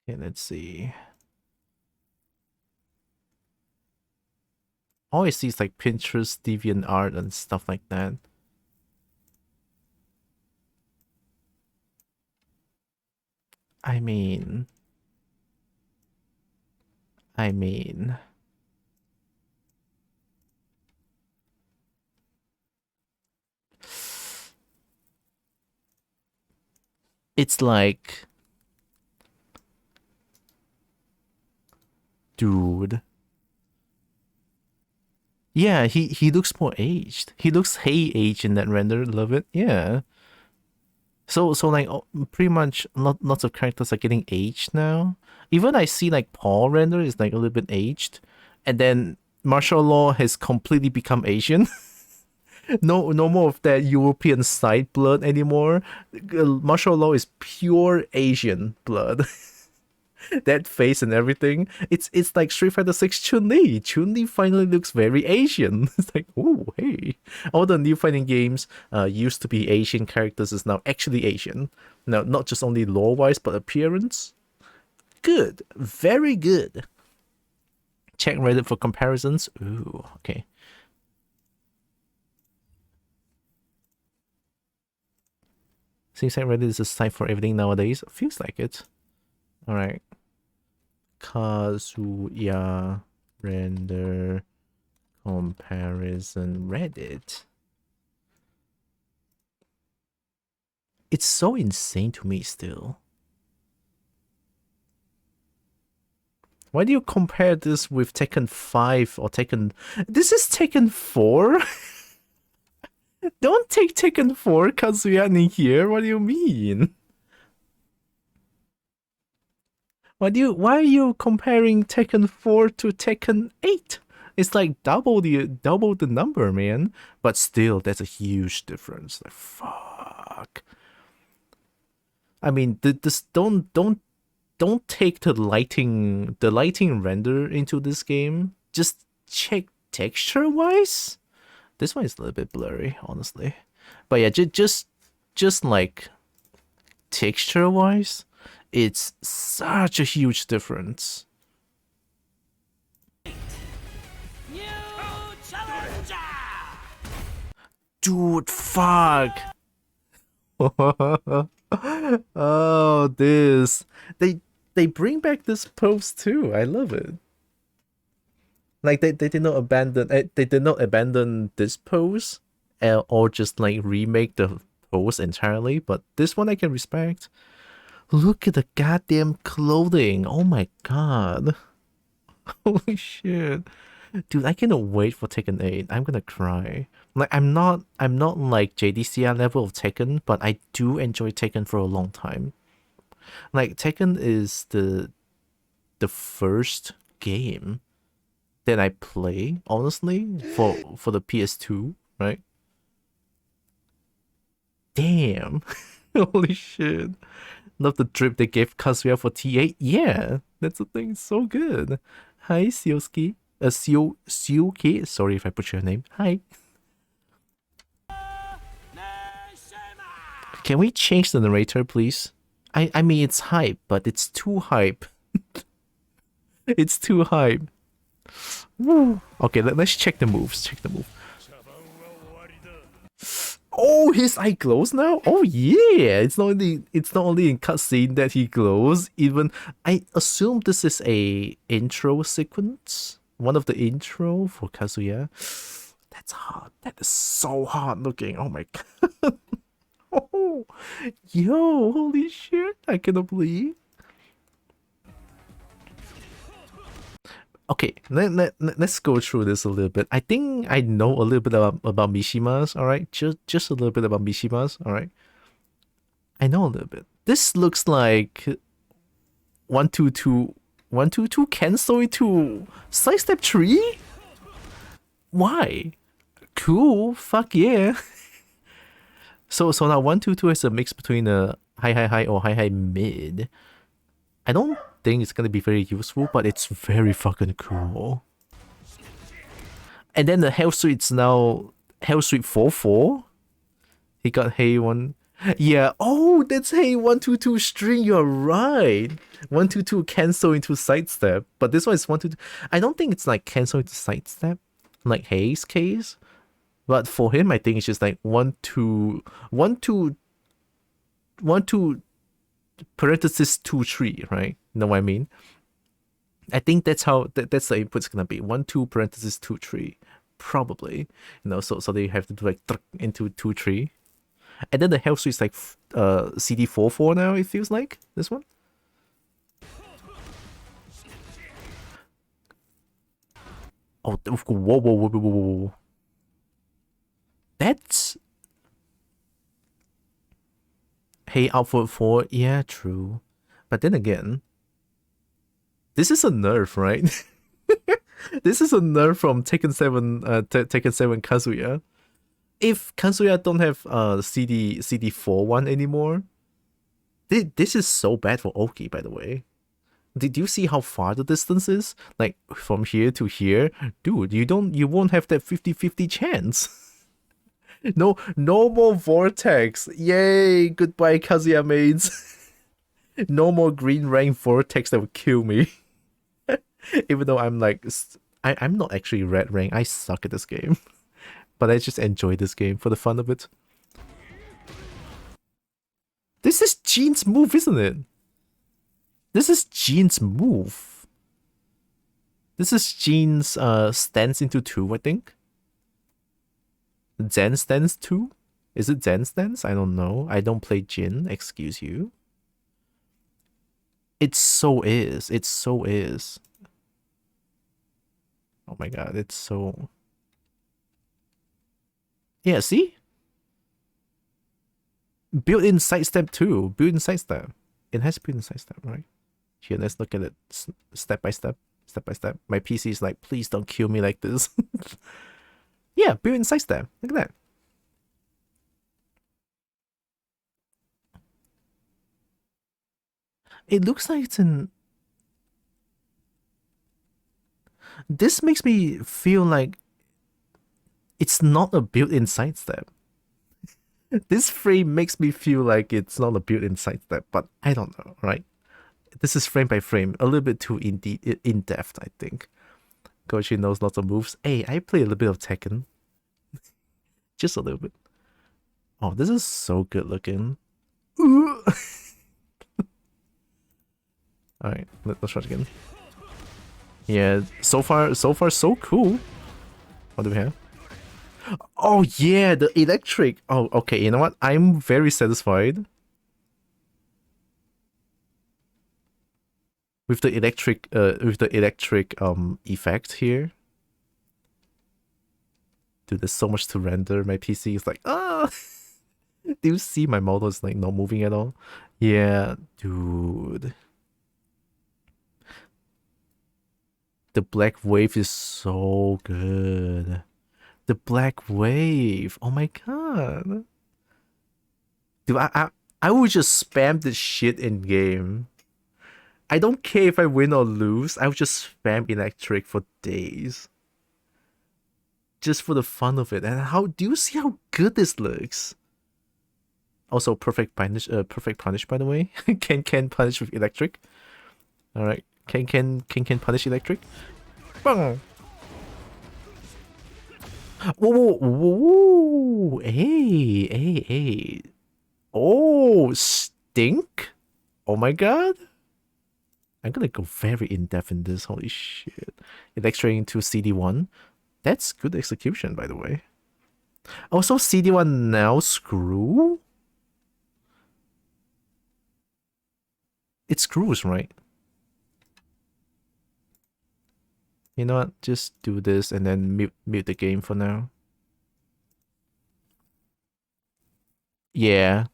Okay, let's see. All I see is like Pinterest, DeviantArt, and stuff like that. I mean... It's like... Dude. Yeah, he looks more aged. He looks aged in that render. Love it. Yeah. So like pretty much lots of characters are getting aged now. Even I see like Paul render is like a little bit aged, and then martial law has completely become Asian. No more of that European side blood anymore. Martial law is pure Asian blood. That face and everything. It's like Street Fighter 6 Chun-Li. Chun-Li finally looks very Asian. It's like, oh, hey. All the new fighting games used to be Asian characters is now actually Asian. Now, not just only lore-wise, but appearance. Good. Very good. Check Reddit for comparisons. Ooh, okay. Seems like Reddit is a site for everything nowadays. Feels like it. Alright. Kazuya render comparison Reddit. It's so insane to me still. Why do you compare this with Tekken 5 or Tekken... This is Tekken 4? Don't take Tekken 4 Kazuya in here. What do you mean? Why are you comparing Tekken 4 to Tekken 8? It's like double the number, man. But still, that's a huge difference. Like, fuck. I mean, this don't take the lighting render into this game. Just check texture wise. This one is a little bit blurry, honestly. But yeah, just like texture wise. It's such a huge difference. New challenger! Dude, fuck. Oh, this. They bring back this pose too. I love it. Like they did not abandon this pose or just like remake the pose entirely, but this one I can respect. Look at the goddamn clothing. Oh my god. Holy shit. Dude, I cannot wait for Tekken 8. I'm gonna cry. Like I'm not like JDCR level of Tekken, but I do enjoy Tekken for a long time. Like Tekken is the first game that I play, honestly, for the PS2, right? Damn. Holy shit. Love the drip they gave Kazuya for T8. Yeah, that's the thing. So good. Hi, Sioski. Sioki. Sorry if I butchered your name. Hi. Can we change the narrator, please? I mean, it's hype, but it's too hype. It's too hype. Woo. Okay, let's check the moves. Check the move. Oh, his eye glows now? Oh yeah! It's not only in cutscene that he glows. Even I assume this is a intro sequence. One of the intro for Kazuya. That's hot. That is so hot looking. Oh my god. Yo, holy shit! I cannot believe. Okay, let's go through this a little bit. I think I know a little bit about Mishimas, alright? Just a little bit about Mishimas, alright? I know a little bit. This looks like 122 122 cancel into sidestep 3? Why? Cool, fuck yeah. So now 122 is a mix between a high or high mid. I don't think it's gonna be very useful, but it's very fucking cool. And then the Hell Suite's now Hell Suite 4-4. He got Hey 1. Yeah, oh, that's Hey 122 string, you're right. 122 cancel into sidestep, but this one is 122. I don't think it's like cancel into sidestep, like Hey's case. But for him, I think it's just like 1-2, 1-2, 1-2 parenthesis 2-3, right? You know what I mean? I think that's how that's the input's gonna be 1-2 parenthesis 2-3, probably. You know, so they have to do like into 2-3, and then the health switch is like CD 4-4 now. It feels like this one. Oh, whoa. That's Hey output 4, yeah, true. But then again, this is a nerf, right? This is a nerf from Tekken 7 Tekken 7 Kazuya. If Kazuya don't have CD4 one anymore, this is so bad for Oki, by the way. Did you see how far the distance is? Like from here to here? Dude, you won't have that 50-50 chance. No more vortex. Yay, goodbye Kazuya mates. No more green rank vortex that would kill me. Even though I'm like I'm not actually red rank. I suck at this game. But I just enjoy this game for the fun of it. This is Jean's move, isn't it? This is Jean's move. This is Jean's stance into 2, I think. Zen stance 2? Is it Zen stance? I don't know. I don't play Jin, excuse you. It so is. It so is. Oh my god, it's so... Yeah, see? Built-in sidestep too. Built-in sidestep. It has built-in sidestep, right? Here, let's look at it step by step. Step by step. My PC is like, please don't kill me like this. Yeah, built-in sidestep. Look at that. It looks like it's in... This makes me feel like it's not a built-in sidestep. This frame makes me feel like it's not a built-in sidestep, but I don't know, right? This is frame by frame, a little bit too in-depth, I think. Goshi knows lots of moves. Hey, I play a little bit of Tekken. Just a little bit. Oh, this is so good looking. Alright, let's try it again. Yeah, so far so cool. What do we have? Oh yeah, the electric. Oh, okay, you know what? I'm very satisfied with the electric effect here. Dude, there's so much to render. My PC is like, ah. Do you see my model is like not moving at all? Yeah, dude. The black wave is so good. The black wave. Oh my god. Dude, I would just spam this shit in game. I don't care if I win or lose. I would just spam electric for days. Just for the fun of it. And how do you see how good this looks? Also perfect punish by the way. Can punish with electric. Alright. Can punish electric? Bang! Whoa! Hey! Oh, stink! Oh my god! I'm gonna go very in-depth in this, holy shit. Electric into CD1. That's good execution, by the way. Also, CD1 now screw? It screws, right? You know what? Just do this and then mute the game for now. Yeah.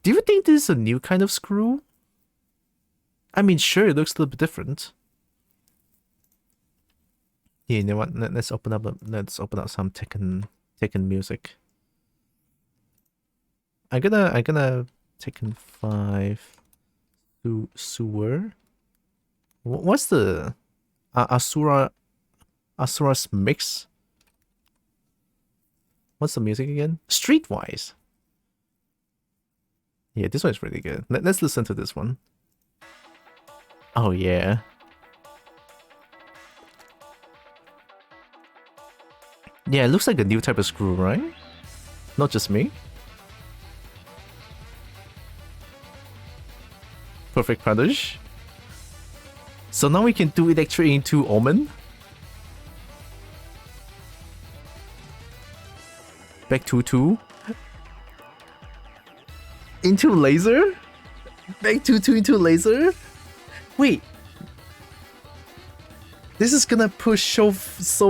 Do you think this is a new kind of screw? I mean, sure, it looks a little bit different. Yeah, you know what? Let's open up some Tekken music. I'm gonna Tekken 5 Sewer. What's the Asura's mix? What's the music again? Streetwise. Yeah, this one's really good. Let's listen to this one. Oh yeah. Yeah, it looks like a new type of screw, right? Not just me. Perfect punish. So now we can do Electric into Omen. Back 2-2. Into laser? Back 2-2 into laser? Wait. This is gonna push so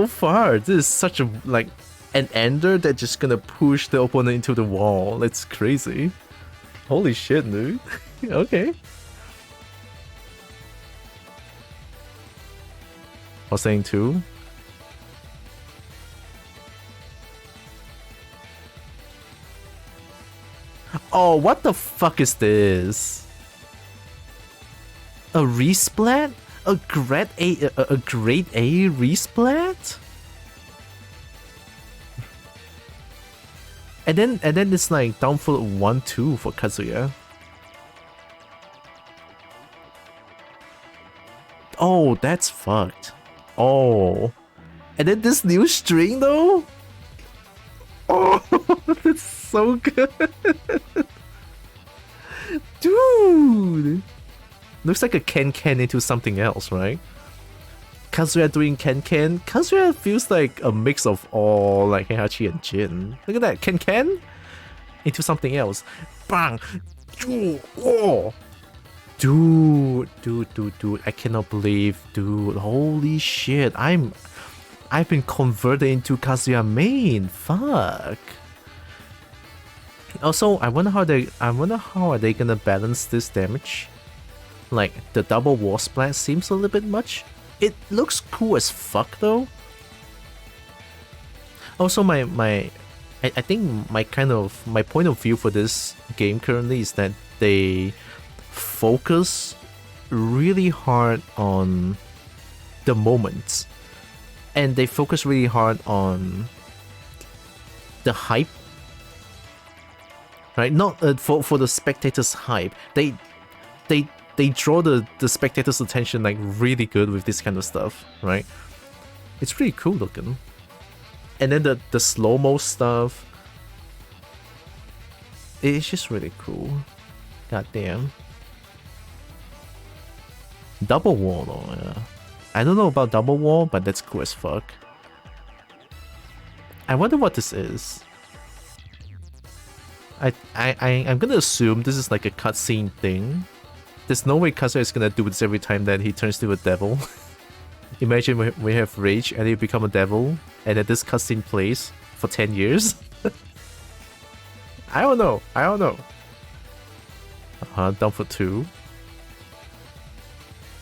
far. This is such a, like, an ender that's just gonna push the opponent into the wall. That's crazy. Holy shit, dude. Okay. I was saying too. Oh, what the fuck is this? A resplat? A grade A resplat? And then it's like downfall 1-2 for Kazuya. Oh, that's fucked. Oh. And then this new string though? Oh, that's so good. Dude. Looks like a Ken into something else, right? Kazuya doing Ken. Kazuya feels like a mix of all like Heihachi and Jin. Look at that, Ken into something else. Bang! Oh! Dude, I cannot believe, dude. Holy shit, I've been converted into Kazuya main. Fuck. Also, I wonder how are they gonna balance this damage? Like, the double wall splat seems a little bit much. It looks cool as fuck though. Also, I think my point of view for this game currently is that they focus really hard on the moments, and they focus really hard on the hype, right? Not for the spectators' hype. They draw the spectators' attention like really good with this kind of stuff, right? It's really cool looking. And then the slow-mo stuff, it's just really cool. God damn. Double wall though, yeah. I don't know about double wall, but that's cool as fuck. I wonder what this is. I'm gonna assume this is like a cutscene thing. There's no way Kazuya is gonna do this every time that he turns to a devil. Imagine we have Rage and he become a devil, and then this cutscene plays for 10 years. I don't know. Down for 2.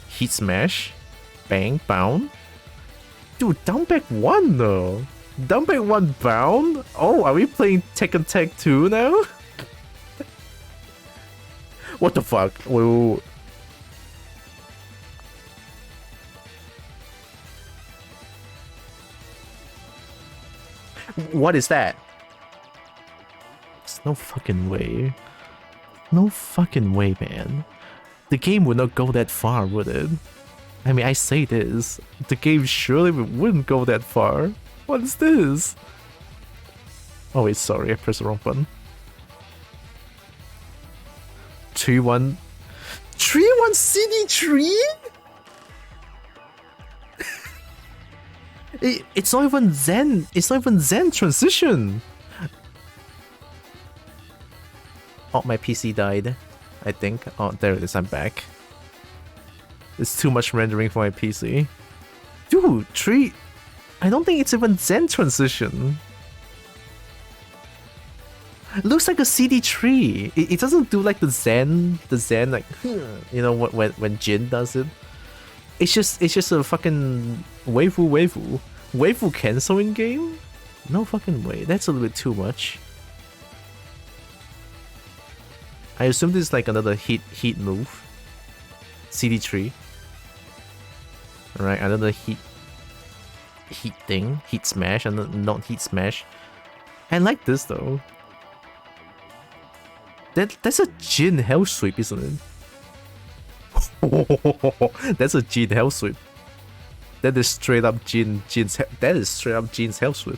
Heat smash. Bang, bound. Dude, down back 1 though. Down back 1 bound? Oh, are we playing Tekken Tag 2 now? What the fuck? Whoa. What is that? There's no fucking way. No fucking way, man. The game would not go that far, would it? I mean, I say this. The game surely wouldn't go that far. What is this? Oh wait, sorry, I pressed the wrong button. 3-1. 3-1 CD3? It's not even Zen. It's not even Zen transition. Oh, my PC died. I think. Oh, there it is. I'm back. It's too much rendering for my PC. Dude, tree. I don't think it's even Zen transition. It looks like a CD tree. It doesn't do like the Zen like, you know, when Jin does it. It's just a fucking waifu canceling game. No fucking way. That's a little bit too much. I assume this is like another heat move. CD tree. Alright, another heat thing. Heat smash and not heat smash. I like this though. That's a Jin hell sweep, isn't it? That's a Jin hell sweep. That is straight up that is straight up Jin's hell sweep.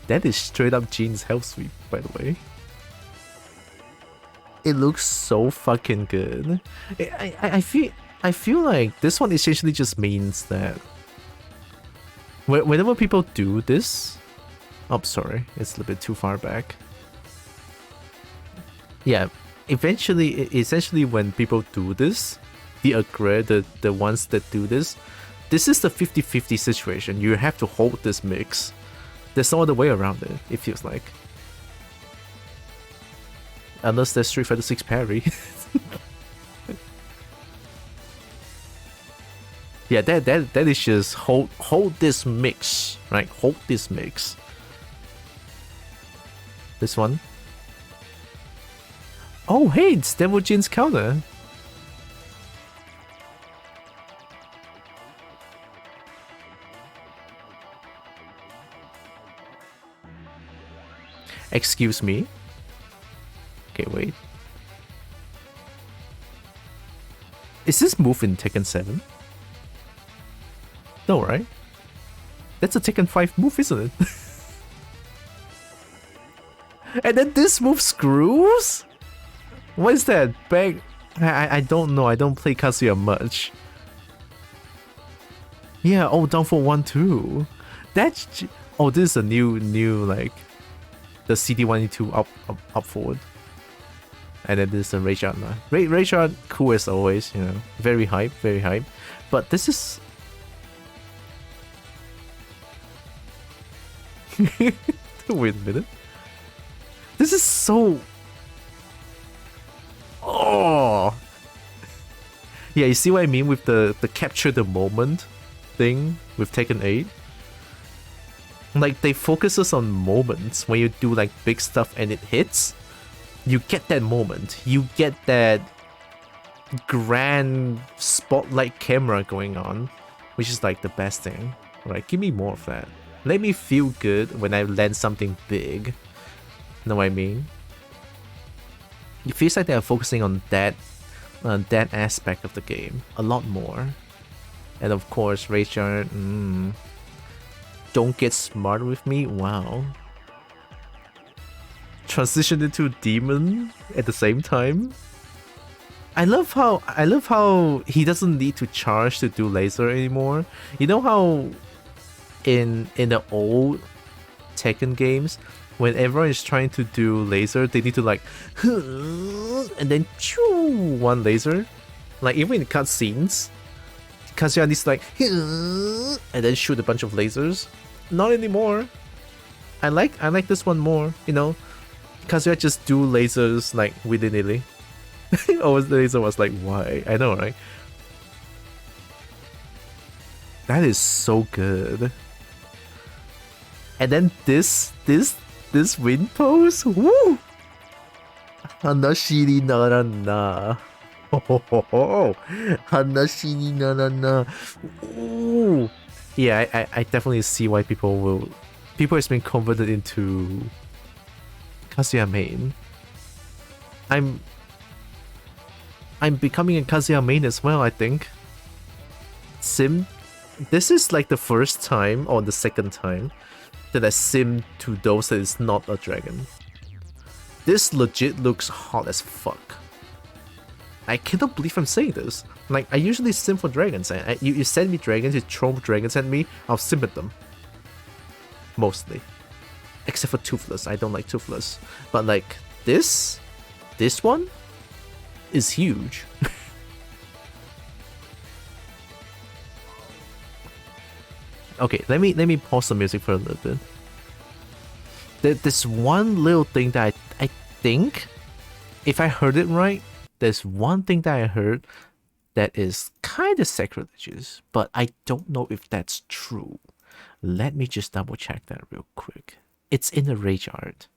That is straight up Jin's hell sweep, by the way. It looks so fucking good. I feel like this one essentially just means that whenever people do this, oh sorry, it's a little bit too far back. Yeah, essentially when people do this, the ones that do this is the 50-50 situation. You have to hold this mix. There's no other way around it, it feels like. Unless there's Street Fighter 6 parry. Yeah, that is just hold this mix, right? Hold this mix. This one. Oh hey, it's Devil Jin's counter. Excuse me. Okay, wait. Is this move in Tekken 7? No, right? That's a Tekken 5 move, isn't it? And then this move screws? What is that? Bag? I don't know. I don't play Kazuya much. Yeah, oh, down for 1-2. That's... Oh, this is a new like... The CD182 up forward. And then this is a Rayshot. Rayshot, cool as always, you know. Very hype, very hype. But this is... Wait a minute. This is so... Oh! Yeah, you see what I mean with the capture the moment thing with Tekken 8? Like, they focus us on moments when you do like big stuff and it hits. You get that moment. You get that grand spotlight camera going on, which is like the best thing. Right? Give me more of that. Let me feel good when I land something big. Know what I mean? It feels like they are focusing on that aspect of the game a lot more. And of course, Rayshard, don't get smarter with me. Wow. Transition into demon at the same time. I love how he doesn't need to charge to do laser anymore. You know how in the old Tekken games, when everyone is trying to do laser, they need to like and then choo one laser. Like even in cutscenes, Kazuya needs to like and then shoot a bunch of lasers. Not anymore. I like this one more, you know. Kazuya just do lasers like willy-nilly. Always the laser was like, why? I know, right? That is so good. And then this wind pose, woo! Hanashi ni narana. Hanashi ni narana. Ooh. Yeah, I definitely see why people has been converted into Kazuya main. I'm becoming a Kazuya main as well, I think. This is like the first time or the second time that I sim to those that is not a dragon. This legit looks hot as fuck. I cannot believe I'm saying this. Like, I usually sim for dragons. You send me dragons, you throw dragons at me, I'll sim at them. Mostly. Except for Toothless. I don't like Toothless. But like, this this one is huge. Okay, let me pause the music for a little bit. There's one little thing that I think, if I heard it right, there's one thing that I heard that is kind of sacrilegious, but I don't know if that's true. Let me just double check that real quick. It's in the rage art.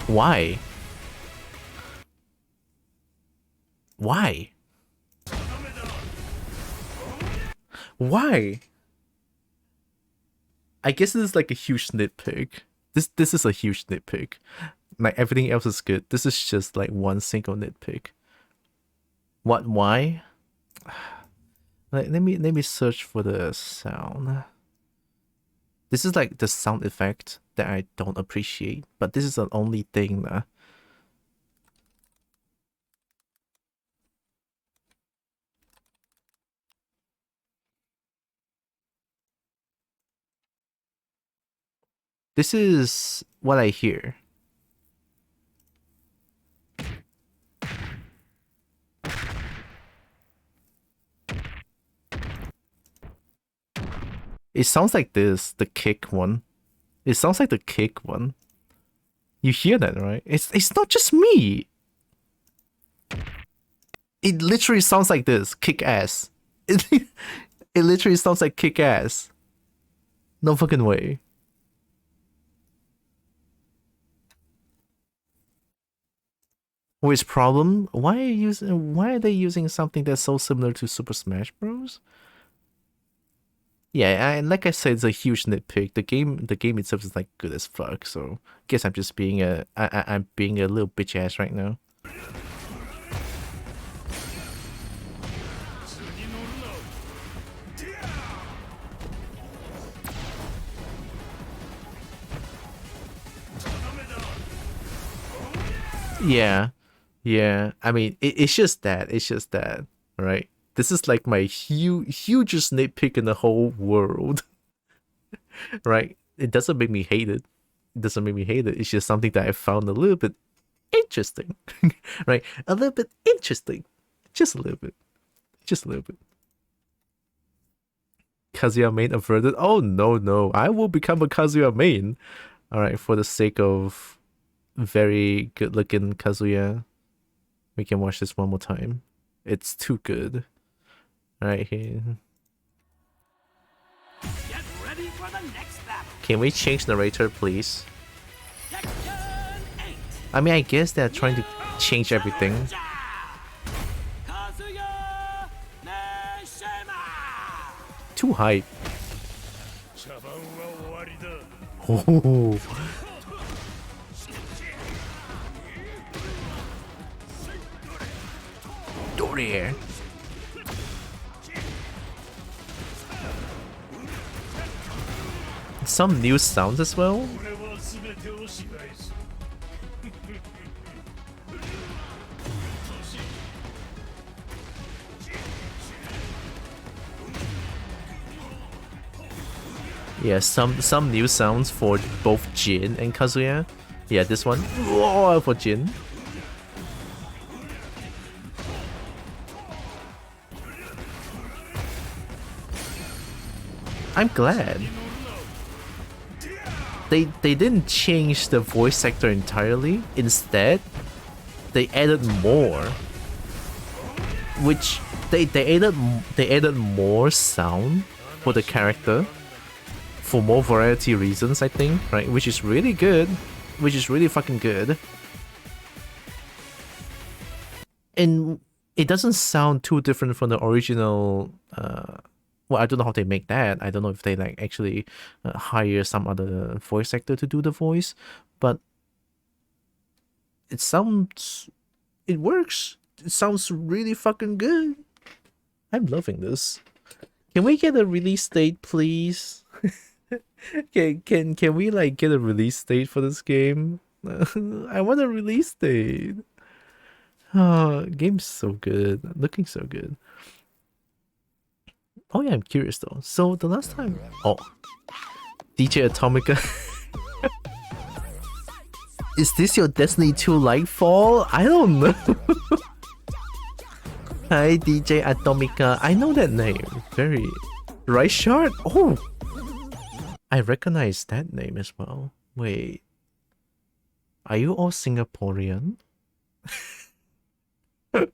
Why? Why? Why? I guess this is like a huge nitpick. This is a huge nitpick. Like everything else is good. This is just like one single nitpick. What? Why? Like, let me search for the sound. This is like the sound effect that I don't appreciate, but this is the only thing that. This is what I hear. It sounds like this, the kick one. It sounds like the kick one. You hear that, right? It's not just me. It literally sounds like this, kick ass. It literally sounds like kick ass. No fucking way. Which problem? Why are they using something that's so similar to Super Smash Bros? Yeah, like I said, it's a huge nitpick. The game itself is like good as fuck. So guess I'm just being I'm being a little bitch ass right now. Yeah. I mean, it's just that, right? This is like my hugest nitpick in the whole world, right? It doesn't make me hate it. It doesn't make me hate it. It's just something that I found a little bit interesting, right? A little bit interesting, just a little bit, just a little bit. Kazuya main averted. Oh no! I will become a Kazuya main. All right, for the sake of very good-looking Kazuya, we can watch this one more time. It's too good. Right here. Get ready for the next battle. Can we change narrator, please? Tekken 8. I mean, I guess they're trying to change everything. Kazuya Neshima. Too hype. Oh. Dory. Some new sounds as well. Yeah, some new sounds for both Jin and Kazuya. Yeah, this one. Whoa, for Jin. I'm glad. They didn't change the voice actor entirely. Instead, they added more. Which they added more sound for the character for more variety reasons, I think, right? Which is really good. Which is really fucking good. And it doesn't sound too different from the original well, I don't know how they make that. I don't know if they like actually hire some other voice actor to do the voice, but it works. It sounds really fucking good. I'm loving this. Can we get a release date, please? Can we like get a release date for this game? I want a release date. Oh, game's so good. Looking so good. Oh yeah, I'm curious though. So the last time... Oh. DJ Atomica. Is this your Destiny 2 Lightfall? I don't know. Hi, DJ Atomica. I know that name. Very... Right Shard? Oh! I recognize that name as well. Wait. Are you all Singaporean? I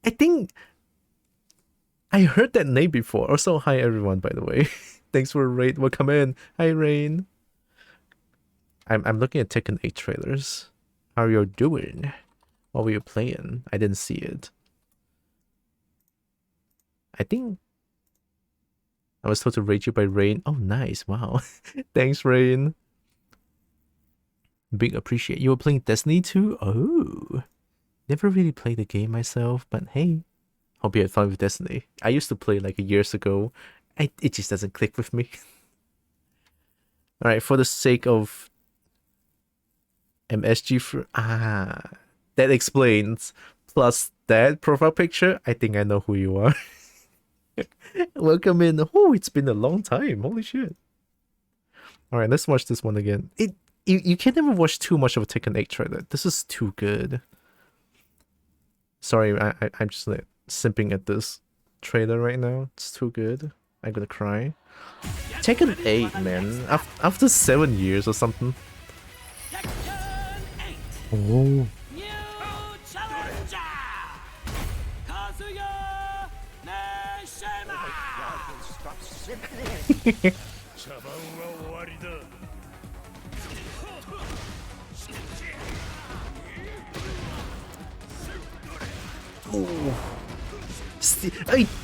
think... I heard that name before. Also, hi everyone, by the way. Thanks for raid. Welcome in. Hi, Rain. I'm looking at Tekken 8 trailers. How are you doing? What were you playing? I didn't see it. I think I was told to rate you by Rain. Oh, nice. Wow. Thanks, Rain. Big appreciate. You were playing Destiny 2? Oh. Never really played the game myself, but hey. Hope you had fun with Destiny. I used to play like years ago. It just doesn't click with me. Alright, for the sake of MSG for that explains. Plus that profile picture, I think I know who you are. Welcome in. Oh, it's been a long time. Holy shit. Alright, let's watch this one again. You can never watch too much of a Tekken 8 trailer. This is too good. Sorry, I'm just like simping at this trailer right now. It's too good. I'm gonna cry. Tekken 8, man. After 7 years or something. Tekken 8. Oh. New challenger. Kazuya Neshima. Oh.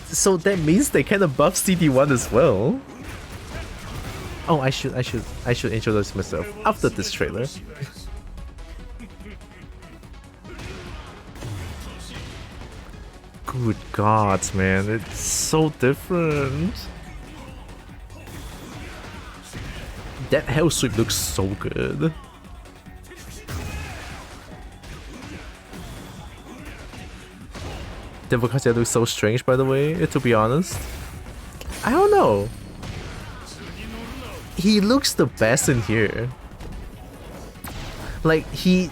So that means they kind of buff CD1 as well. Oh, I should introduce myself after this trailer. Good God, man, it's so different. That hell sweep looks so good. The Vocatia looks so strange, by the way, to be honest. I don't know. He looks the best in here. Like, he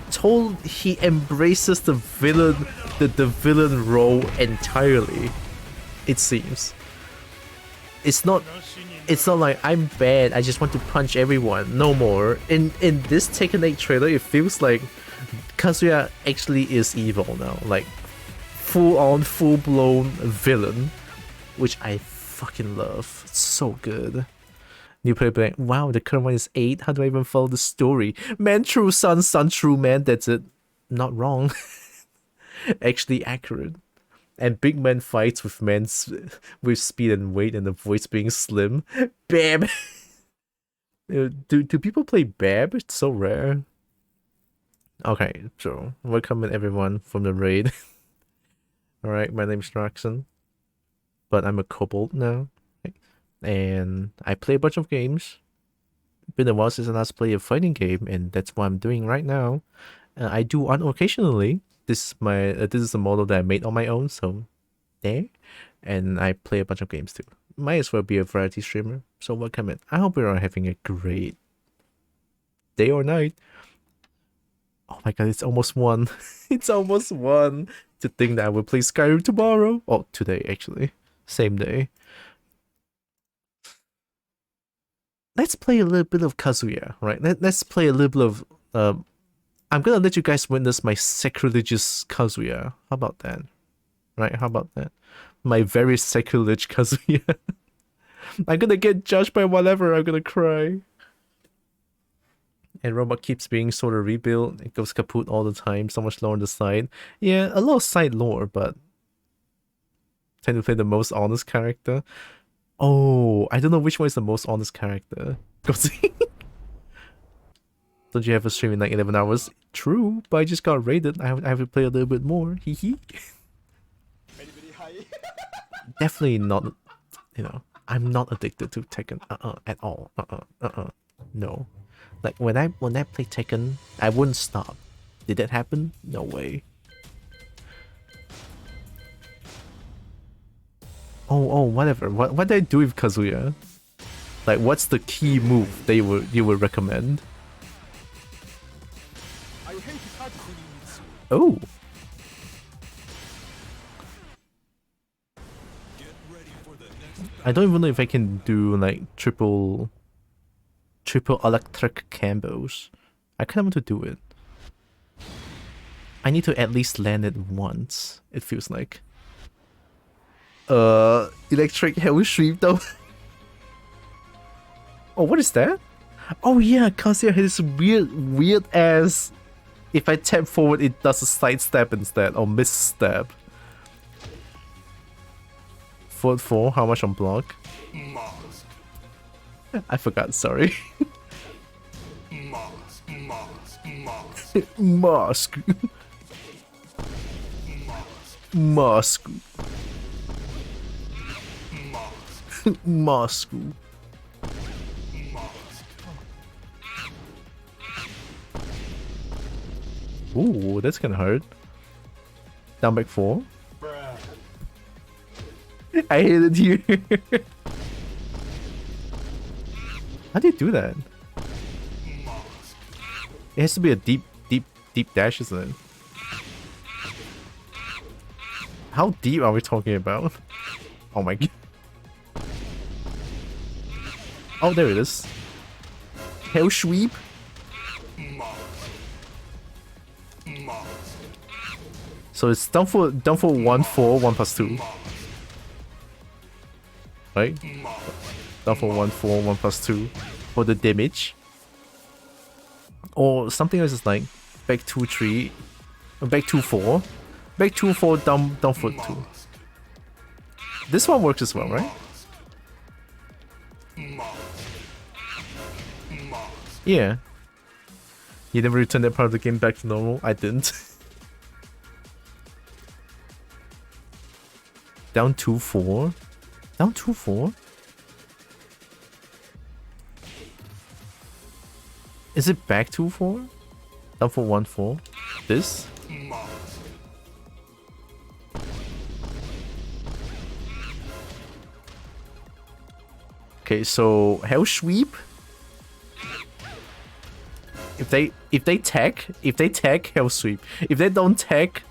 embraces the villain role entirely, it seems. It's not like I'm bad, I just want to punch everyone. No more. In this Tekken 8 trailer, it feels like Kazuya actually is evil now. Like, full-on, full-blown villain, which I fucking love. It's so good. New player blank. Wow, the current one is 8. How do I even follow the story? Man, true son, son, true man. That's it. Not wrong. Actually accurate. And big man fights with men with speed and weight and the voice being slim. Bam! Do people play Bab? It's so rare. Okay, so welcome in everyone from the raid. Alright, my name's Droxen, but I'm a kobold now, and I play a bunch of games. Been a while since I last played a fighting game, and that's what I'm doing right now. I do one occasionally. This is a model that I made on my own, so there. And I play a bunch of games too. Might as well be a variety streamer, so welcome in. I hope you're all having a great day or night. Oh my god, it's almost 1. It's almost 1. To think that I will play Skyrim tomorrow. Oh, today actually. Same day. Let's play a little bit of Kazuya, right? Let's play a little bit of... I'm gonna let you guys witness my sacrilegious Kazuya. How about that? Right, how about that? My very sacrilege Kazuya. I'm gonna get judged by whatever, I'm gonna cry. And robot keeps being sort of rebuilt. It goes kaput all the time. So much lore on the side. Yeah, a lot of side lore, but tend to play the most honest character. Oh, I don't know which one is the most honest character. Don't you have a stream in like 11 hours? True, but I just got raided. I have to play a little bit more. Hee hee. Definitely not, you know, I'm not addicted to Tekken at all. No. Like when I play Tekken, I wouldn't stop. Did that happen? No way. Oh, whatever. What did I do with Kazuya? Like, what's the key move that you would recommend? I hate cutscenes. Oh. I don't even know if I can do like triple electric combos. I kind of want to do it. I need to at least land it once, it feels like. Electric hell sweep though. Oh, what is that? Oh yeah, Kazuya has this weird ass. If I tap forward, it does a side step instead, or misstep. Forward 4, how much on block? Mask. I forgot, sorry. Mask. Mask. Mask. Mask. Ooh, that's gonna hurt. Down back 4. I hate it here. How do you do that? It has to be a deep dash, isn't it? How deep are we talking about? Oh my god. Oh, there it is. Hell sweep. So it's down for 1-4, 1+2. Right? Down for 1-4, 1+2 for the damage. Or something else is like back 2-3, back 2-4, back 2-4, down for 2. This one works as well, right? Yeah. You never returned that part of the game back to normal? I didn't. Down 2-4? Down 2-4? Is it back 2-4? Down for 1-4? This? Okay, so hell sweep. If they tag hell sweep. If they don't tag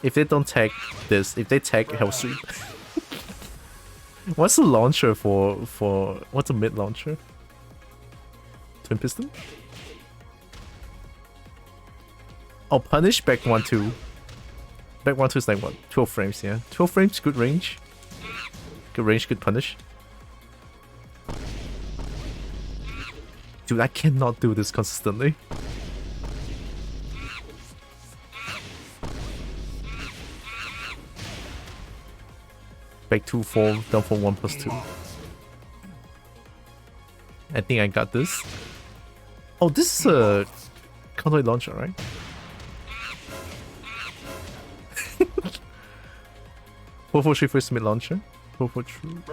if they don't tag this, if they tag hell sweep. What's the launcher for what's a mid launcher? Twin piston? Oh, punish back 1-2. Back 1-2 is like what? 12 frames, yeah. 12 frames, good range. Good range, good punish. Dude, I cannot do this consistently. Back 2-4, down for 1+2. I think I got this. Oh, this is a counter launcher, right? 4-4-3 first mid launcher. 4-4-3.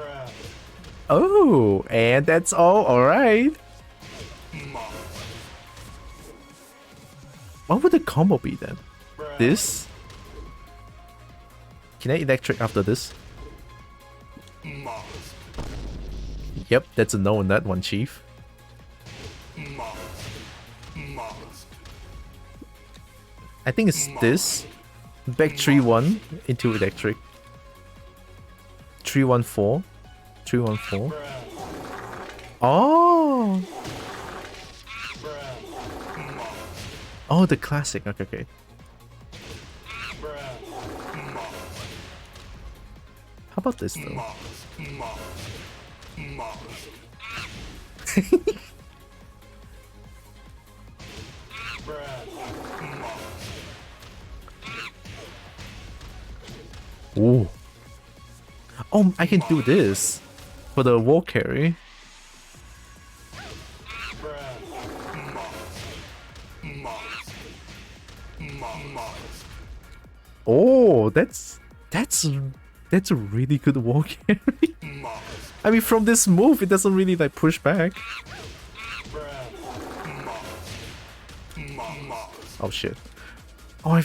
Oh, and that's all. All right. What would the combo be then? This? Can I electric after this? Yep, that's a no on that one, Chief. I think it's this. Back 3-1 into electric. 3-1-4. 3-1-4. Oh! Oh, the classic. Okay, okay. How about this though? Ooh. Oh, I can do this for the wall carry. Oh, that's a really good wall carry. I mean, from this move, it doesn't really like push back. Oh shit. Oh, I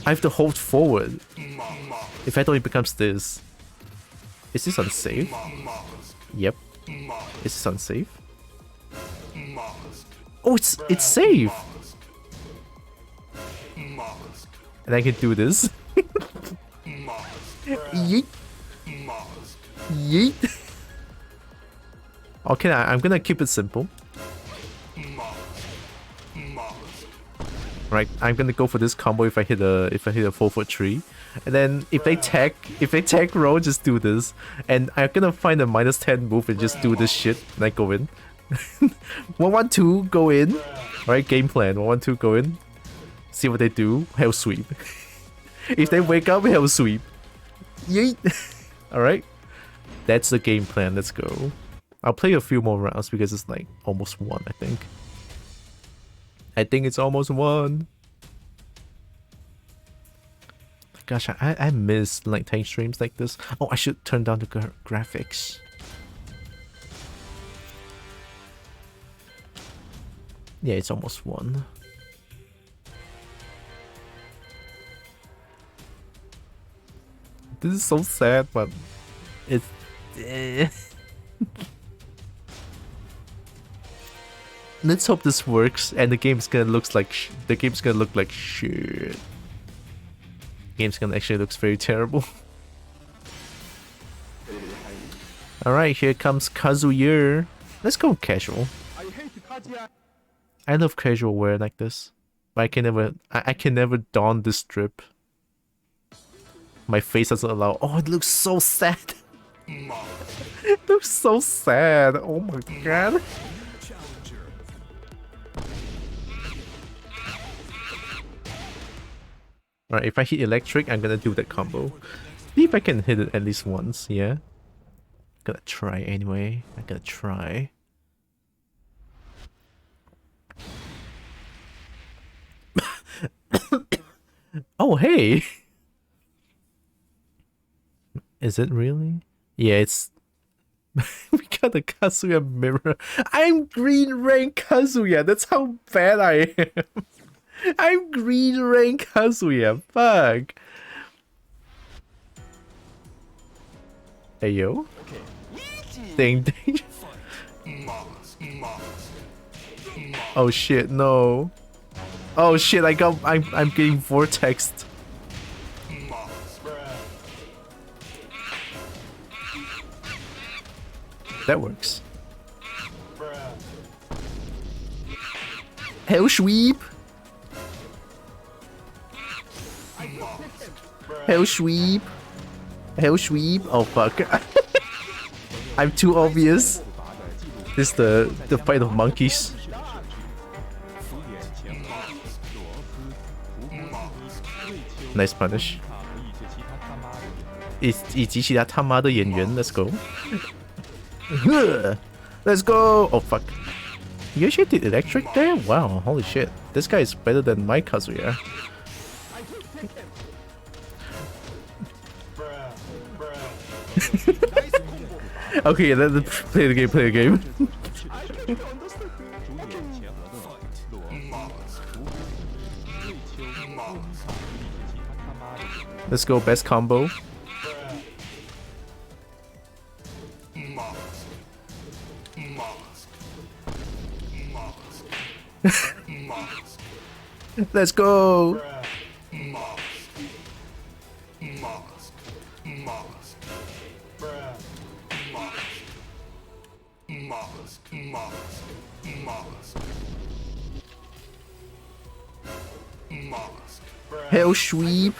have to hold forward. If I don't, it becomes this. Is this unsafe? Yep. Is this unsafe? Oh, it's safe. And I can do this. Yeet. Yeet. Okay, I'm gonna keep it simple. Right, I'm gonna go for this combo if I hit a 4-foot tree, and then if they tag roll, just do this, and I'm gonna find a -10 move and just do this shit, and I go in. 1-1-2, go in. Alright, game plan. 1-1-2, go in. See what they do. Hell sweep. If they wake up, hell sweep. Yeet. Alright, that's the game plan. Let's go. I'll play a few more rounds because it's like almost won, I think. I think it's almost won. Gosh, I miss like tank streams like this. Oh, I should turn down the graphics. Yeah, it's almost won. This is so sad, but it's... Let's hope this works, and the game's gonna look like shit. Game's gonna actually looks very terrible. All right, here comes Kazuya. Let's go casual. I love casual wear like this, but I can never don this strip. My face doesn't allow. Oh, it looks so sad. It looks so sad. Oh my god. Alright, if I hit electric, I'm gonna do that combo. See if I can hit it at least once, yeah? Gonna try anyway. I'm gonna try. Oh, hey! Is it really? Yeah, it's... We got a Kazuya mirror. I'm green rank Kazuya! That's how bad I am! I'm green rank Kazuya, fuck! Hey yo. Ding ding. Oh shit, no. Oh shit, I'm getting vortexed. That works. Hell sweep. Hell sweep. Hell sweep. Oh fuck. I'm too obvious. This is the fight of monkeys. Nice punish. 以及其他他妈的演员 Let's go. Let's go. Oh fuck. You actually did electric there? Wow, holy shit. This guy is better than my Kazuya. Okay, let's play the game, Let's go, best combo. Let's go. Hell sweep.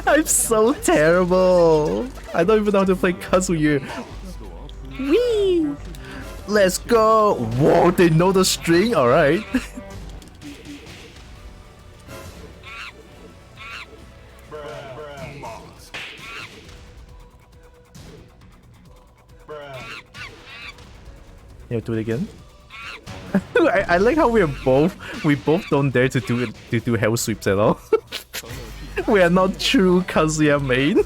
I'm so terrible. I don't even know how to play Kazuya. Wee! Let's go. Whoa, they know the string. All right. Yeah, do it again. I like how we both don't dare to do hell sweeps at all. We are not true Kazuya main.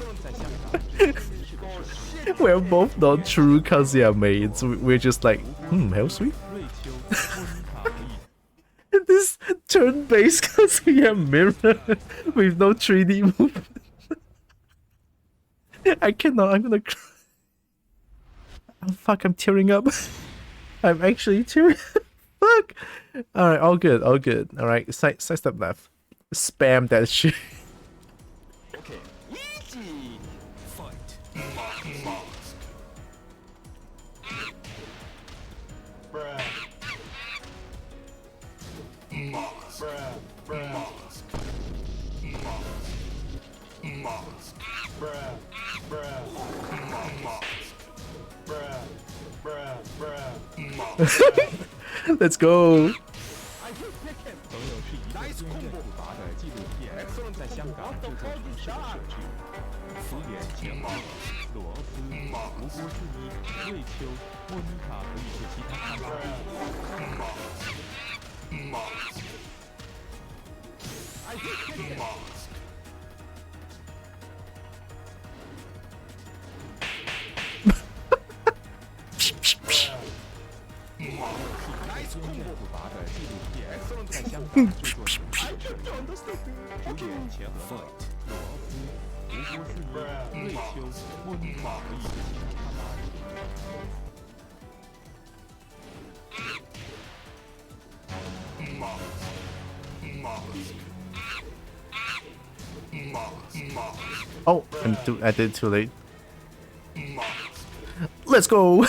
We're both not true Kazuya mains. We're just like, hell sweet. This turn-based Kazuya mirror with no 3D movement. I cannot, I'm gonna cry. Oh fuck, I'm tearing up. I'm actually tearing up. Fuck! Alright, all good, all good. Alright, side step left. Spam that shit. Okay. Easy. Fight. Bruh. Let's go. Nice combo. Excellent Oh, I did too late. Let's go.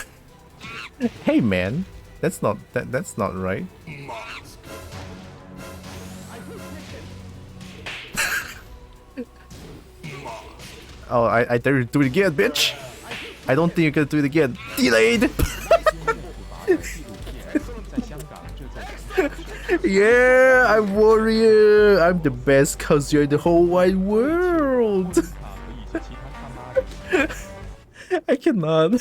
Hey man, that's not right. Oh, I dare you do it again, bitch. I don't think you're gonna do it again. Delayed. Yeah, I'm warrior. I'm the best Kazuya in the whole wide world. I cannot.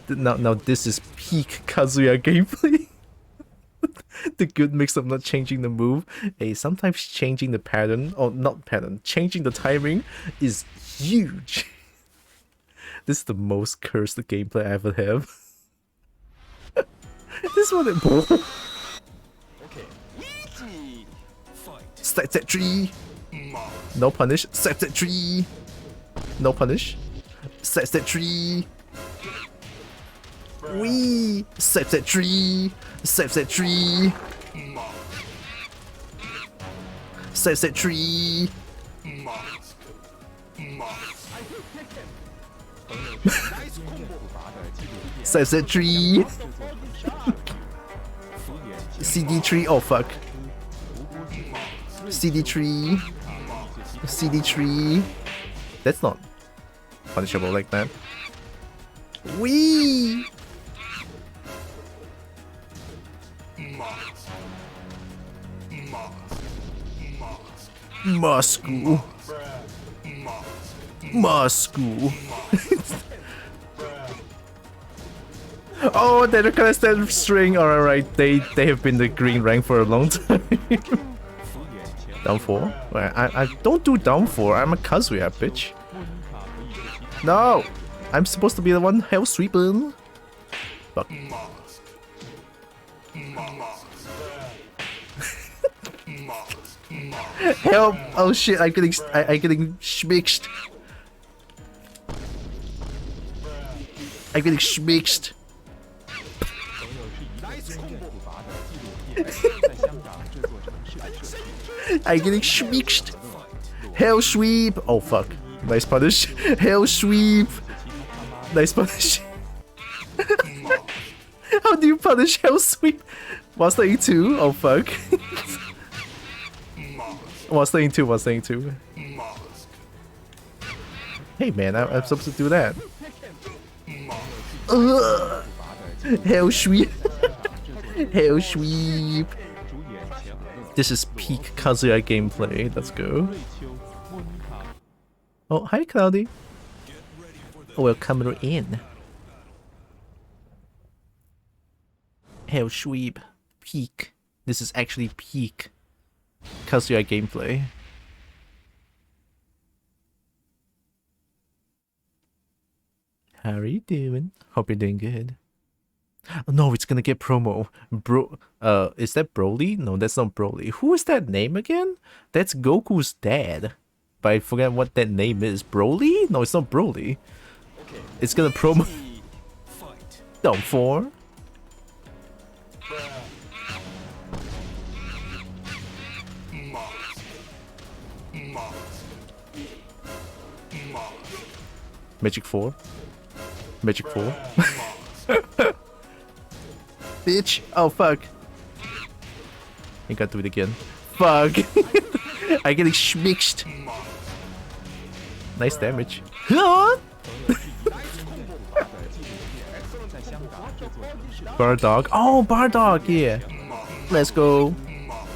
Now this is peak Kazuya gameplay. The good mix of not changing the move. Hey, sometimes changing the pattern, or not pattern, changing the timing is huge. This is the most cursed gameplay I ever have. This one it Stack that tree. No punish. Stack that tree. No punish. Stack that tree. Wee. Stack that tree. Stack that tree. Stack that tree. Stack that tree. CD3. Oh fuck. CD3. CD3. That's not punishable like that. Wee. Moscow. Moscow. Oh, they're gonna stand string. Alright, they have been the green rank for a long time. Down 4? I don't do down 4. I'm a Kazuya, bitch. No! I'm supposed to be the one hell sweeping. Fuck. Help! Oh shit! I'm getting schmixed. I'm getting schmixed. I'm getting schmixed. Hell sweep! Oh fuck! Nice punish. Hell sweep. Nice punish. How do you punish hell sweep? Master E2? Oh fuck. Master E2, Master E2. Hey man, I'm supposed to do that. Hell sweep. Hell sweep. This is peak Kazuya gameplay. Let's go. Oh, hi Cloudy. Welcome in. Hell sweep. Peak. This is actually peak Kazuya gameplay. How are you doing? Hope you're doing good. Oh, no, it's gonna get promo. Is that Broly? No, that's not Broly. Who is that name again? That's Goku's dad. But I forget what that name is. Broly? No, it's not Broly. It's gonna promo. Down 4. Magic 4. Magic 4. Bitch. Oh, fuck. I gotta do it again. Fuck. I'm getting schmixed. Nice damage. Bardog. Oh, Bardog, yeah. Let's go.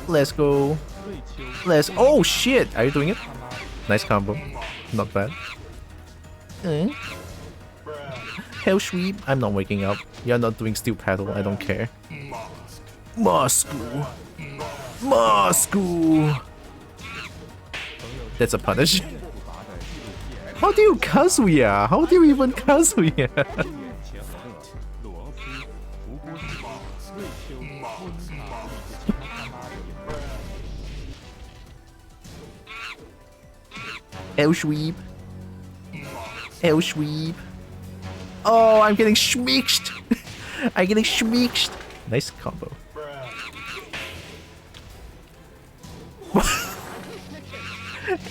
Let's go. Oh, shit. Are you doing it? Nice combo. Not bad. Hell sweep. I'm not waking up. You're not doing steel paddle. I don't care. Moscow. Moscow. That's a punish. How do you Kazuya? How do you even Kazuya? Hell sweep. Hell sweep. Oh, I'm getting schmixed. I'm getting schmixed. Nice combo.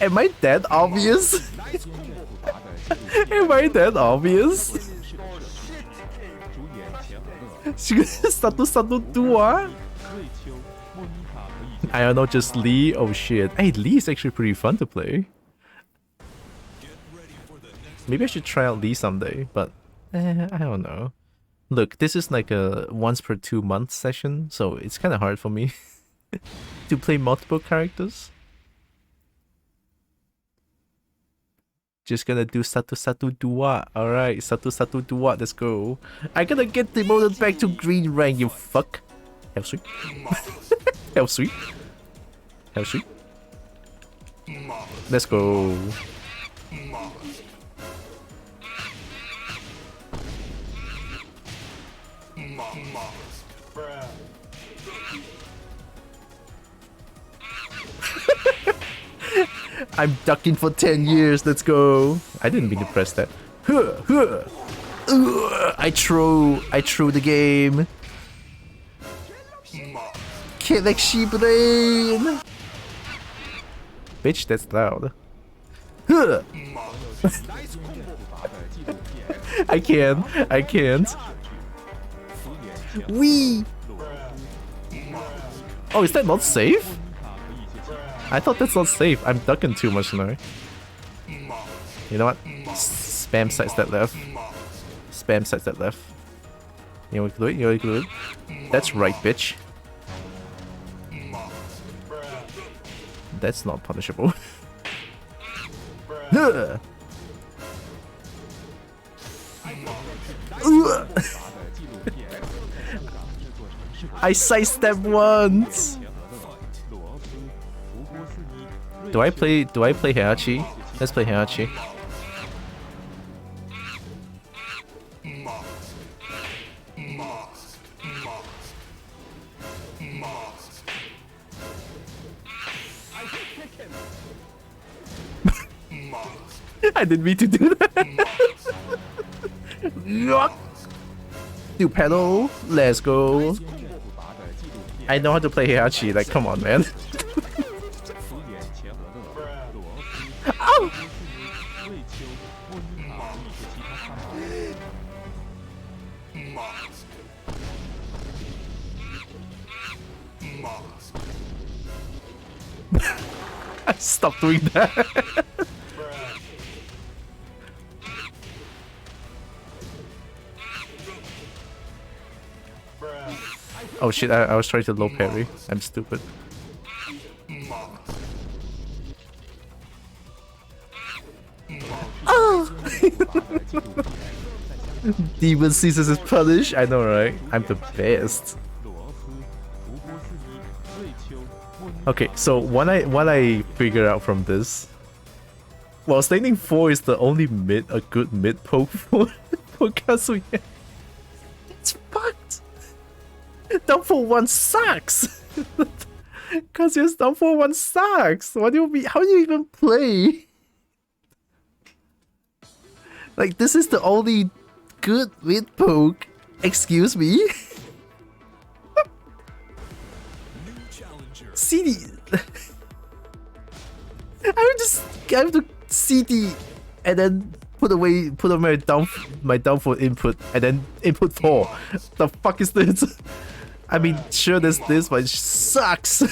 Am I that obvious? Am I that obvious? Satu dua. I don't know, just Lee. Oh shit. Hey, Lee is actually pretty fun to play. Maybe I should try out Lee someday, but I don't know. Look, this is like a once per 2 month session, so it's kind of hard for me to play multiple characters. Just gonna do Satu Dua. Alright, Satu Dua, let's go. I gotta get demoted back to green rank, you fuck. Hell sweet. Hell sweet. Hell sweet. Let's go. I'm ducking for 10 years, let's go. I didn't mean to press that. I throw the game. Galaxy brain. Bitch, that's loud. I can't. Wee. Oh, is that not safe? I thought that's not safe. I'm ducking too much now. You know what? Spam sidestep left. Spam sidestep left. You know what you can do it? You know what you can do it? That's right, bitch. That's not punishable. I sidestep once. Do I play Heihachi? Let's play Heihachi. I didn't mean to do that. Do pedal. Let's go. I know how to play Heihachi. Like, come on, man. Ow! Stop doing that. Oh shit, I was trying to low parry. I'm stupid. Oh! Demon seizes his punish. I know, right? I'm the best. Okay, so what I figure out from this, well, standing 4 is the only a good mid poke for for Kazuya. It's fucked. Down for one sucks. Kazuya's down for one sucks. What do you mean? How do you even play? Like, this is the only good mid poke. Excuse me? CD. I have to CD and then put away my downfall input and then input 4. The fuck is this? I mean, sure there's this, but it sucks.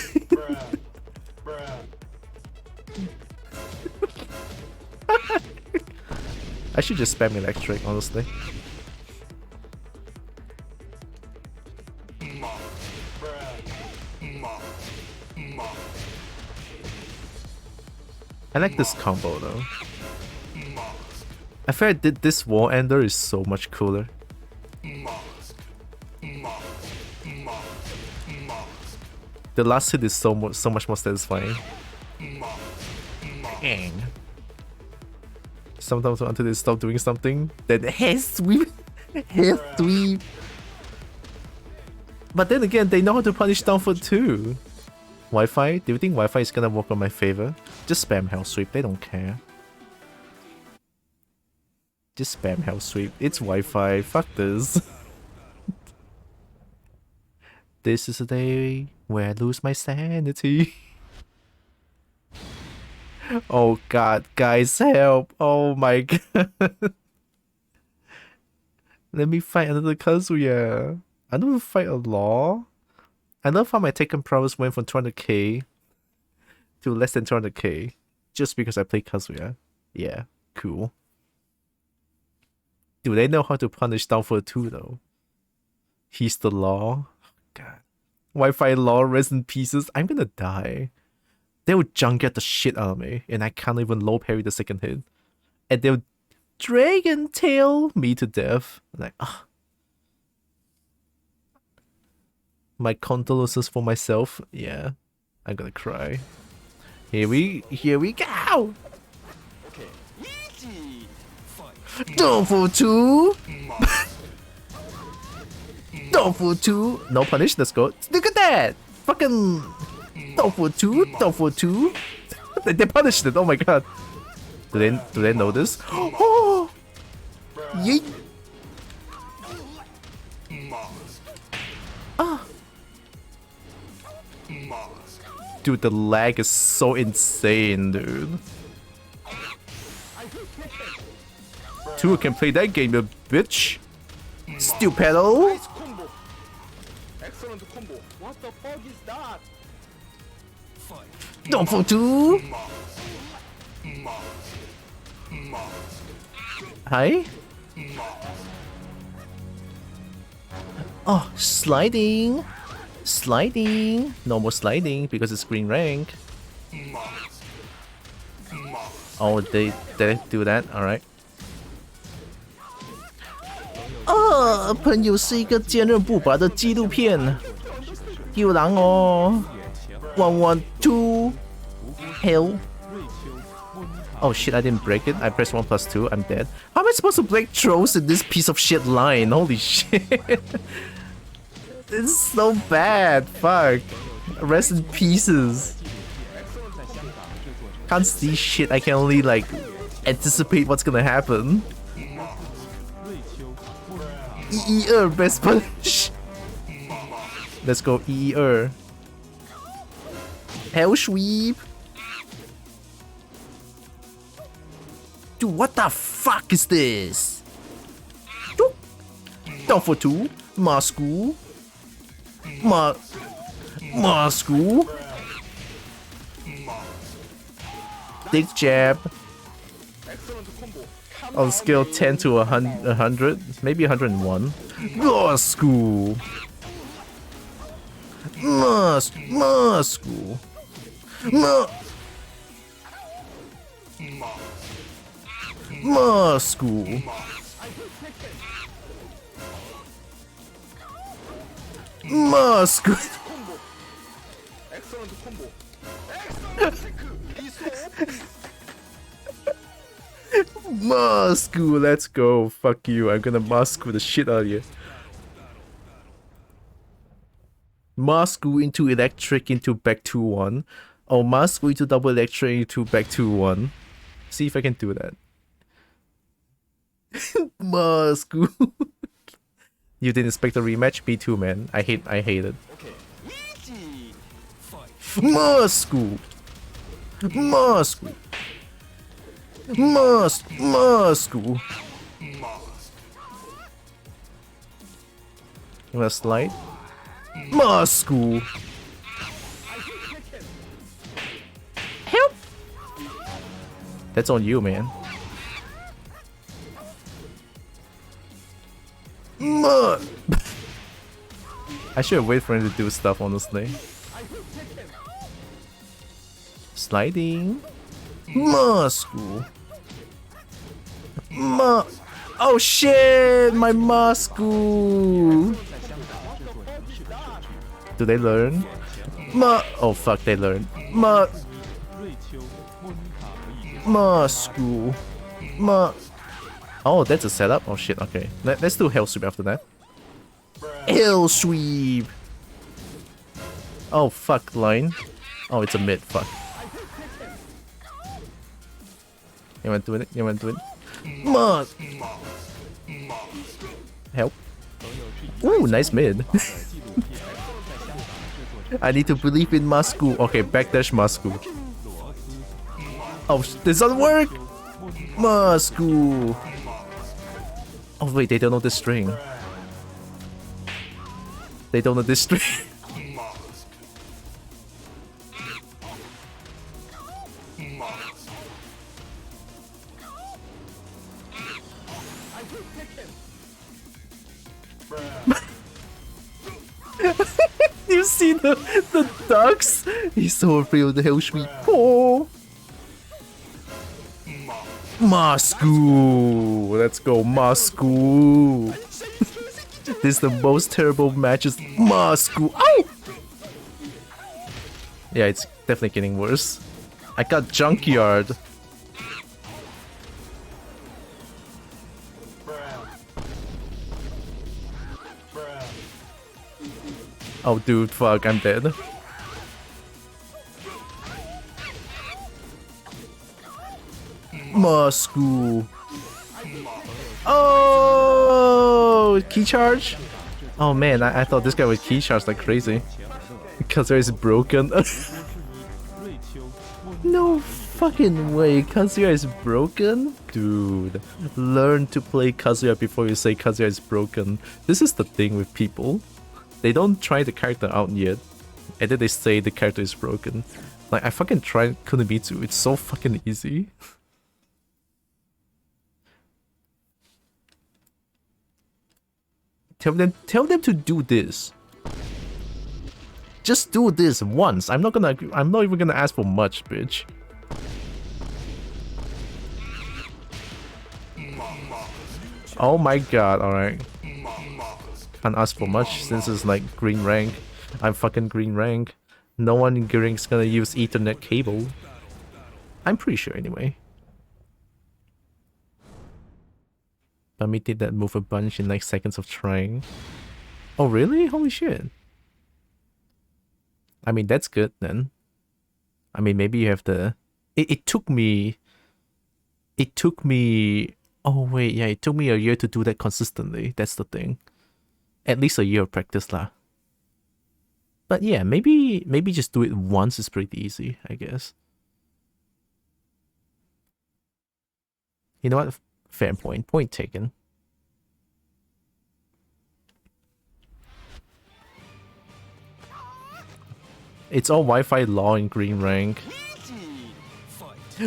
I should just spam electric, honestly. I like this combo though. I feel like this wall ender is so much cooler. The last hit is so much more satisfying. Dang. Sometimes until they stop doing something, then hair sweep, hair sweep. But then again, they know how to punish downfoot too. Wi-Fi? Do you think Wi-Fi is gonna work on my favor? Just spam hell sweep, they don't care. Just spam hell sweep. It's Wi-Fi, fuck this. This is a day where I lose my sanity. Oh god, guys, help! Oh my god. Let me fight another Kazuya. I don't fight a law. I love how my Tekken prowess went from 200k to less than 200k just because I play Kazuya. Yeah, cool. Do they know how to punish downfall 2 though? He's the law. God. Wi-Fi law, rest in pieces. I'm gonna die. They would junket the shit out of me, and I can't even low parry the second hit. And they'll dragon tail me to death. I'm like, ah. My condolences for myself. Yeah, I'm gonna cry. Here we go. Okay, easy. Downfall 2. Downfall 2. No punish. Let's go. Look at that. Fucking Downfall 2. Downfall 2. They punished it. Oh my god. Do they know this? Oh. Yeet. Ah. Dude, the lag is so insane, dude. 2 can play that game, you bitch. Steel pedal. Nice combo. Excellent combo. What the fuck is that? Downfall 2. Hi. Oh, sliding. Sliding. No more sliding because it's green rank. Oh, they do that? Alright. 朋友是一个坚韧不拔的纪录片。有狼哦。112. Hell. Oh shit, I didn't break it. I pressed 1+2. I'm dead. How am I supposed to break trolls in this piece of shit line? Holy shit. It's so bad. Fuck. Rest in pieces. Can't see shit. I can only like anticipate what's gonna happen. EE best punish. Let's go EE. Hell sweep. Dude, what the fuck is this? Downfall 2. Masku. Masku. Dick jab. On scale 10 to 100, maybe 101. Masku. Masku. Masku. Masku. Excellent combo. Moscow, let's go. Fuck you. I'm gonna Moscow the shit out of you. Moscow into electric into back 2-1. Oh, Moscow into double electric into back 2-1. See if I can do that. Moscow. You didn't expect a rematch? Me too, man. I hate it. Okay. Easy. Moscow. Moscow. Moscow. You wanna slide? Moscow. Help. That's on you, man. I should have waited for him to do stuff, honestly. Sliding. Moscow. Oh shit! My Moscow! Do they learn? Oh fuck, they learn. Moscow. Oh, that's a setup? Oh shit, okay. Let's do Hell Sweep after that. Hell Sweep! Oh fuck, line. Oh, it's a mid, fuck. You wanna do it? You wanna do it? Help. Ooh, nice mid. I need to believe in Moscow. Okay, backdash Moscow. Oh, this doesn't work! Moscow! Oh wait, they don't know this string. They don't know this string. You see the ducks? He's so afraid of the Hell Sweep. Oh. Moscow! Let's go, Moscow! This is the most terrible matches. Moscow! Oh! Yeah, it's definitely getting worse. I got Junkyard. Oh dude, fuck, I'm dead. Moscow. Oh, key charge? Oh man, I thought this guy would key charge like crazy. Kazuya is broken. No fucking way, Kazuya is broken? Dude, learn to play Kazuya before you say Kazuya is broken. This is the thing with people. They don't try the character out yet, and then they say the character is broken. Like, I fucking tried Kunomitsu, it's so fucking easy. Tell them to do this. Just do this once. I'm not even gonna ask for much, bitch. Oh my god, alright. Can't ask for much since it's like green rank. I'm fucking green rank. No one in Gearing's gonna use Ethernet cable. I'm pretty sure anyway. Bami did that move a bunch in like seconds of trying. Oh really? Holy shit. I mean, that's good then. I mean, maybe you have the... It took me... Oh wait, yeah, it took me a year to do that consistently. That's the thing. At least a year of practice lah. But yeah, maybe just do it once is pretty easy, I guess. You know what? Fair point. Point taken. It's all Wi-Fi law in green rank.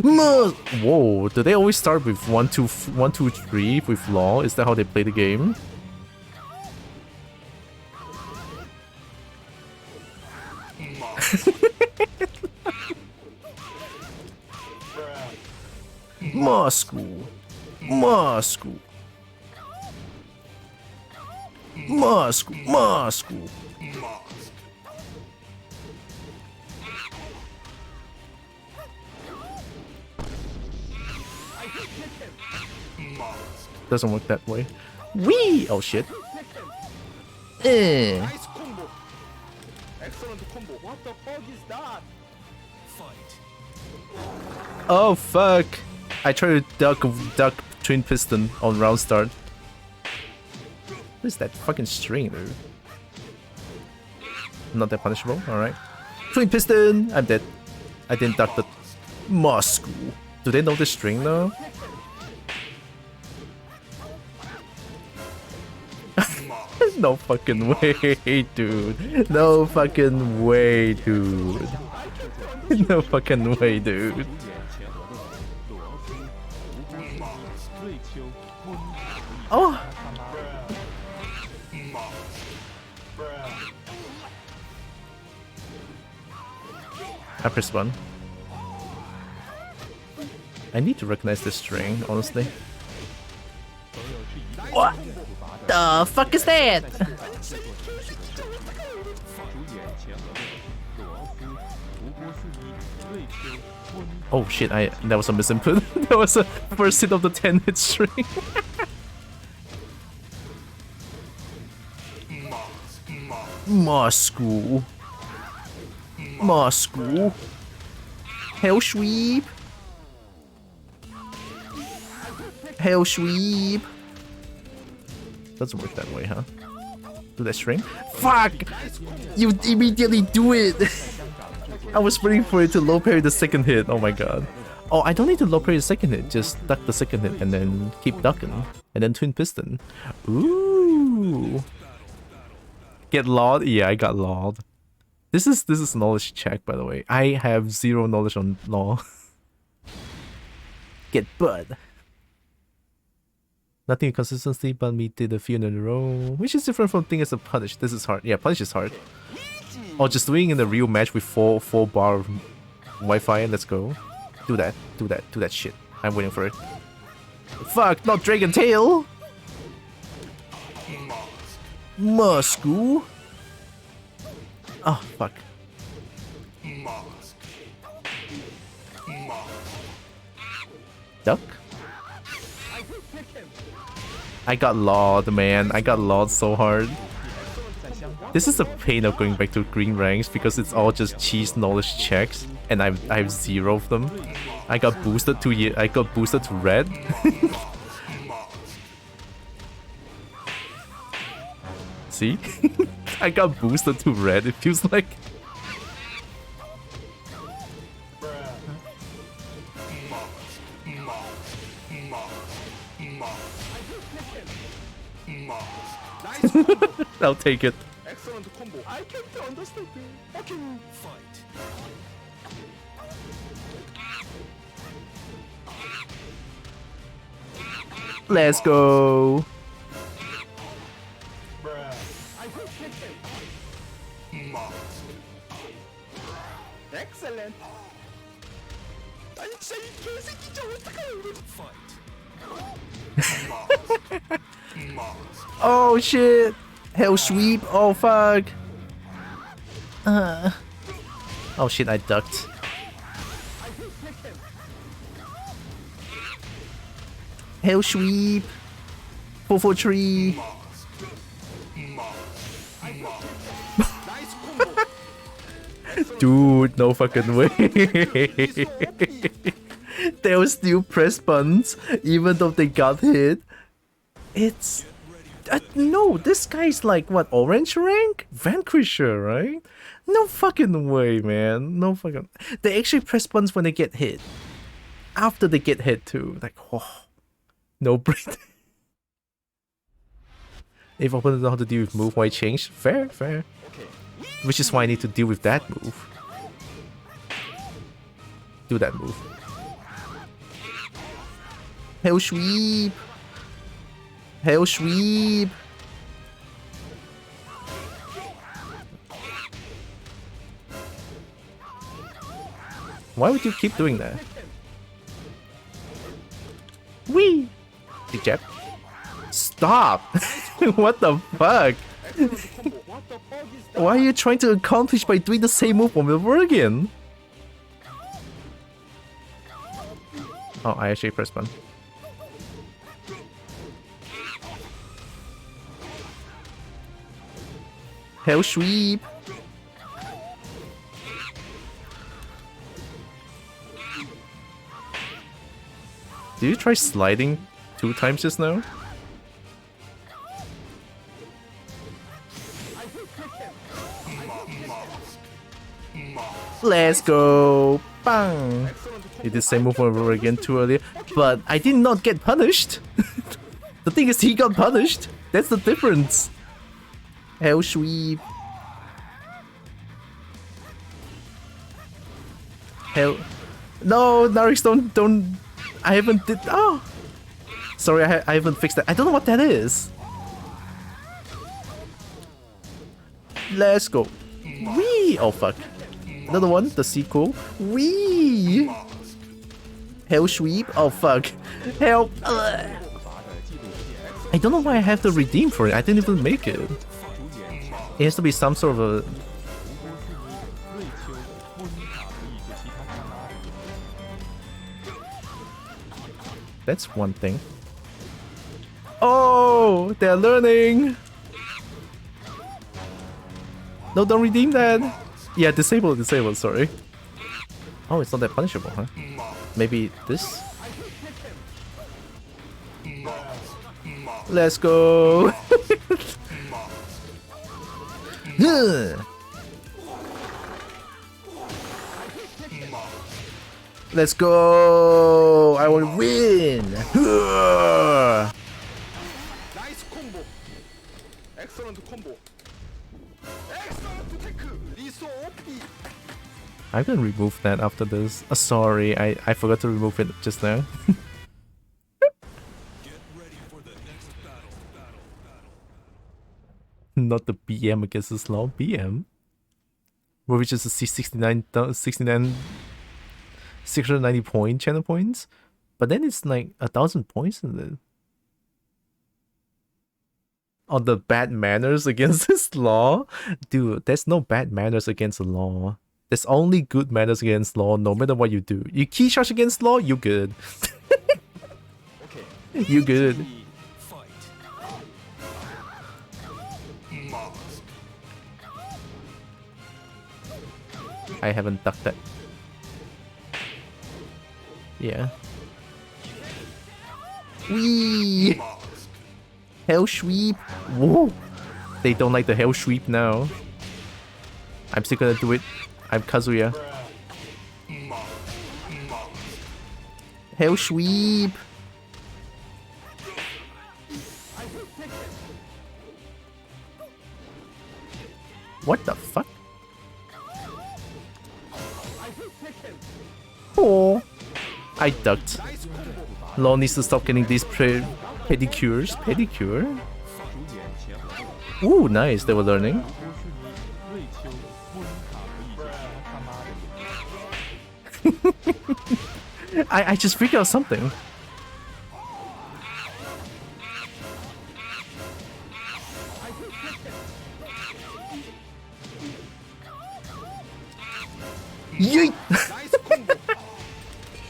Whoa, do they always start with 1, 2, 3 with law? Is that how they play the game? Moscow. Moscow. Moscow. Moscow. Doesn't work that way. Wee! Oh shit. Eh. Nice combo. Excellent combo. What the fuck is that? Oh fuck! I tried to duck twin piston on round start. What is that fucking string, dude? Not that punishable. All right. Twin piston. I'm dead. I didn't duck the Moscow. Do they know the string though? No fucking way, dude. No fucking way, dude. No fucking way, dude. Oh! I press 1. I need to recognize this string, honestly. What the fuck is that? Oh shit, that was a misinput. That was a first hit of the 10-hit string. Moscow. Moscow. Hell sweep. Hell sweep. Doesn't work that way, huh? Do that string? Fuck! You immediately do it! I was waiting for it to low parry the second hit. Oh my god. Oh, I don't need to low parry the second hit. Just duck the second hit and then keep ducking. And then twin piston. Ooh. Get lawed? Yeah, I got lawed. This is knowledge check, by the way. I have 0 knowledge on law. Get bud. Nothing consistency, but me did a few in a row. Which is different from thing as a punish. This is hard. Yeah, punish is hard. Oh, just doing in a real match with 4 bar Wi-Fi. Let's go. Do that. Do that. Do that shit. I'm waiting for it. Fuck, not Dragon Tail! Moscow. Oh, fuck. Duck? I got lawed, man. I got lawed so hard. This is the pain of going back to green ranks because it's all just cheese knowledge checks, and I have 0 of them. I got boosted to red. See? I got boosted to red. It feels like. I'll take it. Excellent combo. I can't understand it. Fucking fight. Let's go. Excellent. Oh shit! Hell sweep! Oh fuck! Oh shit! I ducked. Hell sweep! 443. Dude, no fucking way. They will still press buttons even though they got hit. It's... no, this guy's like, what, orange rank? Vanquisher, right? No fucking way, man. No fucking... They actually press buttons when they get hit. After they get hit too. Like, oh. No break. If opponents know how to deal with move, why change? Fair, fair. Which is why I need to deal with that move. Do that move. Hell sweep! Hell sweep! Why would you keep doing that? Wee! Big jab. Stop! What the fuck? Why are you trying to accomplish by doing the same move over again? Oh, I actually pressed one. Hell sweep. Did you try sliding 2 times just now? Let's go! Bang! Did the same move over again too early, but I did not get punished. The thing is, he got punished. That's the difference. Hell sweep. Hell. No, Narix, don't. I haven't did. Oh! Sorry, I haven't fixed that. I don't know what that is. Let's go. Wee! Oh, fuck. Another one, the sequel. Wee! Hell sweep. Oh, fuck. Help. Ugh. I don't know why I have to redeem for it. I didn't even make it. It has to be some sort of a... That's one thing. Oh, they're learning. No, don't redeem that. Yeah, disable, sorry. Oh, it's not that punishable, huh? Maybe this? Let's go. Let's go. I will win. Nice combo. Excellent combo. Excellent tech. Liso OP. I'm gonna remove that after this. Sorry, I forgot to remove it just now. Not the BM against the slow BM. Which is a 69 690 point channel points. But then it's like 1,000 points in it. On the bad manners against this law? Dude, there's no bad manners against the law. There's only good manners against law, no matter what you do. You key charge against law, you good. Okay. You good. I haven't ducked that. Yeah. Wee! Hell sweep! Whoa! They don't like the hell sweep now. I'm still gonna do it. I'm Kazuya. Hell sweep! What the fuck? Oh! I ducked. Law needs to stop getting these pedicures. Pedicure? Ooh, nice. They were learning. I just figured out something. Yeet! Nice combo.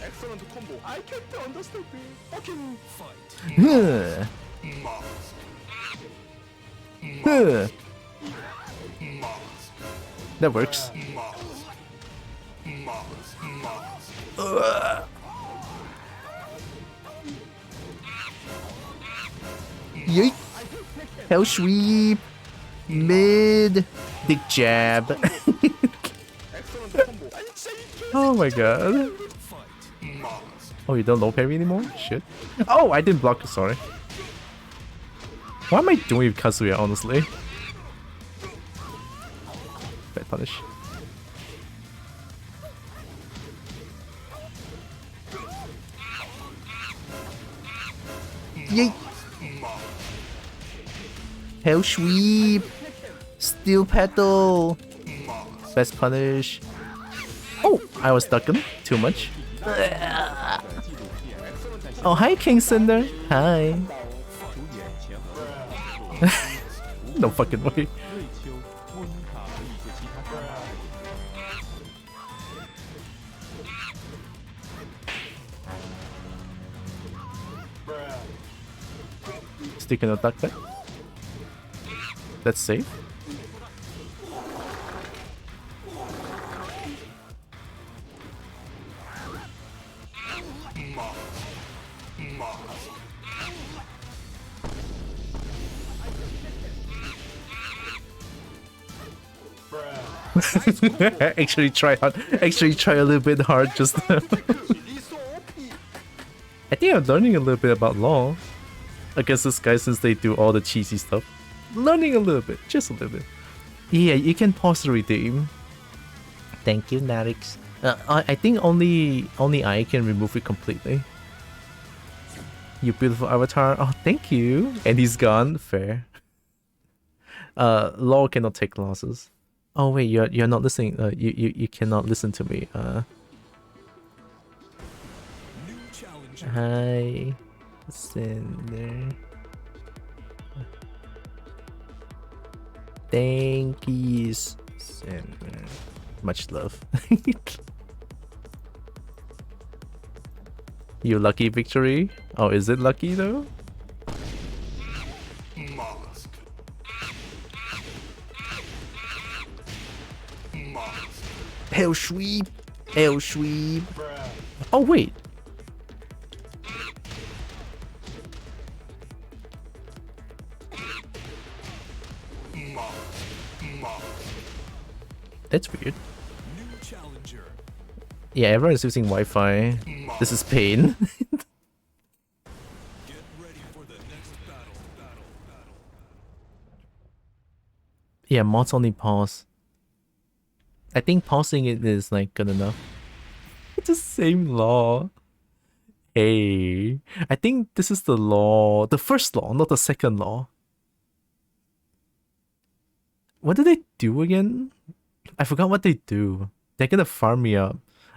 Excellent combo. I can't understand it. Fucking fight. That works. Yeet! Hell sweep! Mid! Dick jab! Oh my god. Oh, you don't low parry anymore? Shit. Oh, I didn't block, sorry. What am I doing with Kazuya, honestly? Bad punish. Yeet! Hell sweep! Steel pedal! Best punish. Oh, I was ducking too much. Oh, hi, King Cinder. Hi. No fucking way. Stick in a duck back. That's safe. Actually try hard. Actually try a little bit hard just now. I think I'm learning a little bit about law against this guy since they do all the cheesy stuff. Learning a little bit, just a little bit. Yeah, you can pause the redeem. Thank you, Narix. I think only I can remove it completely. You beautiful avatar. Oh, thank you. And he's gone. Fair. Law cannot take losses. Oh wait, you're not listening. You cannot listen to me. Hi, Cinder. Thank you, Cinder. Much love. You lucky victory? Oh, is it lucky though? Mask. Mask. Hell sweep! Hell sweep! Oh wait! That's weird. Yeah, everyone is using Wi-Fi. This is pain. Yeah, mods only pause. I think pausing it is like good enough. It's the same law. Hey, I think this is the law, the first law, not the second law. What do they do again? I forgot what they do. They're gonna farm me up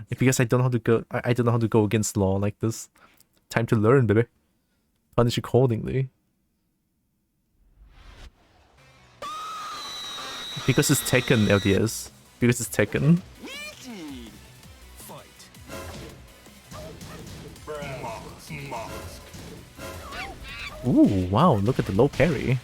because I don't know how to go. I don't know how to go against law like this. Time to learn, baby. Punish accordingly. Because it's Tekken, LDS. Because it's Tekken. Ooh, wow, look at the low parry.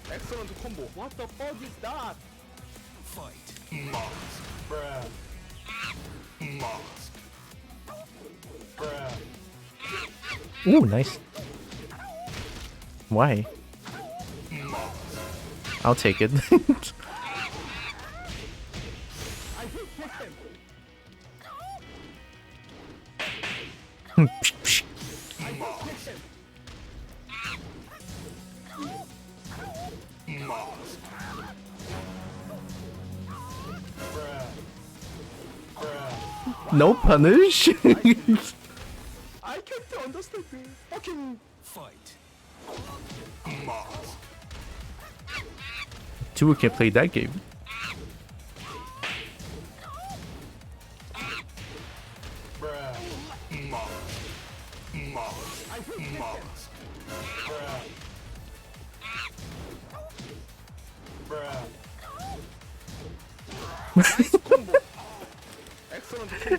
Excellent combo. What the fuck is that? Fight. Mask. Bruh. Mask. Bruh. Ooh, nice. Why? I'll take it. No punish. I can't understand the fucking fight. Mask. Two can play that game.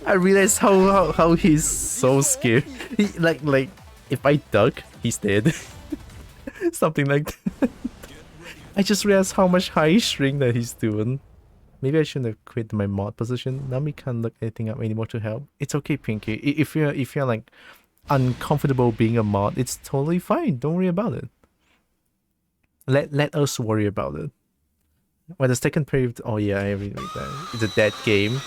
I realize how he's so scared. He, like if I duck, he's dead. Something like that. I just realized how much high shrink that he's doing. Maybe I shouldn't have quit my mod position. Nami can't look anything up anymore to help. It's okay, Pinky. If you're like uncomfortable being a mod, it's totally fine. Don't worry about it. Let us worry about it. When the second period, oh yeah, I read that. It's a dead game.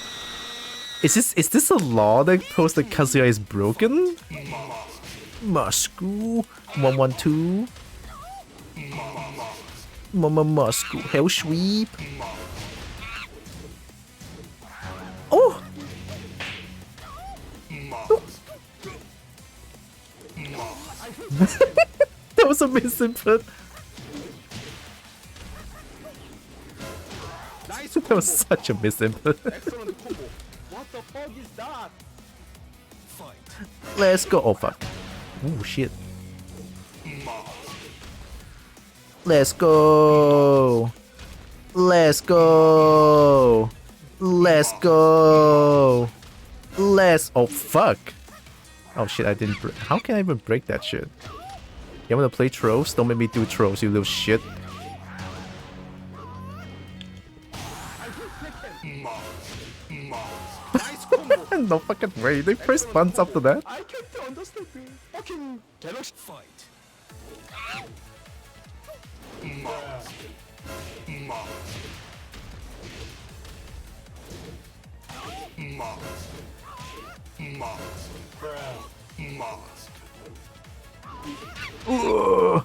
Is this a law that posts that Kazuya is broken? Musku 112. Mama Musku Hell sweep. Oh! That was a misinput. That was such a misinput. What the fuck is that? Fight. Let's go. Oh fuck. Oh shit. Let's go. Let's go. Let's go. Oh fuck. Oh shit, I didn't break. How can I even break that shit? You wanna play trolls? Don't make me do trolls, you little shit. No fucking way. They press buttons after that. I can't understand. Fucking galaxy fight. Ugh.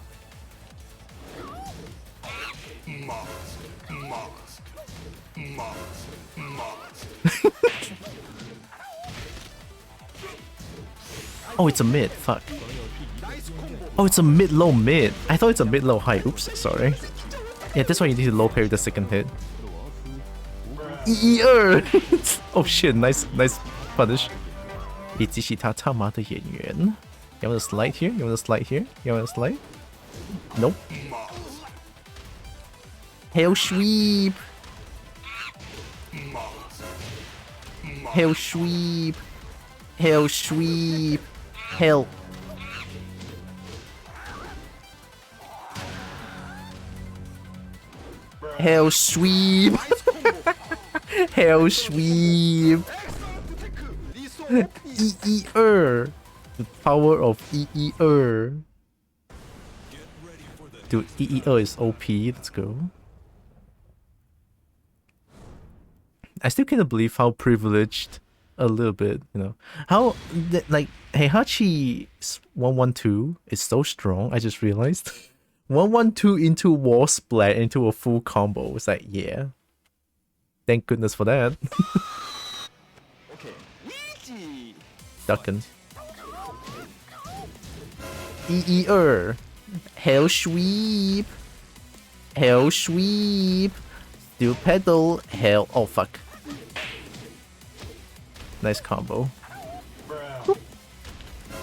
Oh, it's a mid. Fuck. Oh, it's a mid-low mid. I thought it's a mid-low high. Oops, sorry. Yeah, that's why you need to low parry the second hit. Oh shit, nice punish. 比起其他唱马的演员 You want to slide here? You want to slide here? You want to slide? Nope. Hell sweep! Hell sweep! Hell sweep! Hell! Hell sweep! Hell sweep! EER! The power of EER. Dude, EER is OP. Let's go. I still can't believe how privileged a little bit, you know. How, like, Heihachi's 112 is so strong, I just realized. 112 into wall splat into a full combo. It's like, yeah. Thank goodness for that. Okay. Easy. Duckin'. EER. Hell sweep. Hell sweep. Steel pedal. Hell. Oh, fuck. Nice combo.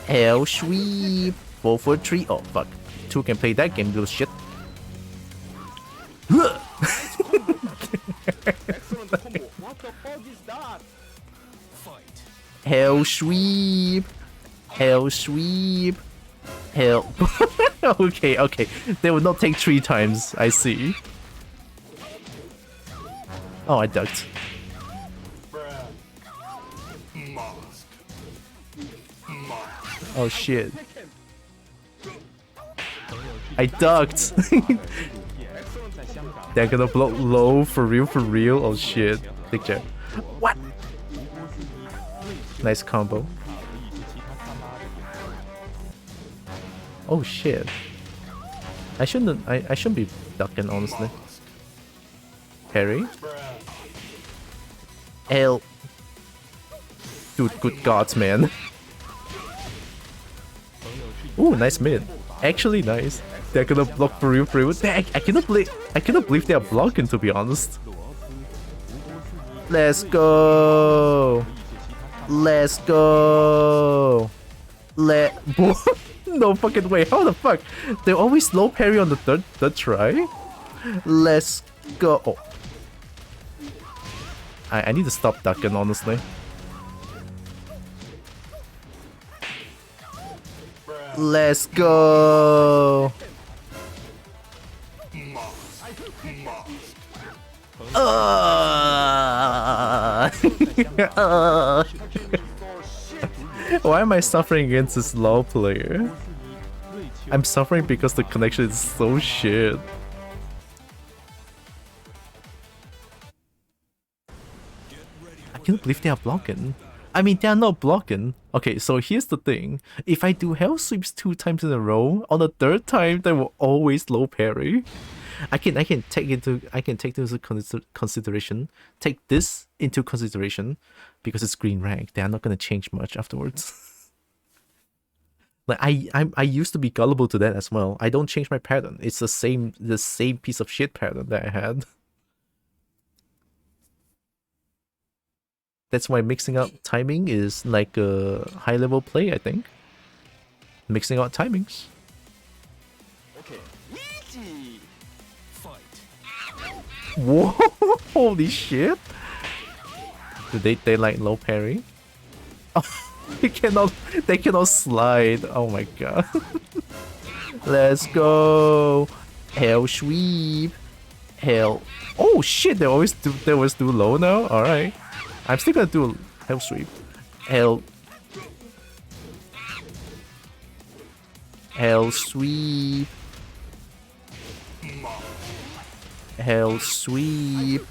Hell sweep. 4 for 3. Oh, fuck. 2 can play that game, little shit. Excellent combo. What the fuck is that? Fight. Hell sweep. Hell sweep. Hell. Okay, okay. They will not take 3 times. I see. Oh, I ducked. Oh shit. I ducked. They're gonna block low for real, for real. Oh shit. Big jab. What? Nice combo. Oh shit. I shouldn't be ducking, honestly. Parry. L. Dude, good gods, man. Ooh, nice mid. Actually nice. They're gonna block for real, for real. I cannot believe they are blocking, to be honest. Let's go. Let's go. No fucking way. How the fuck? They always low parry on the third try. Let's go. Oh. I need to stop ducking, honestly. Let's go. Why am I suffering against this low player? I'm suffering because the connection is so shit. I can't believe they are blocking. I mean, they are not blocking. Okay, so here's the thing. If I do hell sweeps 2 times in a row, on the 3rd time, they will always low parry. I can take this into consideration. Take this into consideration because it's green rank. They are not gonna change much afterwards. Like I used to be gullible to that as well. I don't change my pattern. It's the same piece of shit pattern that I had. That's why mixing up timing is like a high level play, I think. Mixing out timings. Okay. Easy. Fight. Whoa! Holy shit! Do they like low parry? Oh, they cannot slide. Oh my god. Let's go. Hell sweep. Hell. Oh shit! They always do low now. All right. I'm still gonna do hell sweep. Hell. Hell sweep. Hell sweep.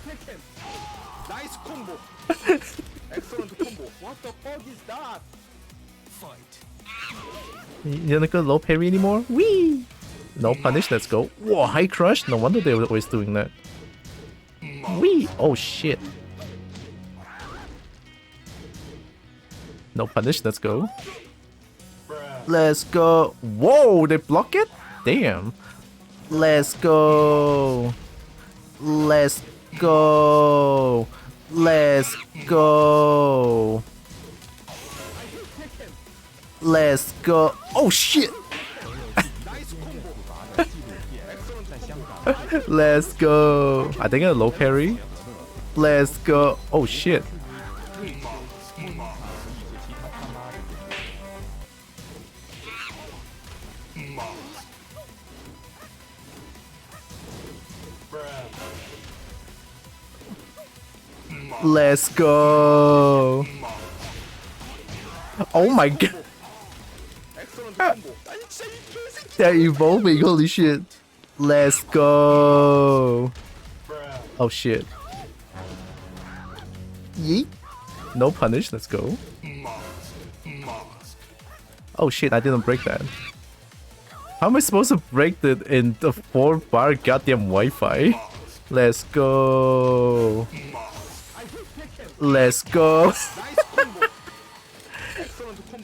Nice combo. Excellent combo. What the fuck is that? You don't go low parry anymore? Wee! No punish, let's go. Whoa, high crush? No wonder they were always doing that. Wee! Oh shit. No punish, let's go. Let's go. Whoa, they block it? Damn. Let's go. Let's go. Let's go. Let's go. Oh shit. Let's go. I think a low parry. Let's go. Oh shit. Let's go. Oh my god. They're evolving, holy shit. Let's go. Oh shit. Yeet. No punish, let's go. Oh shit, I didn't break that. How am I supposed to break it in the 4-bar goddamn Wi-Fi? Let's go. Let's go.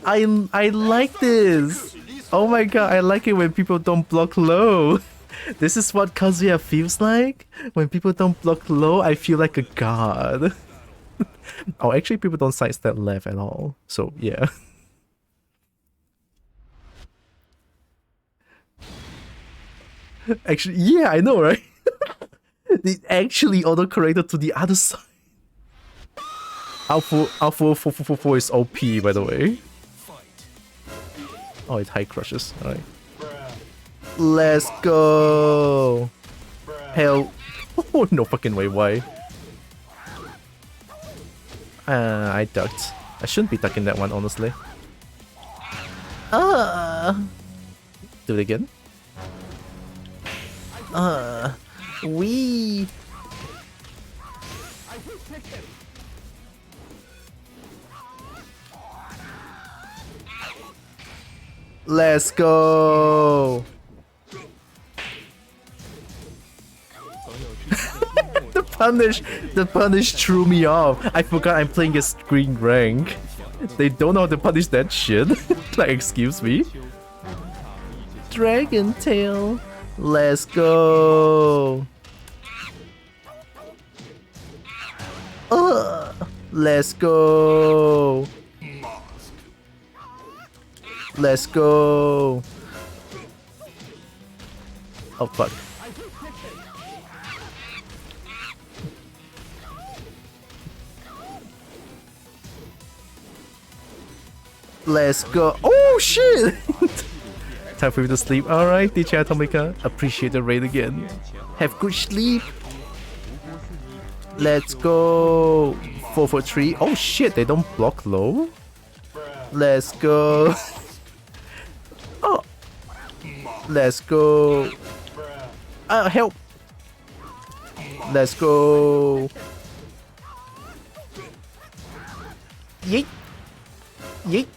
I like this. Oh my god, I like it when people don't block low. This is what Kazuya feels like. When people don't block low, I feel like a god. Oh, actually people don't sidestep left at all. So yeah. Actually, yeah, I know, right? They actually auto-corrected to the other side. Alpha 444 is OP, by the way. Oh, it high crushes. Alright. Let's go. Hell. Oh, no fucking way. Why? I ducked. I shouldn't be ducking that one, honestly. Do it again. Wee. Let's go. The punish threw me off. I forgot I'm playing a green rank. They don't know how to punish that shit. Like, excuse me. Dragon tail. Let's go. Let's go. Let's go. Oh fuck. Let's go. Oh shit. Time for you to sleep. Alright, teacher Atomica. Appreciate the raid again. Have good sleep. Let's go. 443. Oh shit, they don't block low. Let's go. Oh. Let's go. Help. Let's go. Yeet. Yeet.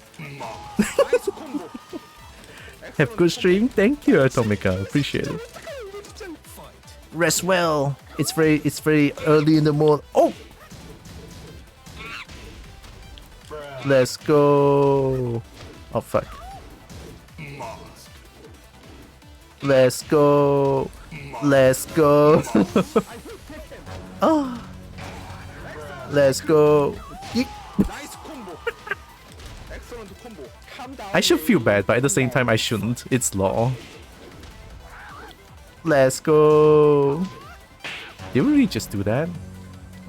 Have good stream. Thank you, Atomica. Appreciate it. Rest well. It's very early in the morning. Oh. Let's go. Oh fuck. Let's go. Let's go. Oh. Let's go. Yeet. I should feel bad, but at the same time I shouldn't. It's law. Let's go. Did we really just do that?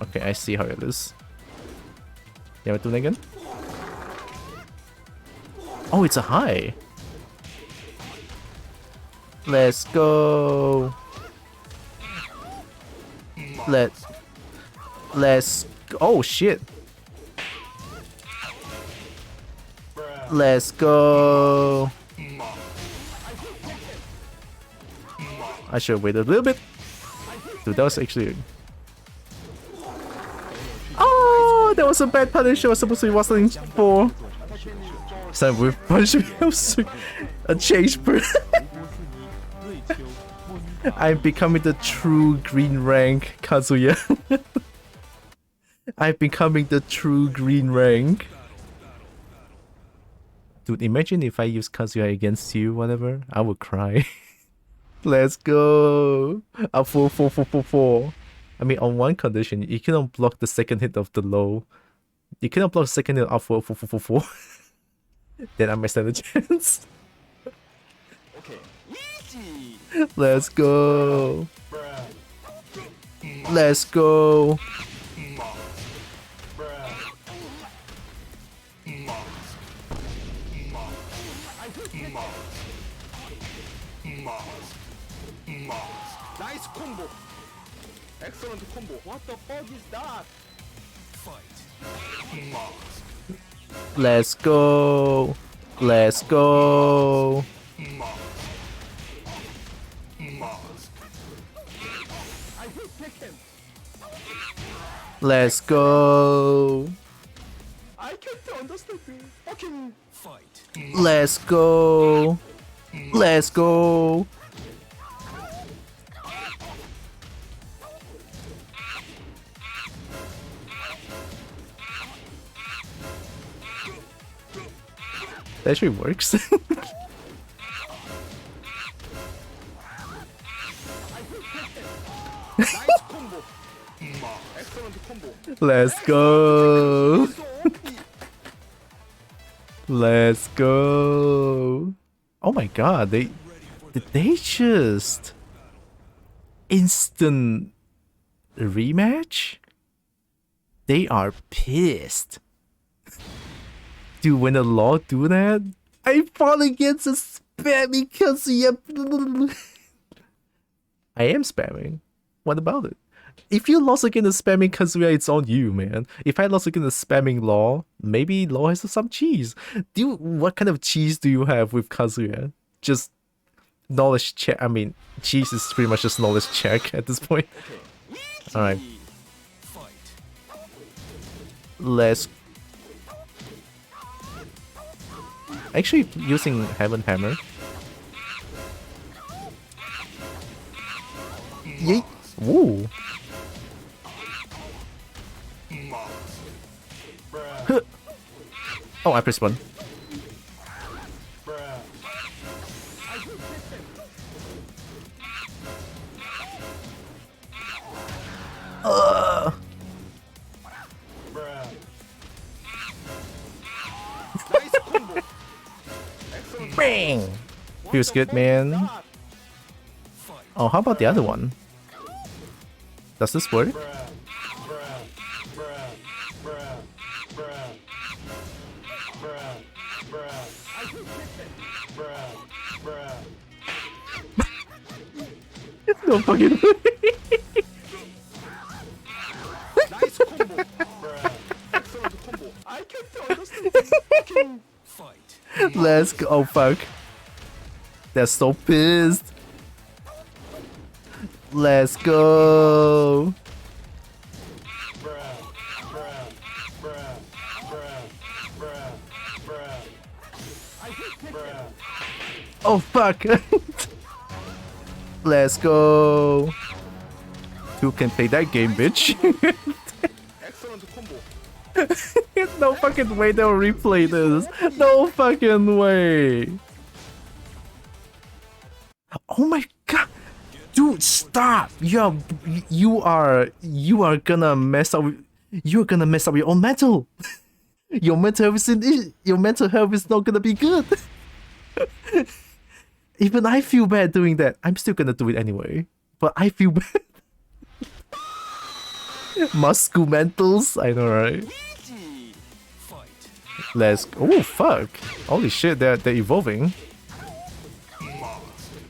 Okay, I see how it is. Yeah, we're doing it again? Oh, it's a high. Let's go. Let's oh shit. Let's go. I should have waited a little bit. Dude, that was actually... Oh, that was a bad punish. I was supposed to be whistling for. So with punch me, I was a change person. I'm becoming the true green rank, Kazuya. I'm becoming the true green rank. Dude, imagine if I use Kazuya against you, whatever. I would cry. Let's go. Up 4. I mean, on one condition, you cannot block the second hit of the low. You cannot block the second hit of 4. Then I might stand a chance. Okay. Easy. Let's go. Let's go. Nice combo. Excellent combo. What the fuck is that? Let's go. Let's go. I hit Tekken. Let's go. I can't understand you. Fucking fight. Let's go. Let's go. That actually works. Nice combo. Excellent combo. Let's go. Let's go. Oh my god, did they just instant rematch? They are pissed. Dude, when the law do that, I fought against a spammy Kazuya. I am spamming. What about it? If you lost against a spamming Kazuya, it's on you, man. If I lost against a spamming Law, maybe Law has some cheese. What kind of cheese do you have with Kazuya? Just knowledge check. I mean, cheese is pretty much just knowledge check at this point. Alright. Let's... Actually, using Heaven Hammer. Yeet. Woo. Huh. Oh, I pressed one. Bang! Feels good, man. Oh, how about the other one? Does this work? No fucking way. Nice combo. Excellent combo. I can't understand this fucking fight. Let's go. Oh fuck. They're so pissed. Let's go. Oh fuck. Let's go. Who can play that game, bitch? Excellent combo. No fucking way they'll replay this. No fucking way. Oh my god. Dude, stop. You are gonna mess up. You're gonna mess up your own mental. Your mental health is not gonna be good. Even I feel bad doing that. I'm still gonna do it anyway. But I feel bad. Muscle mentals, I know, right? Let's go. Oh fuck. Holy shit, they're evolving.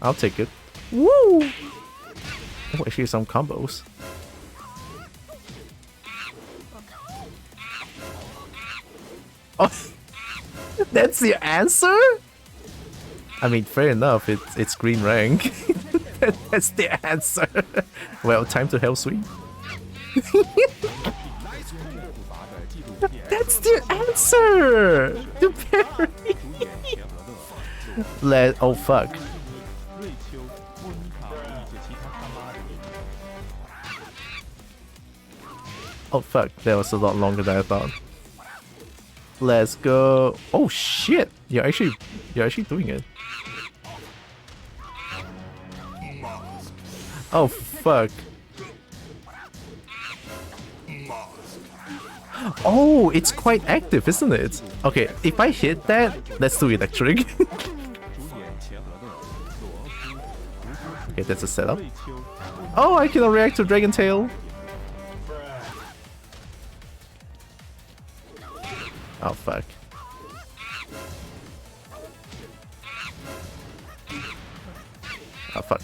I'll take it. Woo! Oh, actually some combos. Oh, That's the answer? I mean, fair enough, it's green rank. That's the answer. Well, time to hell sweep. That's the answer! The parry! Oh fuck. Oh fuck, that was a lot longer than I thought. Let's go. Oh shit! You're actually doing it. Oh fuck. Oh, it's quite active, isn't it? Okay, if I hit that, let's do electric. Okay, that's a setup. Oh, I cannot react to Dragon Tail. Oh fuck. Oh fuck.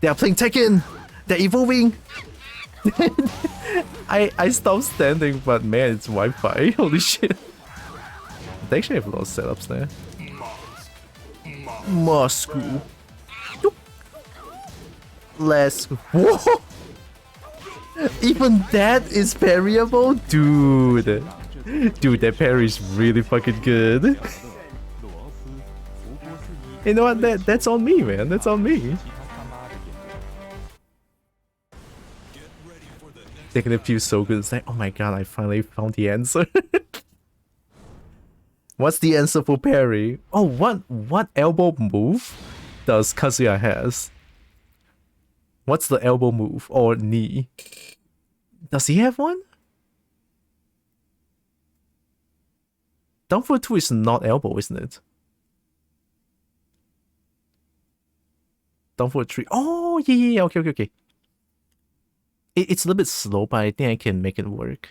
They are playing Tekken! They're evolving! I stopped standing, but man, it's Wi-Fi. Holy shit. They actually have a lot of setups there. Moscow. Let's... Whoa! Even that is parryable? Dude. Dude, that parry is really fucking good. You know what? That's on me, man. That's on me. They're gonna feel so good. It's like, oh my god, I finally found the answer. What's the answer for parry? Oh, what elbow move does Kazuya has? What's the elbow move or knee? Does he have one? Down for 2 is not elbow, isn't it? Down for 3. Oh, yeah. Okay. It's a little bit slow, but I think I can make it work.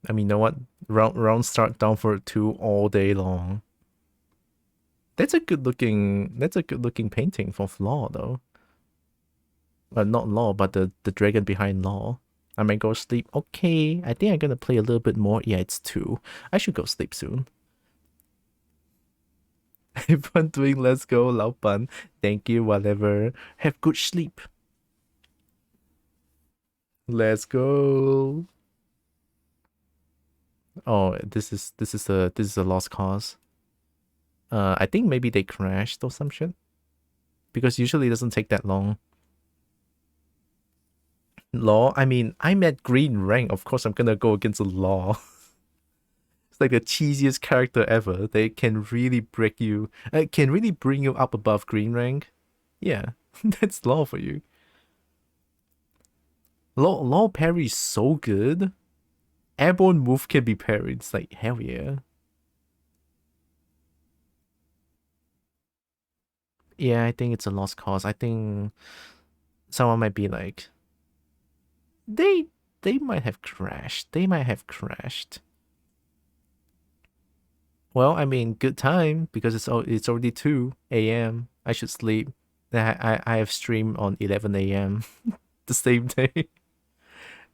I mean, you know what? Round start down for 2 all day long. That's a good looking painting for Law though. Well, not Law, but the dragon behind Law. I might go sleep. Okay, I think I'm gonna play a little bit more. Yeah, it's 2. I should go sleep soon. Everyone doing let's go, Lao Ban. Thank you, whatever. Have good sleep. Let's go. Oh, this is a lost cause. I think maybe they crashed or some shit. Because usually it doesn't take that long. Law? I mean, I'm at green rank. Of course I'm gonna go against the Law. It's like the cheesiest character ever. They can really break you. Can really bring you up above green rank. Yeah, that's Law for you. Law parry is so good. Airborne move can be parried. It's like, hell yeah. Yeah, I think it's a lost cause. I think someone might be like, they might have crashed. They might have crashed. Well, I mean, good time because it's already 2 a.m. I should sleep. I have streamed on 11 a.m. the same day.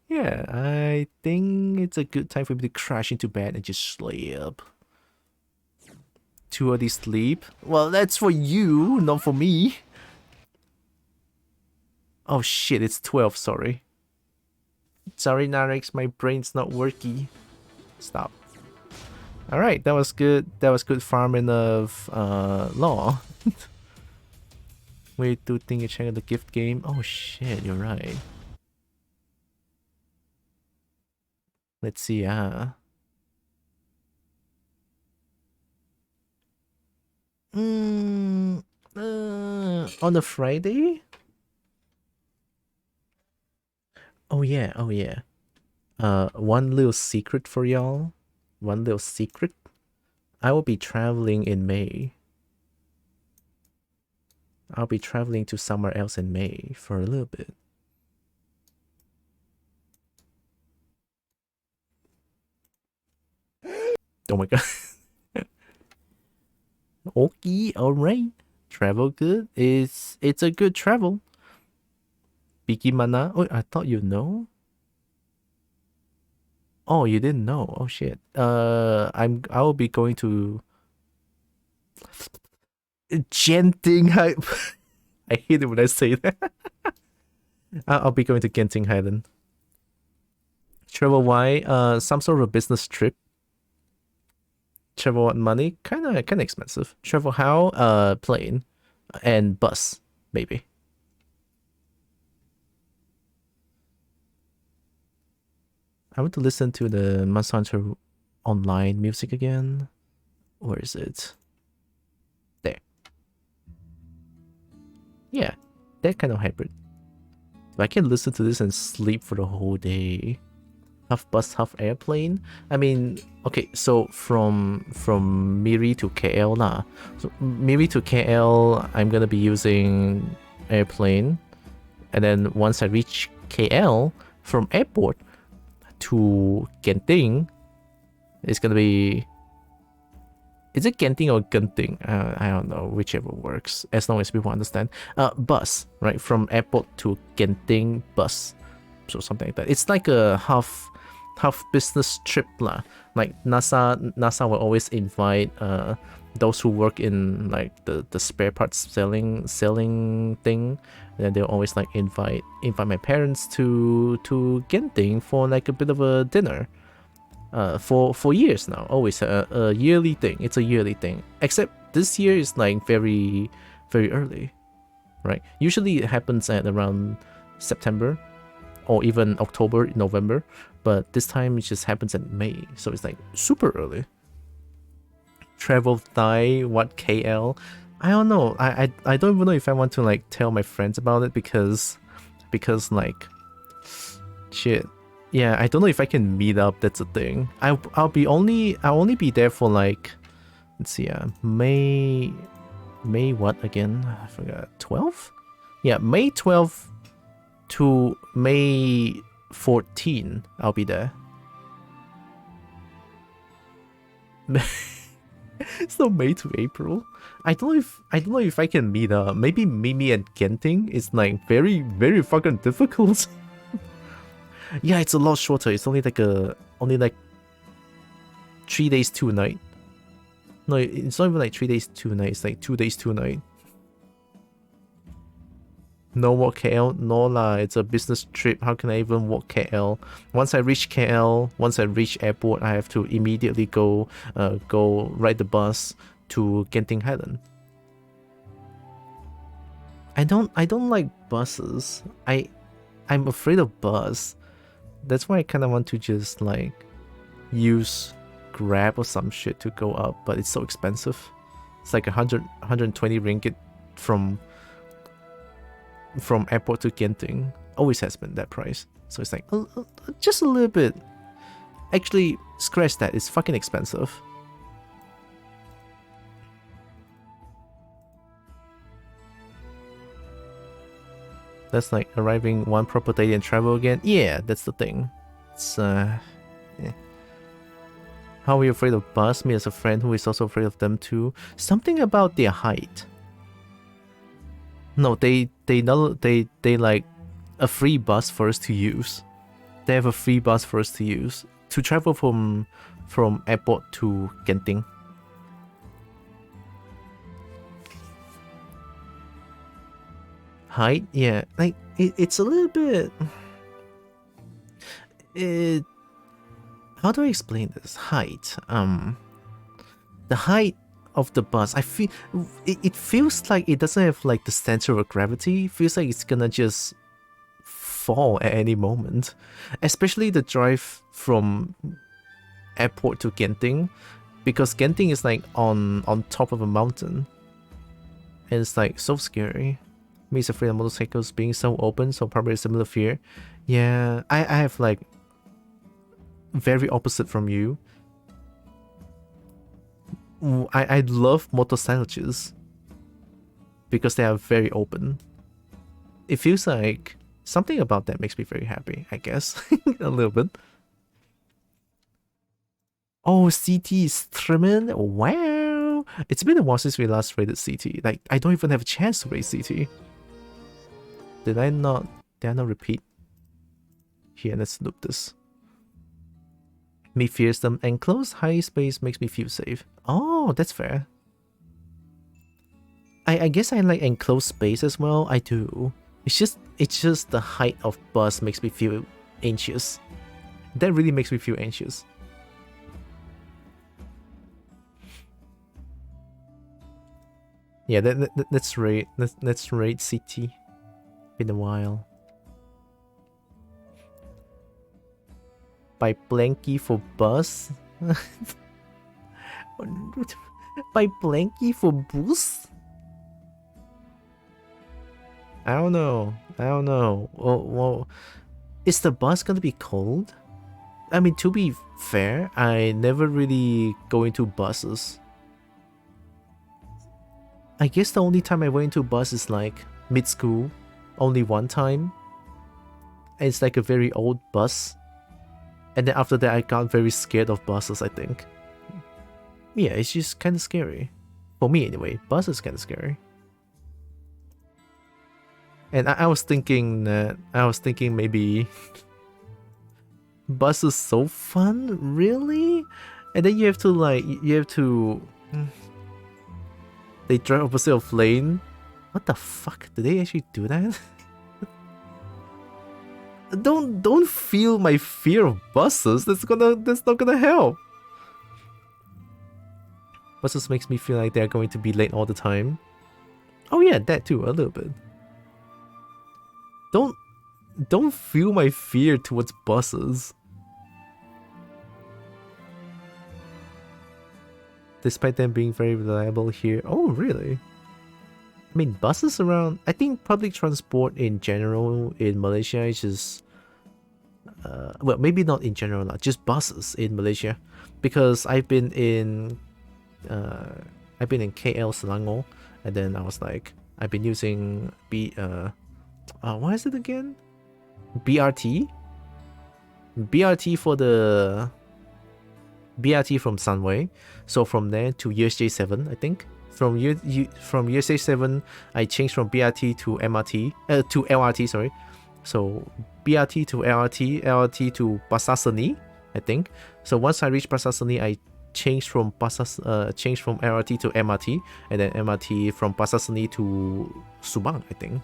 Yeah, I think it's a good time for me to crash into bed and just sleep. Too early sleep? Well, that's for you, not for me. Oh shit, it's 12, sorry. Sorry, Narex, my brain's not working. Stop. Alright, that was good. That was good farming of Law. Wait, do think you check out the gift game? Oh shit, you're right. Let's see, on a Friday? Oh yeah. One little secret for y'all. One little secret. I will be traveling in May. I'll be traveling to somewhere else in May for a little bit. Oh my god. Okay, alright. Travel good. It's a good travel. Bigimana. Oh, I thought you know. Oh, you didn't know. Oh shit. I will be going to Genting Hype. I hate it when I say that. I'll be going to Genting Highland. Travel why? Some sort of a business trip. Travel what money? Kinda expensive. Travel how? Plane and bus, maybe. I want to listen to the Monster Hunter online music again. Where is it? There. Yeah, that kind of hybrid. If I can listen to this and sleep for the whole day. Half bus, half airplane. I mean, okay, so from Miri to KL lah. So Miri to KL, I'm gonna be using airplane, and then once I reach KL from airport to Genting, it's gonna be. Is it Genting or Genting? I don't know, whichever works, as long as people understand. Bus, right? From airport to Genting bus. So something like that. It's like a half business trip lah. Like NASA will always invite those who work in like the spare parts selling thing. And they'll always like invite my parents to Genting for like a bit of a dinner. For years now, always a yearly thing. It's a yearly thing. Except this year is like very very early, right? Usually it happens at around September or even October, November, but this time it just happens in May, so it's like super early. Travel Thai, what KL? I don't know. I don't even know if I want to like tell my friends about it because like shit. Yeah, I don't know if I can meet up. That's the thing. I'll only be there for like, let's see, May what again? I forgot. 12th? Yeah, May 12th to May 14. I'll be there. So May to April. I don't know if I can meet up. Maybe Mimi and Genting is like very very fucking difficult. Yeah, it's a lot shorter. It's only like 3 days 2 nights. No, it's not even like 3 days 2 nights. It's like 2 days 2 nights. No walk KL, no lah. It's a business trip. How can I even walk KL? Once I reach KL, once I reach airport, I have to immediately go ride the bus to Genting Highland. I don't like buses. I'm afraid of bus. That's why I kind of want to just like use Grab or some shit to go up, but it's so expensive. It's like 120 ringgit from airport to Genting. Always has been that price. So it's like just a little bit. Actually, scratch that. It's fucking expensive. That's like arriving one proper day and travel again. Yeah, that's the thing. It's yeah. How are you afraid of bus? Me as a friend who is also afraid of them too. Something about their height. No, they like a free bus for us to use. They have a free bus for us to use to travel from airport to Genting. Height, yeah, like it's a little bit. How do I explain this? Height, the height of the bus. I feel it feels like it doesn't have like the center of gravity. It feels like it's gonna just fall at any moment. Especially the drive from airport to Genting, because Genting is like on top of a mountain, and it's like so scary. Me is afraid of motorcycles being so open, so probably a similar fear. Yeah, I have like very opposite from you. I love motorcycles because they are very open. It feels like something about that makes me very happy, I guess. A little bit. Oh, CT is streaming. Wow. It's been a while since we last raided CT. Like, I don't even have a chance to raid CT. Did I not Did I not repeat? Here, let's loop this. Me fears them. Enclosed high space makes me feel safe. Oh, that's fair. I guess I like enclosed space as well. I do. It's just the height of bus makes me feel anxious. That really makes me feel anxious. Yeah, let's raid. Let's raid city. Been a while. By Blanky for bus. By Blanky for boost. I don't know. Well, is the bus gonna be cold? I mean, to be fair, I never really go into buses. I guess the only time I went into a bus is like mid-school, only one time. And it's like a very old bus. And then after that I got very scared of buses, I think. Yeah, it's just kind of scary. For me anyway, bus is kind of scary. And I was thinking maybe bus is so fun, really? And then you have to they drive opposite of lane. What the fuck? Did they actually do that? Don't feel my fear of buses. That's not gonna help. Buses makes me feel like they're going to be late all the time. Oh yeah, that too, a little bit. Don't feel my fear towards buses. Despite them being very reliable here. Oh, really? I mean, buses around... I think public transport in general in Malaysia is just... well, maybe not in general, just buses in Malaysia. Because I've been in KL, Selangor, and then I was like... I've been using... what is it again? BRT? BRT for the... BRT from Sunway, so from there to USJ7, I think. From USJ7, I changed from BRT to LRT, sorry. So BRT to LRT, LRT to Pasar Seni, I think. So once I reached Pasar Seni, I changed from LRT to MRT, and then MRT from Pasar Seni to Subang, I think.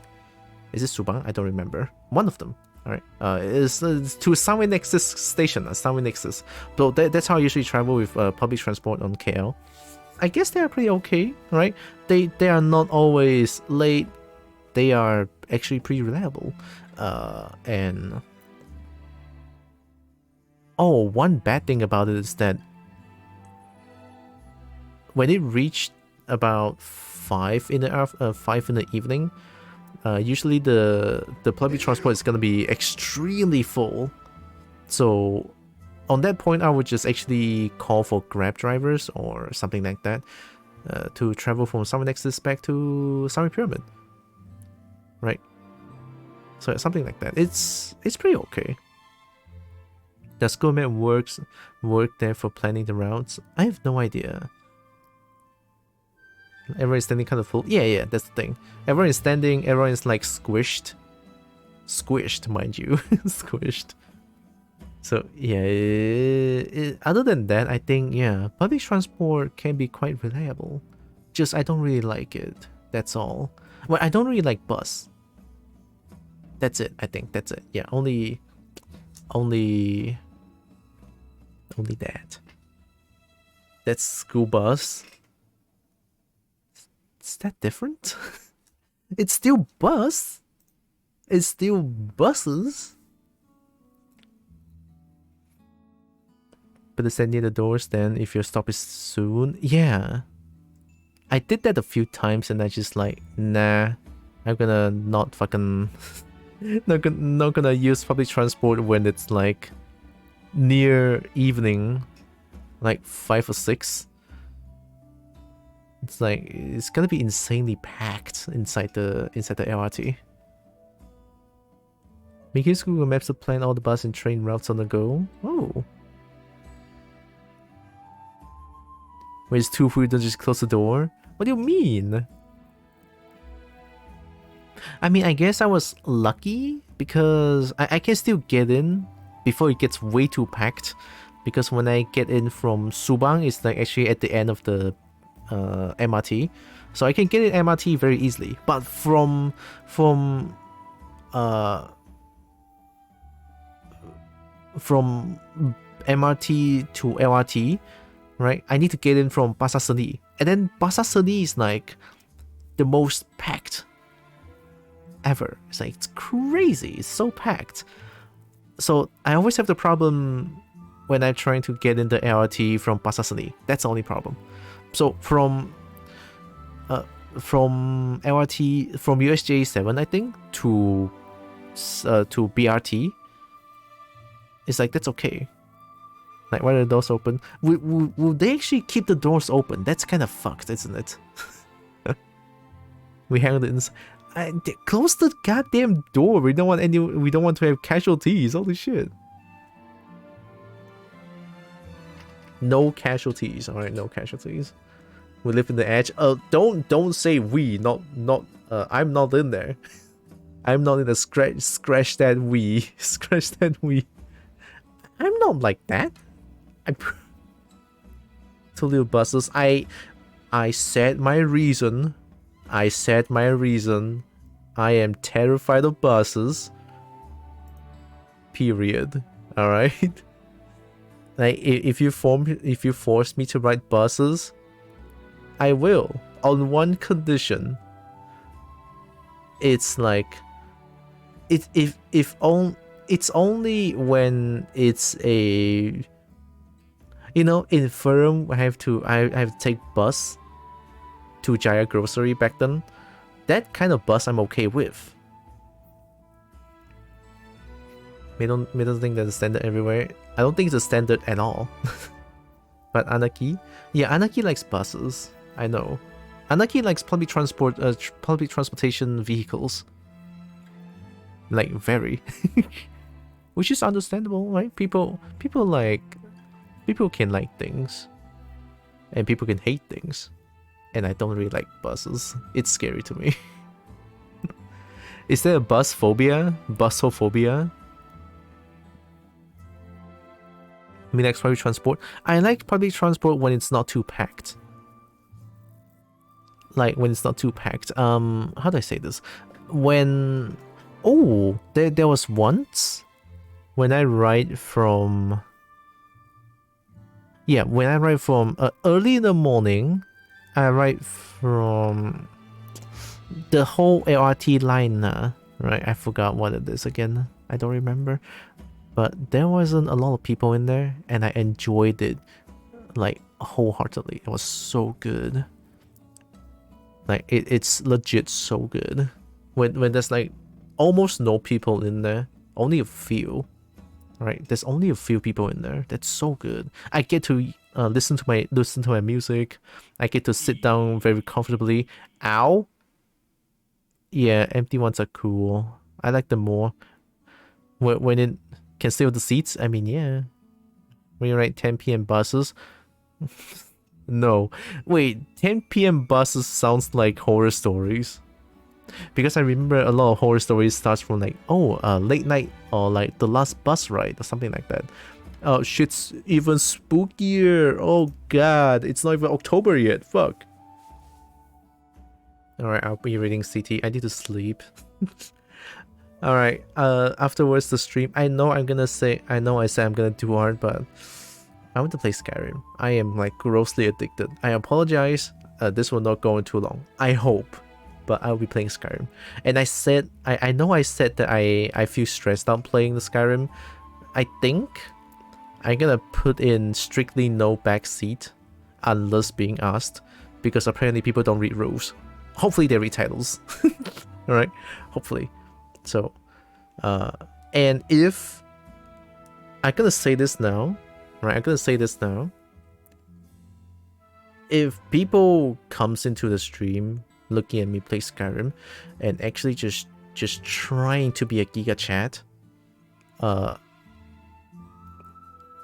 Is it Subang? I don't remember. One of them. Alright, it's to Sunway Nexus station, Sunway Nexus. So that's how I usually travel with public transport on KL. I guess they are pretty okay, right? They are not always late. They are actually pretty reliable. And oh, one bad thing about it is that when it reached about 5 in the evening, usually the public transport is going to be extremely full. So on that point, I would just actually call for Grab drivers or something like that to travel from Sunway Nexus back to Sunway Pyramid. Right? So something like that. It's pretty okay. Does Google Map work there for planning the routes? I have no idea. Everyone is standing kind of full. Yeah, that's the thing. Everyone is standing, everyone is like squished. Squished, mind you. Squished. So, yeah, other than that, I think, yeah, public transport can be quite reliable. Just, I don't really like it. That's all. Well, I don't really like bus. That's it, I think. That's it. Yeah, only that. That's school bus. Is that different? It's still bus. It's still buses. But stand near the doors then if your stop is soon. Yeah. I did that a few times and I just like, nah. I'm gonna not fucking... not gonna use public transport when it's like near evening. Like 5 or 6. It's like, it's gonna be insanely packed inside the LRT. Make use Google Maps to plan all the bus and train routes on the go. Oh. When it's too full, you don't just close the door? What do you mean? I mean, I guess I was lucky because I can still get in before it gets way too packed. Because when I get in from Subang, it's like actually at the end of the MRT, so I can get in MRT very easily. But from MRT to LRT, right? I need to get in from Pasar Seni, and then Pasar Seni is like the most packed ever. It's like, it's crazy. It's so packed. So I always have the problem when I'm trying to get in the LRT from Pasar Seni. That's the only problem. So from LRT, from USJ 7, I think, to BRT, it's like, that's okay. Like, why are the doors open? Will they actually keep the doors open? That's kind of fucked, isn't it? We hang it in. Close the goddamn door. We don't want to have casualties. Holy shit. No casualties. All right, no casualties. We live in the edge. Don't say we. Not. I'm not in there. I'm not in the scratch that we. Scratch that we. I'm not like that. To little buses. I said my reason. I am terrified of buses. Period. All right. Like, if you force me to ride buses, I will, on one condition. It's like, it's only when it's a, in Firm, I have to take bus to Jaya Grocery back then. That kind of bus I'm okay with. We don't think that's a standard everywhere. I don't think it's a standard at all. But Anaki? Yeah, Anaki likes buses. I know. Anaki likes public transportation vehicles. Like, very. Which is understandable, right? People can like things. And people can hate things. And I don't really like buses. It's scary to me. Is there a bus phobia? Busophobia? Me likes public transport. I like public transport when it's not too packed. Like, when it's not too packed. How do I say this? When... Oh, there was once when I ride from... Yeah, when I ride from... early in the morning, I ride from... the whole LRT line, right? I forgot what it is again. I don't remember. But there wasn't a lot of people in there, and I enjoyed it, like, wholeheartedly. It was so good. Like, it's legit so good. When there's, like, almost no people in there, only a few, right? There's only a few people in there. That's so good. I get to listen to my music. I get to sit down very comfortably. Ow! Yeah, empty ones are cool. I like them more. When it can stay with the seats, I mean, yeah. When you ride 10 p.m. buses. No. Wait, 10 p.m. buses sounds like horror stories. Because I remember a lot of horror stories starts from like, late night, or like the last bus ride or something like that. Oh, shit's even spookier. Oh god, it's not even October yet. Fuck. Alright, I'll be reading CT. I need to sleep. Alright, afterwards the stream, I know I said I'm gonna do art, but I want to play Skyrim. I am like grossly addicted. I apologize, this will not go on too long. I hope, but I'll be playing Skyrim. And I said, I know I said that I feel stressed out playing the Skyrim. I think I'm gonna put in strictly no backseat unless being asked, because apparently people don't read rules. Hopefully they read titles. Alright, hopefully. So, and if I'm gonna say this now, right? I'm gonna say this now. If people comes into the stream looking at me play Skyrim and actually just trying to be a Giga Chat,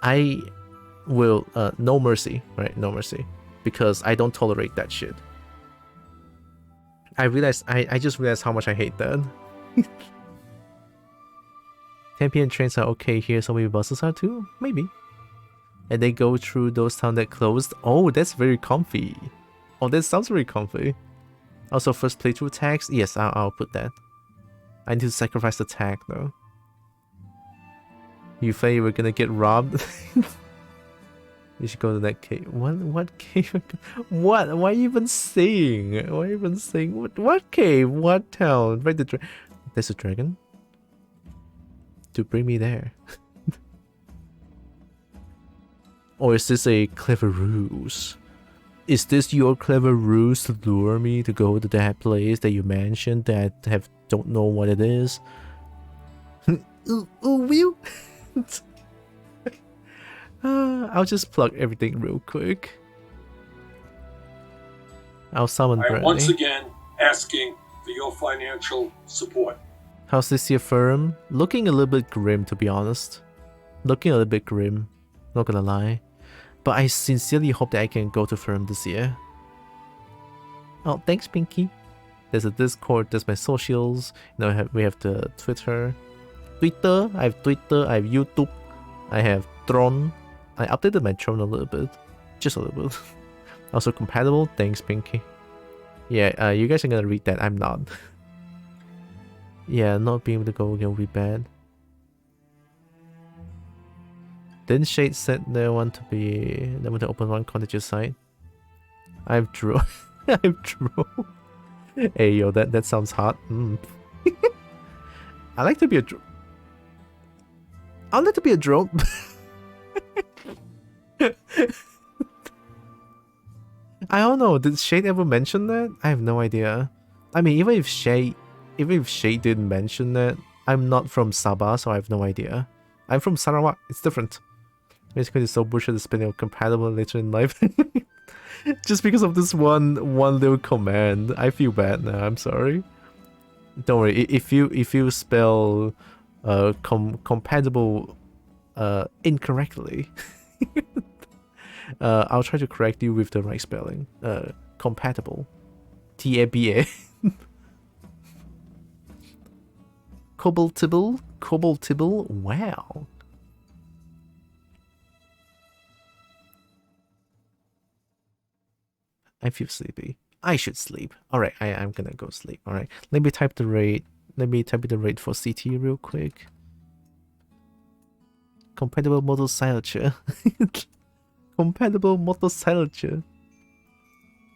I will no mercy, right? No mercy, because I don't tolerate that shit. I just realized how much I hate that. 10 p.m. trains are okay here, so maybe buses are too? Maybe. And they go through those towns that closed. Oh, that's very comfy. Oh, that sounds very comfy. Also, first playthrough tags? Yes, I'll put that. I need to sacrifice the tag though. You thought you were gonna get robbed? You should go to that cave. What cave? What? Why even saying? Why even saying? What cave? What town? Right, there's a dragon? To bring me there. Or is this a clever ruse? Is this your clever ruse to lure me to go to that place that you mentioned that don't know what it is? Will? I'll just plug everything real quick. I'll summon I am Brandy. once again asking for your financial support. How's this year firm? Looking a little bit grim, to be honest. Looking a little bit grim, not gonna lie. But I sincerely hope that I can go to firm this year. Oh, thanks, Pinky. There's a Discord, there's my socials. You know, we have the Twitter. I have Twitter, I have YouTube, I have Tron. I updated my Tron a little bit. Just a little bit. Also compatible, thanks, Pinky. Yeah, you guys are gonna read that, I'm not. Yeah, not being able to go again will be bad. Didn't Shade said they want to open one cottage's site? I've drawn. I've drawn. Hey yo, that sounds hot. I like to be a drone. I'd like to be a drone. I don't know. Did Shade ever mention that? I have no idea. I mean, even if Shade didn't mention that, I'm not from Sabah, so I have no idea. I'm from Sarawak. It's different. Basically, it's so bullshit to spending compatible later in life. Just because of this one little command. I feel bad now. I'm sorry. Don't worry. If you spell compatible incorrectly, I'll try to correct you with the right spelling. Compatible. T-A-B-A. Cobaltable? Wow. I feel sleepy. I should sleep. Alright, I'm gonna go sleep. Alright. Let me type the rate. Let me type the rate for CT real quick. Compatible motorcycle. Compatible motorcycle.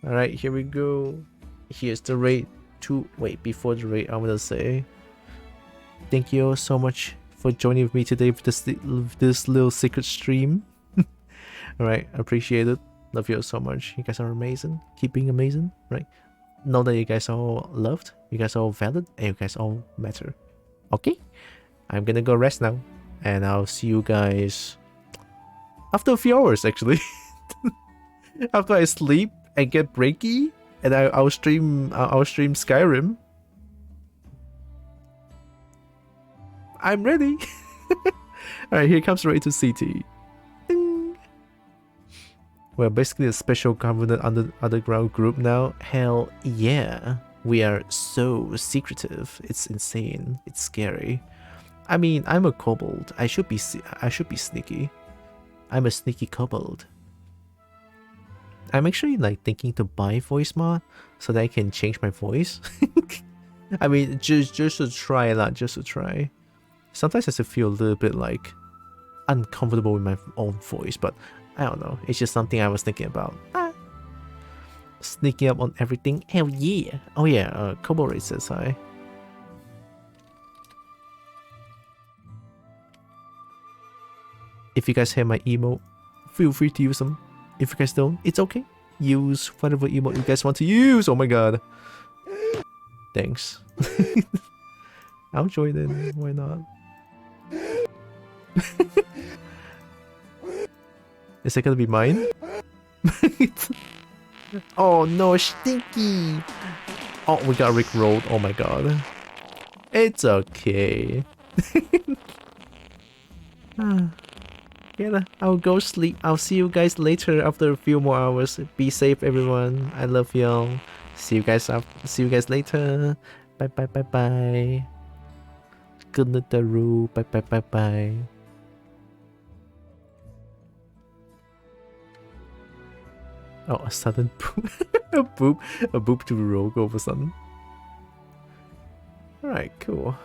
Alright, here we go. Here's the rate. Before the rate, I'm gonna say thank you all so much for joining with me today for this little secret stream. Alright, appreciate it. Love you all so much. You guys are amazing. Keep being amazing, right? Know that you guys are all loved, you guys are all valid, and you guys all matter. Okay? I'm gonna go rest now. And I'll see you guys after a few hours, actually. After I sleep and get breaky, and I'll stream Skyrim. I'm ready. Alright, here comes right to CT. Ding. We're basically a special government underground group now. Hell yeah. We are so secretive. It's insane. It's scary. I mean, I'm a kobold. I should be sneaky. I'm a sneaky kobold. I'm actually like thinking to buy voice mod so that I can change my voice. I mean, just to try, not just to try. Sometimes I feel a little bit like uncomfortable with my own voice, but I don't know. It's just something I was thinking about. Sneaking up on everything. Hell yeah! Oh yeah, Kobo Raid says hi. If you guys have my emote, feel free to use them. If you guys don't, it's okay. Use whatever emote you guys want to use. Oh my god. Thanks. I'll join in. Why not? Is it gonna be mine? Oh no, stinky! Oh, we got rickrolled. Oh my god. It's okay. Yeah, I'll go sleep. I'll see you guys later after a few more hours. Be safe, everyone. I love y'all. See you guys later. Bye bye bye bye. Good night, Daru. Bye bye bye bye. Oh, a sudden boop. A boop to Rogue all of a sudden. Alright, cool.